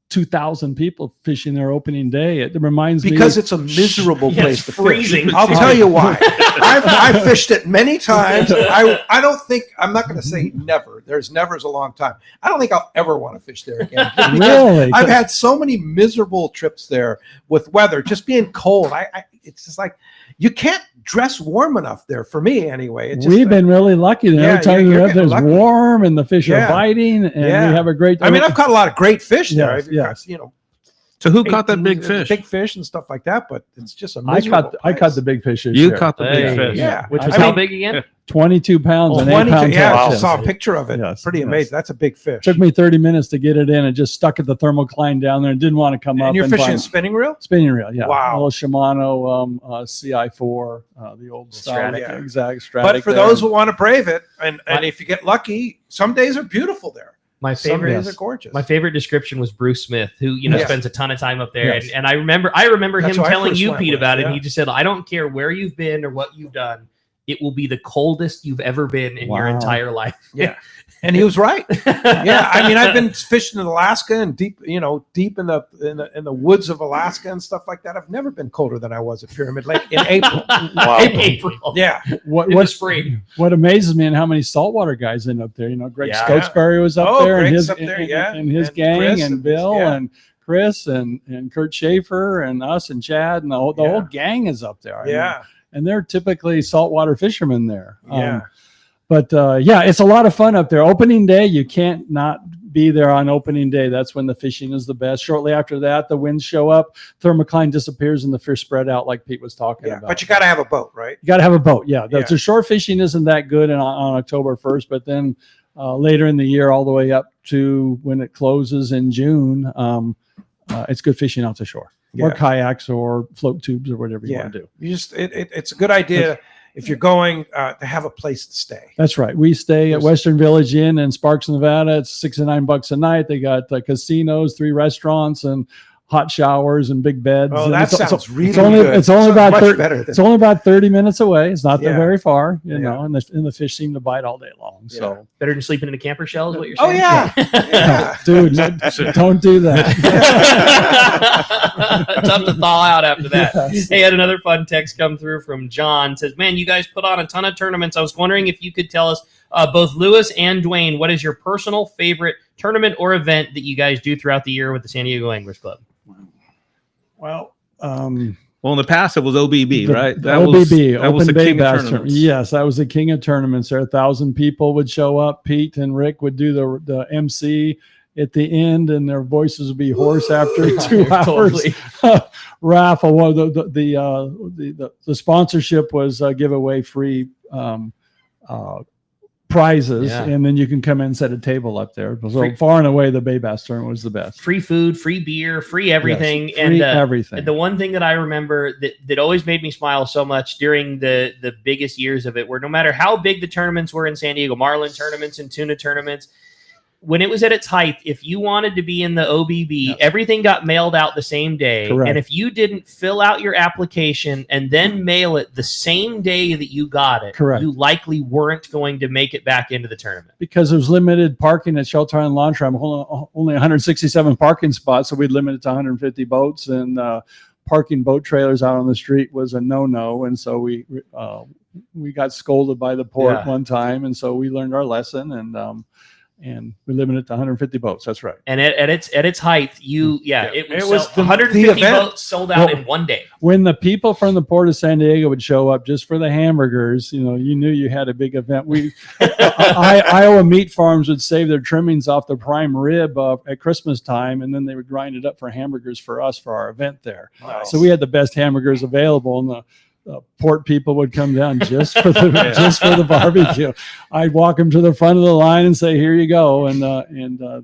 2,000 people fishing their opening day. It reminds me because it's a miserable place to freezing. fish. I'll tell you why. I've fished it many times. I don't think, I'm not going to say never. There's never is a long time. I don't think I'll ever want to fish there again. Really? I've had so many miserable trips there with weather, just being cold. It's just like, you can't dress warm enough there for me anyway. It's just We've been really lucky. Every time you're we're up there, it's lucky. warm and the fish are biting, and we have a great. I mean, I've caught a lot of great fish there. Yes. So who caught that big fish? Big fish and stuff like that, but it's just a I miserable caught the big fish. You caught the big fish. Yeah. Which was how big again? 22 pounds and 8 pounds. I saw a picture of it. Yes, Pretty amazing. That's a big fish. Took me 30 minutes to get it in. It just stuck at the thermocline down there and didn't want to come up. And you're fishing spinning reel? Spinning reel, yeah. Wow. A little Shimano CI4, the old style. Stratic. Exact Stratic. But for those who want to brave it, and if you get lucky, some days are beautiful there. My Some favorite days are gorgeous. My favorite description was Bruce Smith, who spends a ton of time up there, Yes. and I remember That's him who I telling first you, went Pete, with, about it. yeah. And he just said, "I don't care where you've been or what you've done, it will be the coldest you've ever been in your Wow. entire life." Yeah. And he was right. Yeah, I mean, I've been fishing in Alaska and deep in the woods of Alaska and stuff like that. I've never been colder than I was at Pyramid Lake in April. April. Yeah. What In the spring. What amazes me and how many saltwater guys end up there. Greg Yeah. Scotesbury was up Oh, there, and Greg's his up there, yeah. and his And gang, Chris and and Bill yeah. and Chris and Kurt Schaefer and us and Chad and the whole gang is up there. I mean, Yeah. and they're typically saltwater fishermen there. Yeah. But it's a lot of fun up there. Opening day, you can't not be there on opening day. That's when the fishing is the best. Shortly after that, the winds show up, thermocline disappears, and the fish spread out like Pete was talking about. But you got to have a boat, right? You got to have a boat. Yeah. Yeah. The shore fishing isn't that good on October 1st, but then later in the year, all the way up to when it closes in June, it's good fishing out to shore. Or Yeah. kayaks or float tubes or whatever you want to do. You just it's a good idea if you're going to have a place to stay. That's right. We stay at Western Village Inn in Sparks, Nevada. It's $6 and $9 a night. They got casinos, 3 restaurants, and hot showers and big beds. Oh, And that it's- sounds really it's only, good. It's only Sounds about much 30, better than- it's only about 30 minutes away. It's not that Yeah. very far, you know, and the fish seem to bite all day long. So Better than sleeping in a camper shell is what you're Oh saying? yeah. dude, don't do that. Tough to thaw out after that. Yes. Hey, I had another fun text come through from John. It says, man, you guys put on a ton of tournaments. I was wondering if you could tell us, both Louis and Duane, what is your personal favorite tournament or event that you guys do throughout the year with the San Diego Anglers Club? Well, in the past it was OBB, right? That OBB, that was Open the Bay king of Bass tournaments. Tournament. Yes, that was the king of tournaments. There, 1,000 people would show up. Pete and Rick would do the MC, at the end, and their voices would be hoarse after 2 hours. Raffle. Well, the sponsorship was give away free prizes, and then you can come in and set a table up there. So far and away, the Bay Bass tournament was the best. Free food, free beer, free everything. Yes, free everything. The one thing that I remember that always made me smile so much during the biggest years of it, where no matter how big the tournaments were in San Diego, marlin tournaments and tuna tournaments, when it was at its height, if you wanted to be in the OBB, everything got mailed out the same day. Correct. And if you didn't fill out your application and then mail it the same day that you got it, Correct. you likely weren't going to make it back into the tournament. Because there's limited parking at Shelter Island Launch Ramp, only 167 parking spots, so we'd limit it to 150 boats, and parking boat trailers out on the street was a no-no, and so we got scolded by the port one time, and so we learned our lesson, and we limited it to 150 boats. That's right. And at its height, it was the 150 event. boats sold out in one day. When the people from the Port of San Diego would show up just for the hamburgers, you knew you had a big event. Iowa meat farms would save their trimmings off the prime rib at Christmas time, and then they would grind it up for hamburgers for us for our event there. Nice. So we had the best hamburgers available, and the port people would come down just for the barbecue. I'd walk them to the front of the line and say, "Here you go," and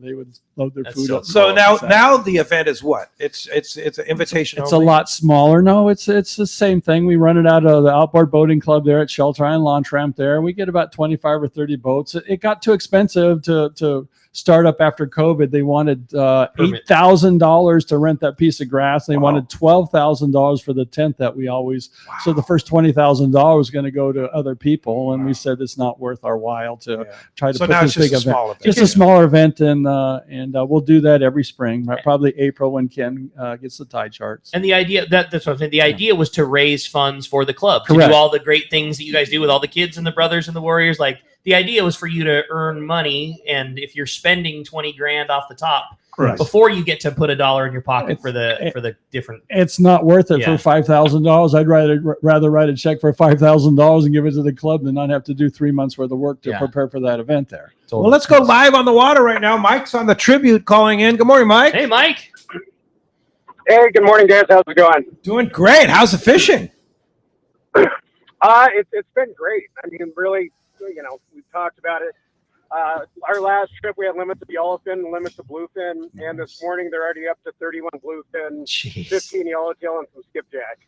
they would load their food up. So now the event is what? It's an invitation. It's only? a lot smaller. No, it's the same thing. We run it out of the Outboard Boating Club there at Shelter Island Launch Ramp there. We get about 25 or 30 boats. It got too expensive to start up after COVID. They wanted $8,000 to rent that piece of grass. They wanted $12,000 for the tent that we always. So the first $20,000 was going to go to other people, and we said it's not worth our while to try to put this big event. Just a smaller event, and we'll do that every spring, probably April when Ken gets the tide charts. And the idea that's what I'm saying. The idea was to raise funds for the club, to Correct. do all the great things that you guys do with all the kids and the brothers and the warriors. Like, the idea was for you to earn money, and if you're spending 20 grand off the top, Correct. before you get to put $1 in your pocket for the different. It's not worth it for $5,000. I'd rather write a check for $5,000 and give it to the club than not have to do 3 months worth of work to prepare for that event there. Well, let's go live on the water right now. Mike's on the Tribute calling in. Good morning, Mike. Hey, Mike. Hey, good morning, guys. How's it going? Doing great. How's the fishing? It's been great. I mean, really, we've talked about it. Our last trip, we had limits of yellowfin, limits of bluefin, and this morning they're already up to 31 bluefin, 15 yellowtail, and some skipjack.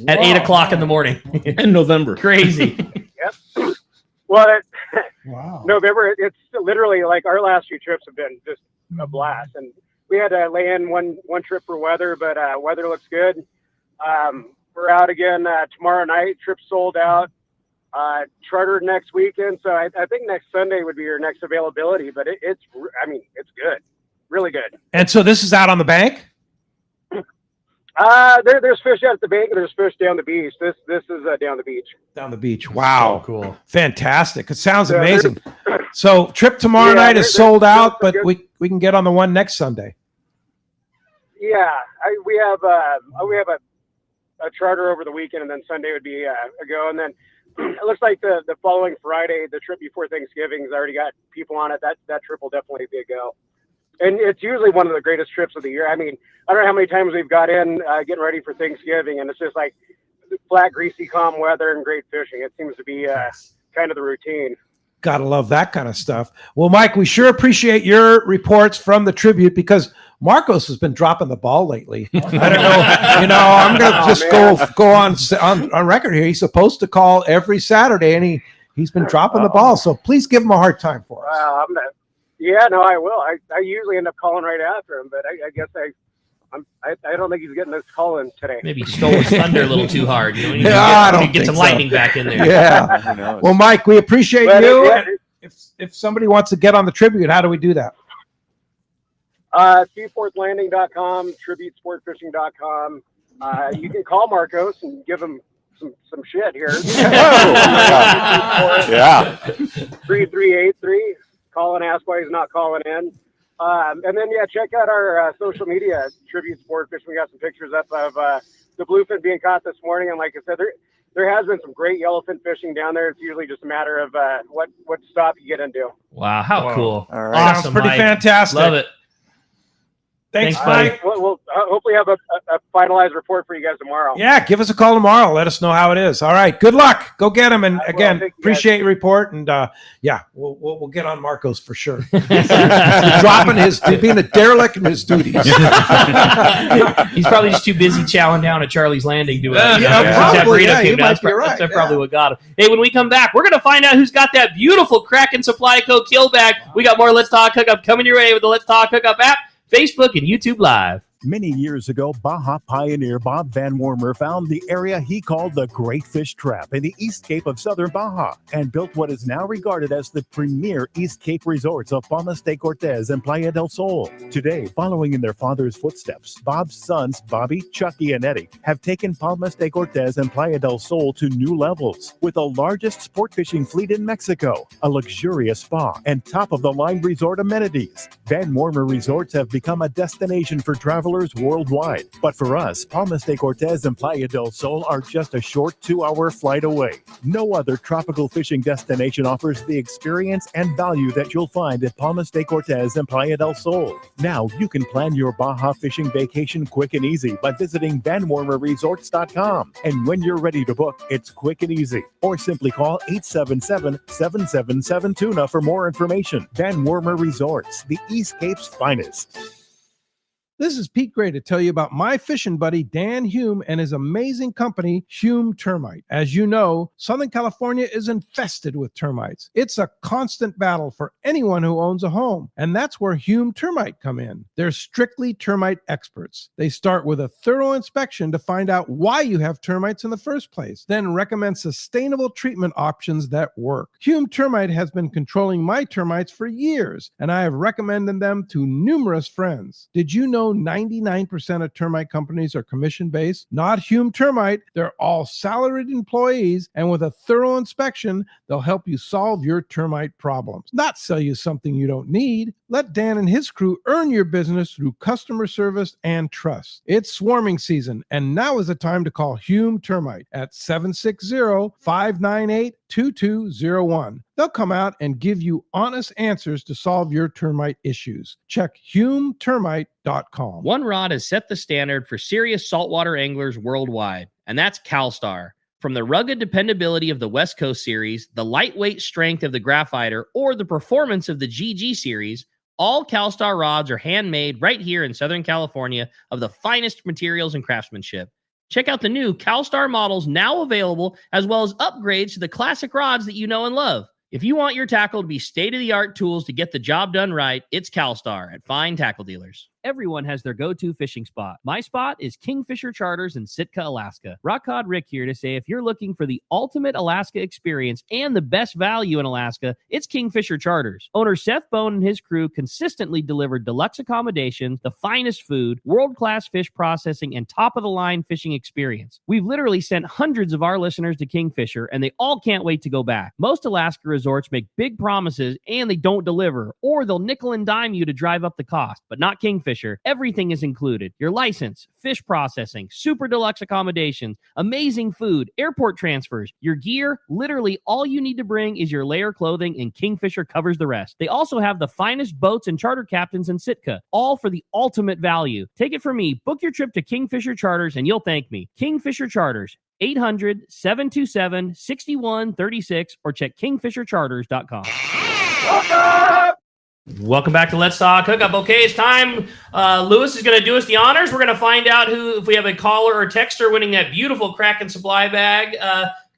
At 8 o'clock in the morning in November. Crazy. Yep. Well, wow. November, it's literally like our last few trips have been just a blast. And we had to lay in one trip for weather, but weather looks good. We're out again tomorrow night. Trip sold out. Chartered next weekend. So I think next Sunday would be your next availability, but it's good. Really good. And so this is out on the bank? There's fish out at the bank and there's fish down the beach. This is down the beach. Down the beach. Wow. So cool. Fantastic. It sounds amazing. So trip tomorrow night is sold out, but we can get on the one next Sunday. Yeah. We have a charter over the weekend, and then Sunday would be a go. And then it looks like the following Friday, the trip before Thanksgiving, has already got people on it. That trip will definitely be a go. And it's usually one of the greatest trips of the year. I mean, I don't know how many times we've got in getting ready for Thanksgiving, and it's just like flat, greasy, calm weather and great fishing. It seems to be kind of the routine. Gotta love that kind of stuff. Well, Mike, we sure appreciate your reports from the Tribute because Marcos has been dropping the ball lately. I don't know. I'm going to just go on record here. He's supposed to call every Saturday, and he's been dropping the ball. So please give him a hard time for us. I will. I usually end up calling right after him, but I guess I don't think he's getting this call in today. Maybe he stole his thunder a little too hard. You know, I don't get some think so. lightning back in there. Yeah. Well, Mike, we appreciate you. If somebody wants to get on the Tribute, how do we do that? Seaforthlanding.com, tributesportfishing.com. You can call Marcos and give him some shit here. Yeah. 3383. Call and ask why he's not calling in. And then, check out our social media, Tribute Sport Fishing. We got some pictures up of the bluefin being caught this morning. And like I said, there has been some great yellowfin fishing down there. It's usually just a matter of what stop you get into. Wow, how cool. All right. Awesome. Sounds pretty Mike. fantastic. Love it. Thanks, buddy. Mike. We'll hopefully have a finalized report for you guys tomorrow. Yeah, give us a call tomorrow. Let us know how it is. All right, good luck. Go get him. And again, thank you, appreciate your report. And yeah, we'll get on Marcos for sure. Dropping being a derelict in his duties. He's probably just too busy chowing down at Charlie's Landing doing Probably. Yeah, you might be right. That's probably what got him. Hey, when we come back, we're going to find out who's got that beautiful Kraken Supply Co. kill bag. We got more Let's Talk Hookup coming your way with the Let's Talk Hookup app, Facebook, and YouTube Live. Many years ago, Baja pioneer Bob Van Wormer found the area he called the Great Fish Trap in the East Cape of southern Baja and built what is now regarded as the premier East Cape resorts of Palmas de Cortez and Playa del Sol. Today, following in their father's footsteps, Bob's sons, Bobby, Chucky, and Eddie, have taken Palmas de Cortez and Playa del Sol to new levels with the largest sport fishing fleet in Mexico, a luxurious spa, and top-of-the-line resort amenities. Van Wormer Resorts have become a destination for travelers worldwide. But for us, Palmas de Cortez and Playa del Sol are just a short 2-hour flight away. No other tropical fishing destination offers the experience and value that you'll find at Palmas de Cortez and Playa del Sol. Now you can plan your Baja fishing vacation quick and easy by visiting VanWormerResorts.com. And when you're ready to book, it's quick and easy. Or simply call 877-777-TUNA for more information. Van Wormer Resorts, the East Cape's finest. This is Pete Gray to tell you about my fishing buddy, Dan Hume, and his amazing company, Hume Termite. As you know, Southern California is infested with termites. It's a constant battle for anyone who owns a home, and that's where Hume Termite come in. They're strictly termite experts. They start with a thorough inspection to find out why you have termites in the first place, then recommend sustainable treatment options that work. Hume Termite has been controlling my termites for years, and I have recommended them to numerous friends. Did you know 99% of termite companies are commission-based? Not Hume Termite. They're all salaried employees, and with a thorough inspection, they'll help you solve your termite problems, not sell you something you don't need. Let Dan and his crew earn your business through customer service and trust. It's swarming season, and now is the time to call Hume Termite at 760-598-2201. They'll come out and give you honest answers to solve your termite issues. Check HumeTermite.com. One rod has set the standard for serious saltwater anglers worldwide, and that's CalStar. From the rugged dependability of the West Coast series, the lightweight strength of the Graphiter, or the performance of the GG series, all CalStar rods are handmade right here in Southern California of the finest materials and craftsmanship. Check out the new CalStar models now available, as well as upgrades to the classic rods that you know and love. If you want your tackle to be state-of-the-art tools to get the job done right, it's CalStar at fine tackle dealers. Everyone has their go-to fishing spot. My spot is Kingfisher Charters in Sitka, Alaska. Rock Cod Rick here to say if you're looking for the ultimate Alaska experience and the best value in Alaska, it's Kingfisher Charters. Owner Seth Bone and his crew consistently deliver deluxe accommodations, the finest food, world-class fish processing, and top-of-the-line fishing experience. We've literally sent hundreds of our listeners to Kingfisher, and they all can't wait to go back. Most Alaska resorts make big promises, and they don't deliver, or they'll nickel and dime you to drive up the cost, but not Kingfisher. Everything is included. Your license, fish processing, super deluxe accommodations, amazing food, airport transfers, your gear. Literally all you need to bring is your layer clothing, and Kingfisher covers the rest. They also have the finest boats and charter captains in Sitka, all for the ultimate value. Take it from me. Book your trip to Kingfisher Charters and you'll thank me. Kingfisher Charters, 800-727-6136, or check kingfishercharters.com. Welcome back to Let's Talk Hookup. Okay, it's time. Lewis is going to do us the honors. We're going to find out if we have a caller or texter winning that beautiful Kraken Supply bag,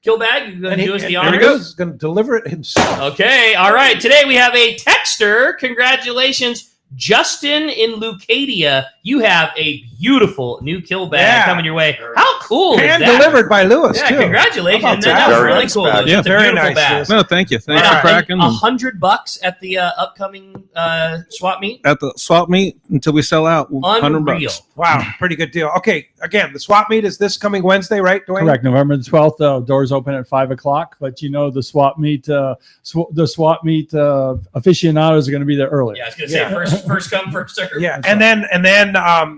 kill bag. You're going to do us the honors. There he goes. He's going to deliver it himself. Okay, all right. Today we have a texter. Congratulations, Justin in Leucadia. You have a beautiful new kill bag coming your way. How cool is that? And delivered by Lewis, yeah, too. Congratulations. That was really cool. Yeah, very nice. Bag. No, thank you. Thanks for cracking. $100 at the upcoming swap meet. At the swap meet until we sell out. $100. Wow, pretty good deal. Okay, again, the swap meet is this coming Wednesday, right, Duane? Correct, November the 12th. Doors open at 5:00, but you know the swap meet, aficionados are going to be there early. Yeah, I was going to say first come, first serve. Yeah, and then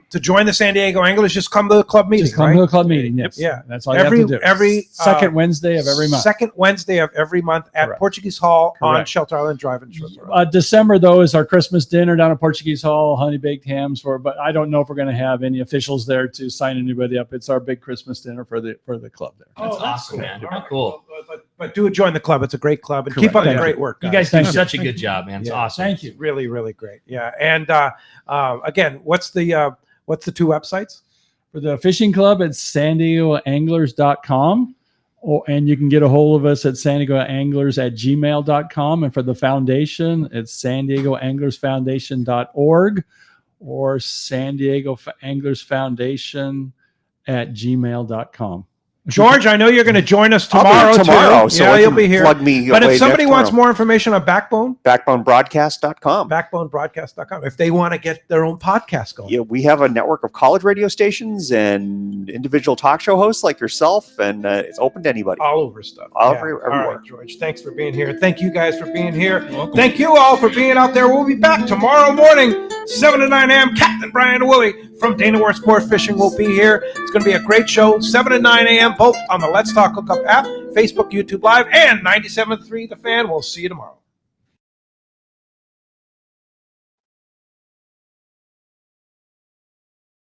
to join the San Diego Anglers, just come to the club meeting. Just come to the club meeting. Yes. Yeah, that's all you have to do. Every second Wednesday of every month. Second Wednesday of every month at Correct. Portuguese Hall on Correct. Shelter Island Drive in Shrewsbury. December though is our Christmas dinner down at Portuguese Hall, honey baked hams but I don't know if we're going to have any officials there to sign anybody up. It's our big Christmas dinner for the club there. That's awesome, man. All right. Cool. But do join the club. It's a great club, and Correct. keep up the Thank great you. work. You guys do Thank you. such a good job, man. It's Yeah. awesome. Thank you. Really, really great. Yeah, and again, what's the two websites? For the fishing club, it's sandiegoanglers.com. And you can get a hold of us at sandiegoanglers@gmail.com. And for the foundation, it's sandiegoanglersfoundation.org or sandiegoanglersfoundation@gmail.com. George, I know you're going to join us I'll be tomorrow. here tomorrow, too. so Yeah, I you'll can be here. plug me But away if somebody next wants tomorrow. more information on Backbone, backbonebroadcast.com. backbonebroadcast.com. If they want to get their own podcast going. Yeah, we have a network of college radio stations and individual talk show hosts like yourself, and it's open to anybody. All over stuff. All Yeah. everywhere. All right, George. Thanks for being here. Thank you guys for being here. Thank you all for being out there. We'll be back tomorrow morning, 7 to 9 a.m. Captain Brian and Willie from Dana Ware Sport Fishing will be here. It's going to be a great show, 7 to 9 a.m., both on the Let's Talk Hookup app, Facebook, YouTube Live, and 97.3 The Fan. We'll see you tomorrow.